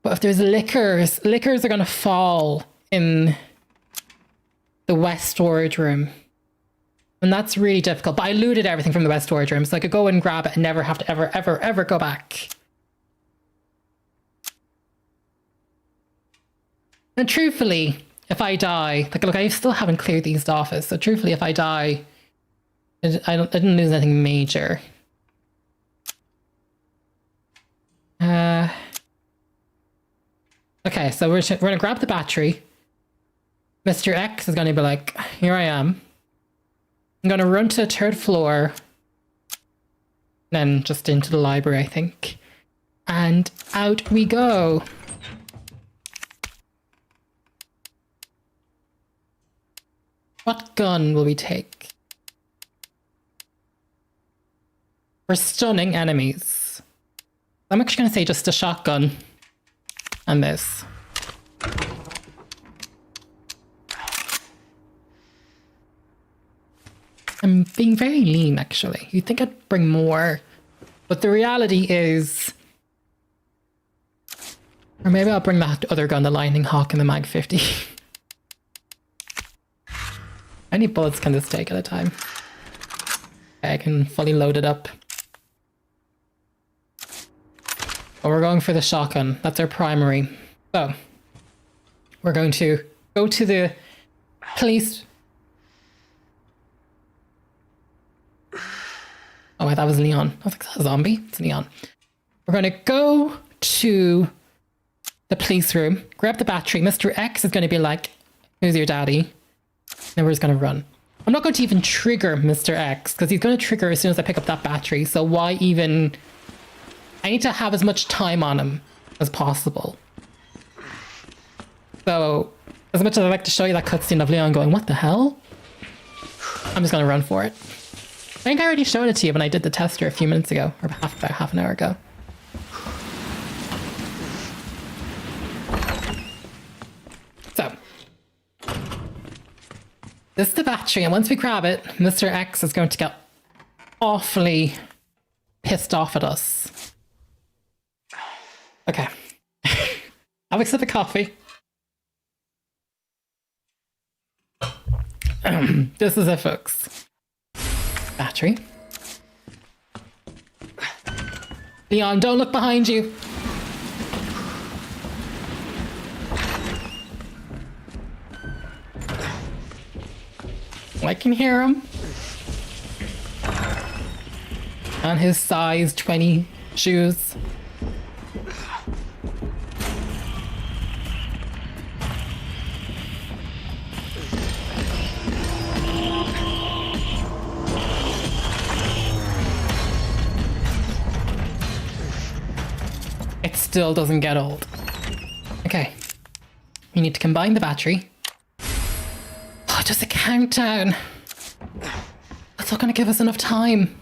But if there's liquors are going to fall in the west storage room. And that's really difficult. But I looted everything from the west storage room, so I could go and grab it and never have to ever go back. And truthfully, if I die, like, look, I still haven't cleared the East office. So truthfully, if I die, I didn't lose anything major. Okay, so we're gonna grab the battery. Mr. X is gonna be like, here I am. I'm gonna run to the 3rd floor. Then just into the library, I think. And out we go. What gun will we take? For stunning enemies. I'm actually gonna say just a shotgun. And this. I'm being very lean, actually. You'd think I'd bring more. But the reality is... Or maybe I'll bring that other gun, the Lightning Hawk and the Mag 50. How many bullets can this take at a time? Okay, I can fully load it up. But we're going for the shotgun. That's our primary. So, we're going to go to the police... Oh wait, that was Leon. I was like, is that a zombie? It's Leon. We're going to go to the police room, grab the battery. Mr. X is going to be like, who's your daddy? Then we're just going to run. I'm not going to even trigger Mr. X because he's going to trigger as soon as I pick up that battery. So why even... I need to have as much time on him as possible. So, as much as I'd like to show you that cutscene of Leon going, what the hell? I'm just going to run for it. I think I already showed it to you when I did the tester a few minutes ago, or about half an hour ago. So, this is the battery, and once we grab it, Mr. X is going to get awfully pissed off at us. Okay. Have a sip of coffee. This is it, folks. Battery. Leon, don't look behind you. I can hear him. And his size 20 shoes. It still doesn't get old. Okay. We need to combine the battery. Oh, just a countdown. That's not going to give us enough time.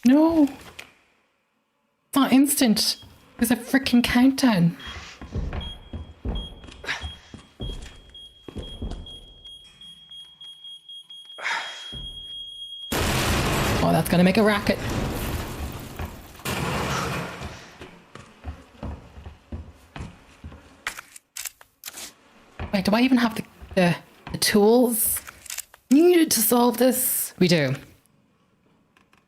No. It's not instant. There's a freaking countdown. Oh, that's gonna make a racket. Wait, do I even have the tools needed to solve this? We do.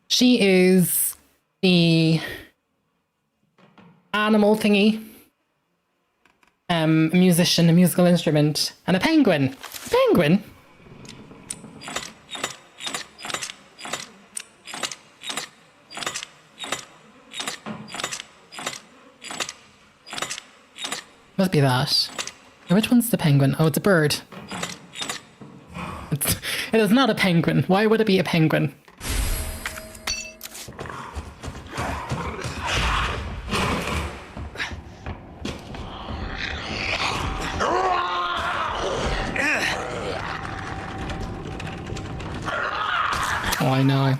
She is the animal thingy, a musician, a musical instrument, and a penguin. A penguin? Must be that. Which one's the penguin? Oh, it's a bird. It is not a penguin. Why would it be a penguin? Oh, I know.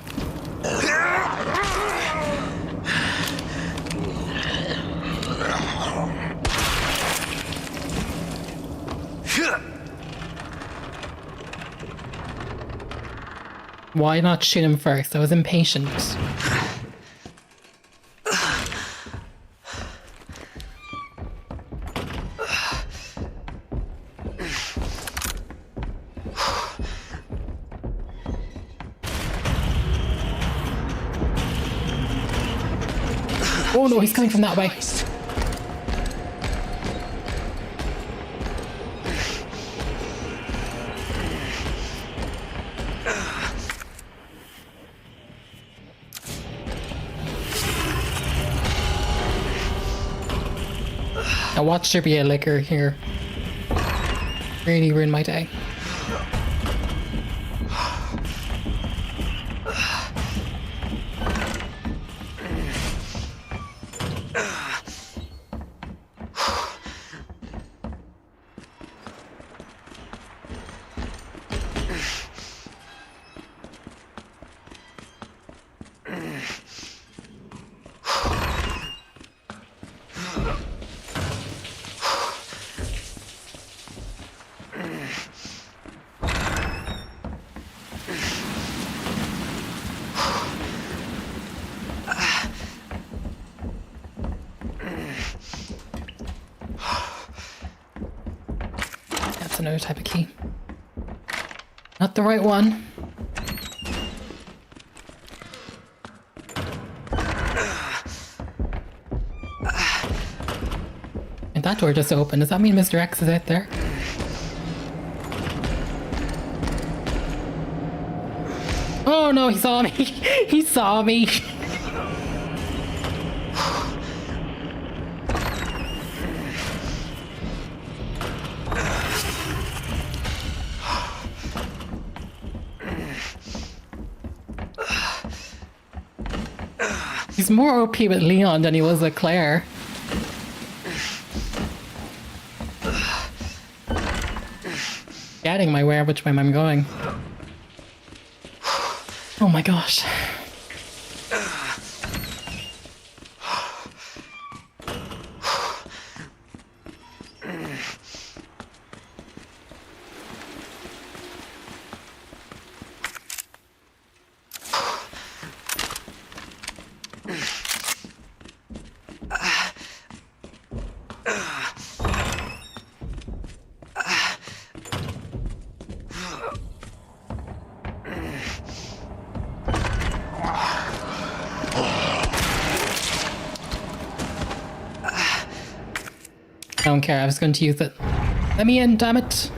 Why not shoot him first? I was impatient. Oh no, he's coming from that way. Now watch there be a liquor here. Really ruined my day. That's another type of key. Not the right one. And that door just opened. Does that mean Mr. X is out there? Oh no, he saw me. He saw me. He's more OP with Leon than he was with Claire. Getting my which way I'm going. Oh my gosh. I don't care, I was going to use it. Let me in, damn it.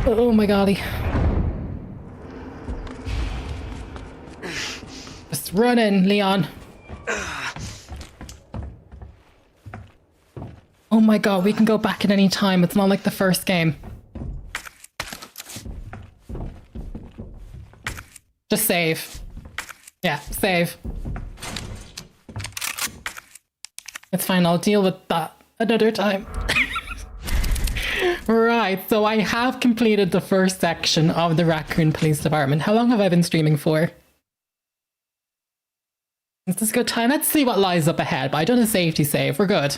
Oh my golly. Just run in, Leon. Oh my god, we can go back at any time. It's not like the first game. Just save. Yeah, save. It's fine, I'll deal with that another time. Right, so I have completed the first section of the Raccoon Police Department. How long have I been streaming for? Is this a good time? Let's see what lies up ahead, but I done a safety save. We're good.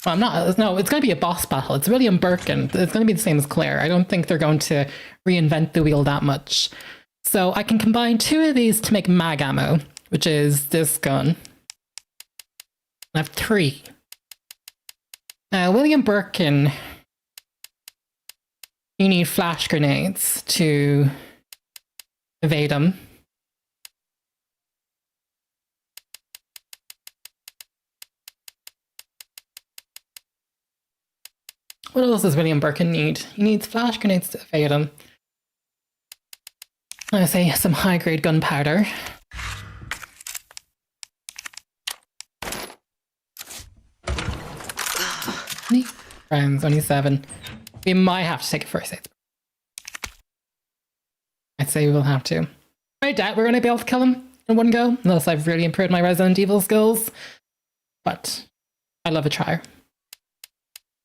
Well, I'm not. No, it's going to be a boss battle. It's William Birkin. It's going to be the same as Claire. I don't think they're going to reinvent the wheel that much. So I can combine two of these to make mag ammo, which is this gun. I have three. William Birkin, you need flash grenades to evade him. What else does William Birkin need? He needs flash grenades to evade him. I say some high-grade gunpowder. Friends, only 7. We might have to take a first aid. I'd say we will have to. I doubt we're going to be able to kill him in one go, unless I've really improved my Resident Evil skills. But I love a try.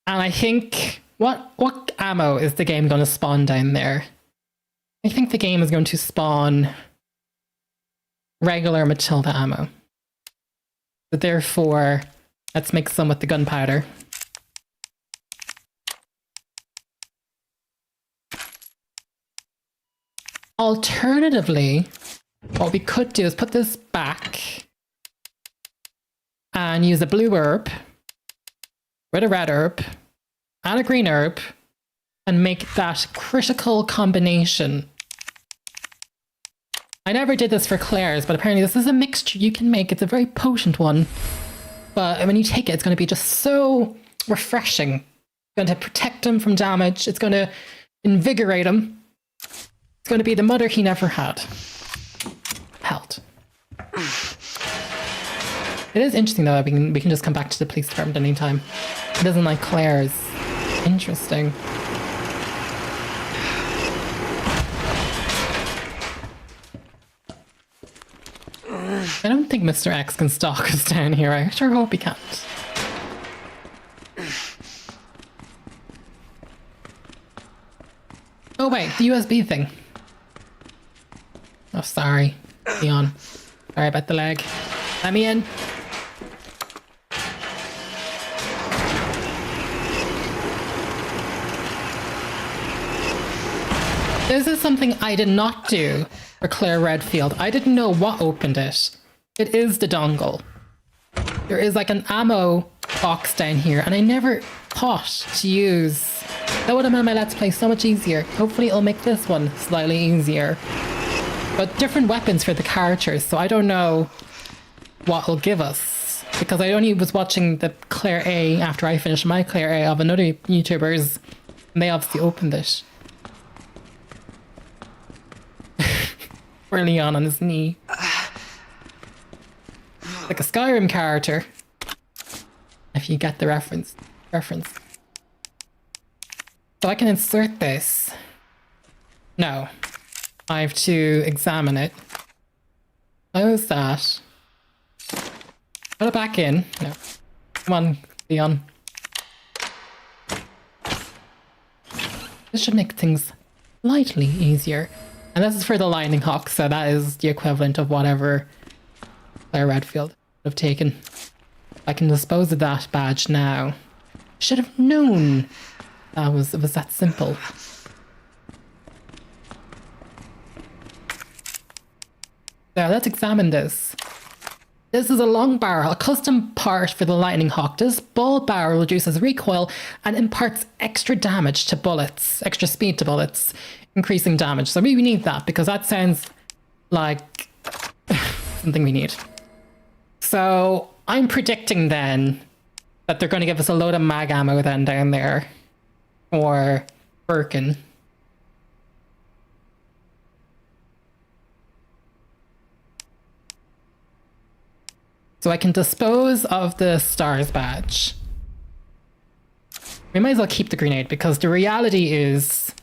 And I think... What ammo is the game going to spawn down there? I think the game is going to spawn regular Matilda ammo. So therefore, let's make some with the gunpowder. Alternatively, what we could do is put this back and use a blue herb with a red herb and a green herb and make that critical combination I never did this for Claire's, but apparently this is a mixture you can make. It's a very potent one. But when you take it, it's going to be just so refreshing. It's going to protect him from damage. It's going to invigorate him. It's going to be the mother he never had. Held. It is interesting though that we can just come back to the police department anytime. It doesn't like Claire's. Interesting. I don't think Mr. X can stalk us down here. I sure hope he can't. Oh wait, the USB thing. Oh, sorry, Leon. Sorry about the leg. Let me in. This is something I did not do for Claire Redfield. I didn't know what opened it. It is the dongle. There is like an ammo box down here, and I never thought to use. That would have made my Let's Play so much easier. Hopefully it'll make this one slightly easier. But different weapons for the characters, so I don't know what it'll give us. Because I only was watching the Claire A after I finished my Claire A of another YouTubers, and they obviously opened it. Poor Leon on his knee. Like a Skyrim character. If you get the reference. So I can insert this. No. I have to examine it. Close that. Put it back in. No. Come on, Leon. This should make things slightly easier. And this is for the lightning hawk, so that is the equivalent of whatever Claire Redfield would have taken. I can dispose of that badge now. Should have known it was that simple. Now let's examine this. This is a long barrel, a custom part for the lightning hawk. This ball barrel reduces recoil and imparts extra damage to bullets, extra speed to bullets, increasing damage. So we need that because that sounds like something we need. So I'm predicting then that they're going to give us a load of mag ammo then down there for Birkin. So I can dispose of the stars badge. We might as well keep the grenade because the reality is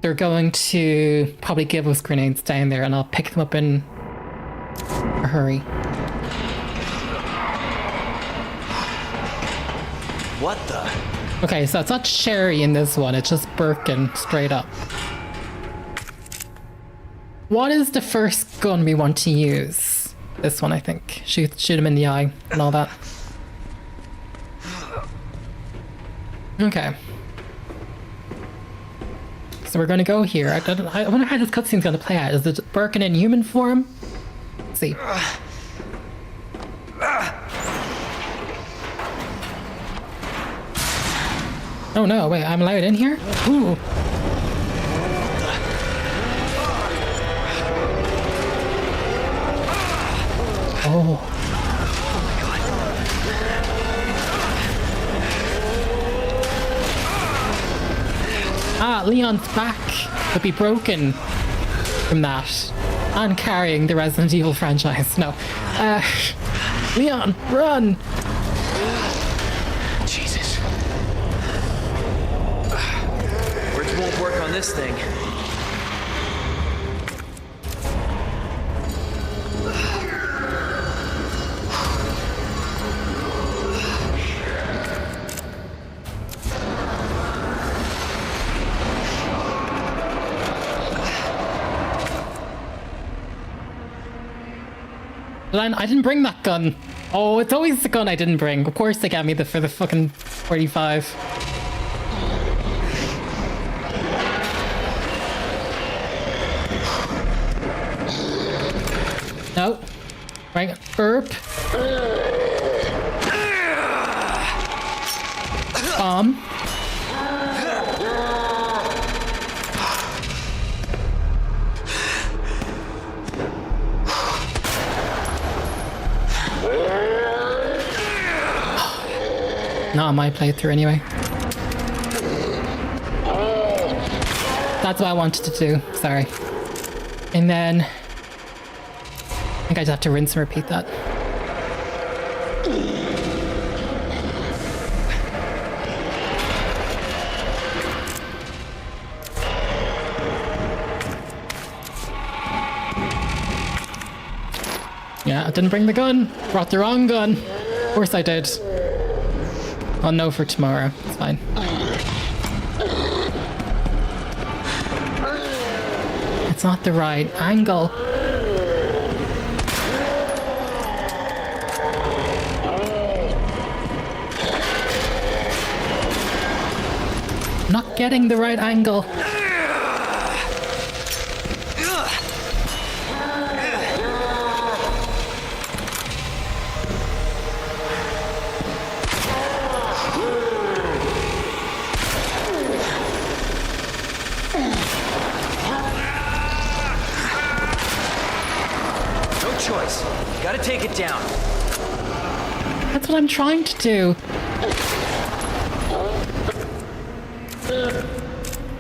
they're going to probably give us grenades down there and I'll pick them up in a hurry. What the? Okay, so it's not Sherry in this one, it's just Birkin straight up. What is the first gun we want to use? This one, I think. Shoot him in the eye and all that. Okay. So we're going to go here. I wonder how this cutscene's going to play out. Is it Birkin in human form? Let's see. Oh no, wait, I'm allowed in here? Ooh. Oh. Ah, Leon's back could be broken from that. And carrying the Resident Evil franchise. No. Leon, run! Jesus. Words won't work on this thing. I didn't bring that gun. Oh, it's always the gun I didn't bring. Of course they got me for the fucking 45. No. Right. Burp. Bomb. Not on my playthrough anyway. That's what I wanted to do, sorry. And then I think I just have to rinse and repeat that. Yeah, I didn't bring the gun. Brought the wrong gun. Of course I did. I'll know for tomorrow. It's fine. It's not the right angle. Not getting the right angle. Choice. Gotta take it down. That's what I'm trying to do.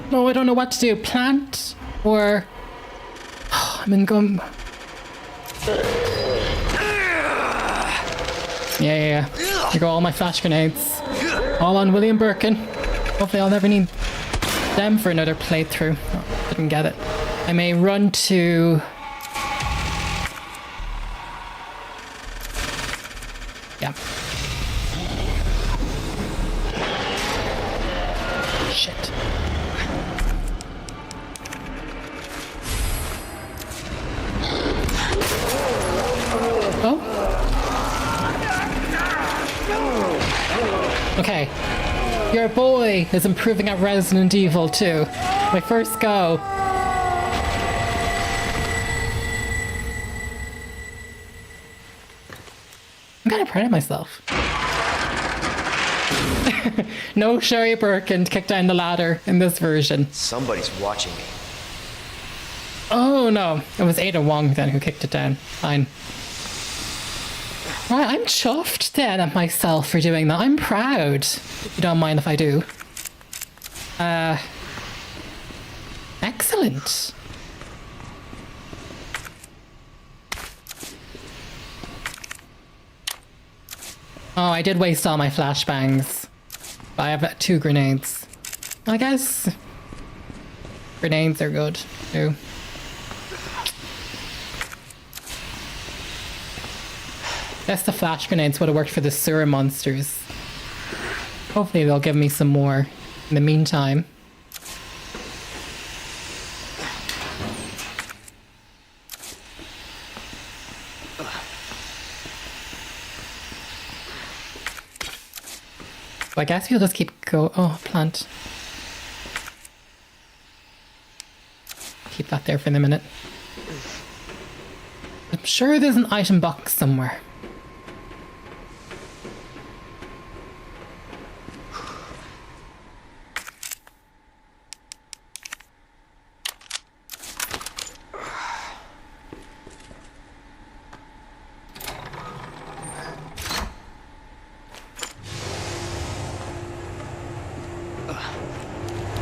No, I don't know what to do. Plant or... I'm in gum. Yeah. Here go all my flash grenades. All on William Birkin. Hopefully I'll never need them for another playthrough. Oh, didn't get it. I may run to... Yeah. Shit. Oh? Okay. Your boy is improving at Resident Evil 2. My first go. I'm kind of proud of myself. No Sherry Birkin to kick down the ladder in this version. Somebody's watching me. Oh no, it was Ada Wong then who kicked it down. Fine. Right, I'm chuffed then at myself for doing that. I'm proud. If you don't mind if I do. Excellent. Oh, I did waste all my flashbangs. But I have 2 grenades. I guess grenades are good too. Guess the flash grenades would have worked for the sewer monsters. Hopefully they'll give me some more in the meantime. I guess we'll just keep go. Oh, plant. Keep that there for the minute. I'm sure there's an item box somewhere.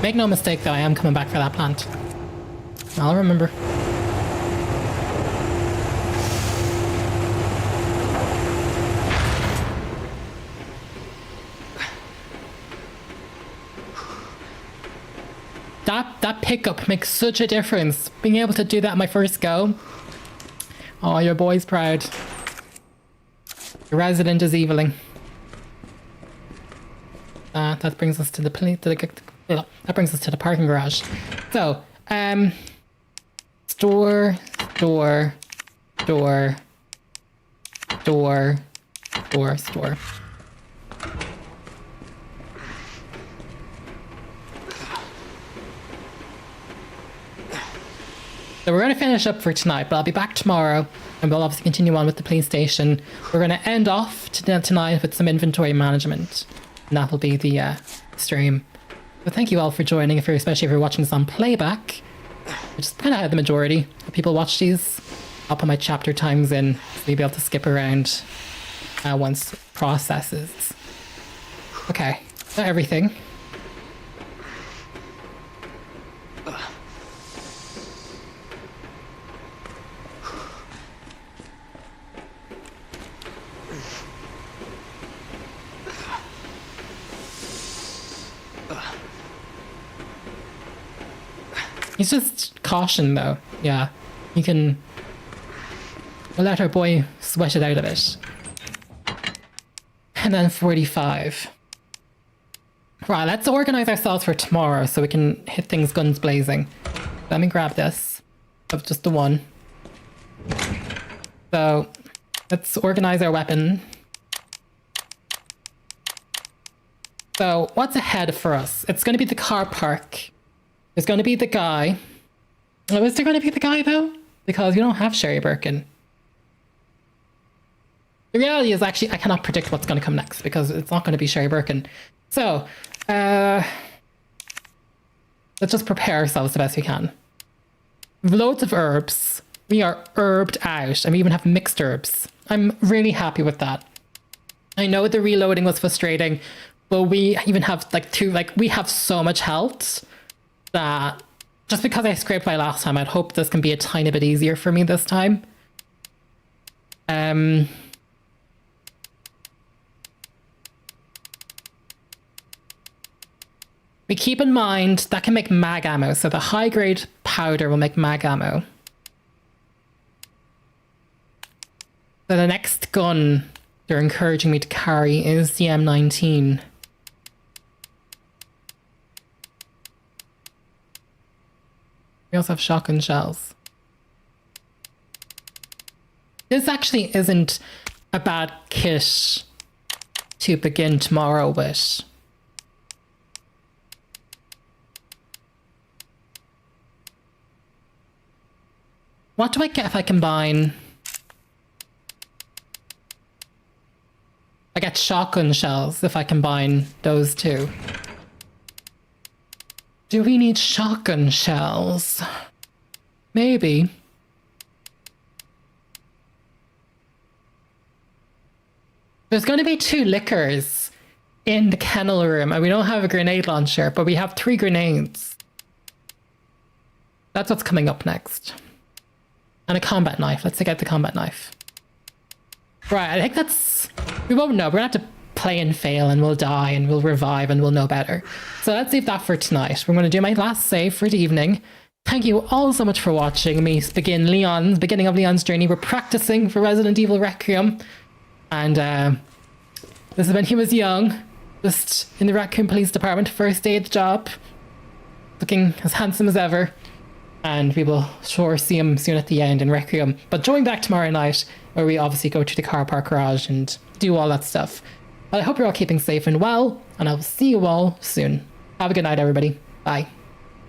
Make no mistake though, I am coming back for that plant. I'll remember. That pickup makes such a difference. Being able to do that my first go. Oh, your boy's proud. Your resident is eviling. That brings us to the that brings us to the parking garage. So, store. So we're going to finish up for tonight, but I'll be back tomorrow and we'll obviously continue on with the police station. We're going to end off tonight with some inventory management, and that'll be the stream. But thank you all for joining, especially if you're watching this on playback, which is kind of how the majority of people watch these. I'll put my chapter times in so you'll be able to skip around once processes. Okay, not everything. He's just caution though. Yeah, you can. We'll let our boy sweat it out of it. And then 45. Right, let's organize ourselves for tomorrow so we can hit things guns blazing. Let me grab this. Of just the one. So let's organize our weapon. So what's ahead for us? It's going to be the car park. There's going to be the guy. Oh, is there going to be the guy though? Because we don't have Sherry Birkin. The reality is actually I cannot predict what's going to come next because it's not going to be Sherry Birkin. So, let's just prepare ourselves the best we can. We have loads of herbs. We are herbed out and we even have mixed herbs. I'm really happy with that. I know the reloading was frustrating, but we even have we have so much health that just because I scraped by last time, I'd hope this can be a tiny bit easier for me this time. We keep in mind that can make mag ammo, so the high grade powder will make mag ammo. So the next gun they're encouraging me to carry is the M19. We also have shotgun shells. This actually isn't a bad kit to begin tomorrow with. What do I get if I combine? I get shotgun shells if I combine those two. Do we need shotgun shells? Maybe. There's going to be 2 liquors in the kennel room, and we don't have a grenade launcher, but we have 3 grenades. That's what's coming up next. And a combat knife. Let's take out the combat knife. Right, I think that's... We won't know. We're going to have to play and fail and we'll die and we'll revive and we'll know better. So let's leave that for tonight. We're going to do my last save for the evening. Thank you all so much for watching me beginning of Leon's journey. We're practicing for Resident Evil Requiem. And this is when he was young. Just in the Raccoon Police Department. First day at the job. Looking as handsome as ever. And we will sure see him soon at the end in Requiem. But join back tomorrow night, where we obviously go to the car park garage and do all that stuff. But I hope you're all keeping safe and well, and I will see you all soon. Have a good night, everybody. Bye.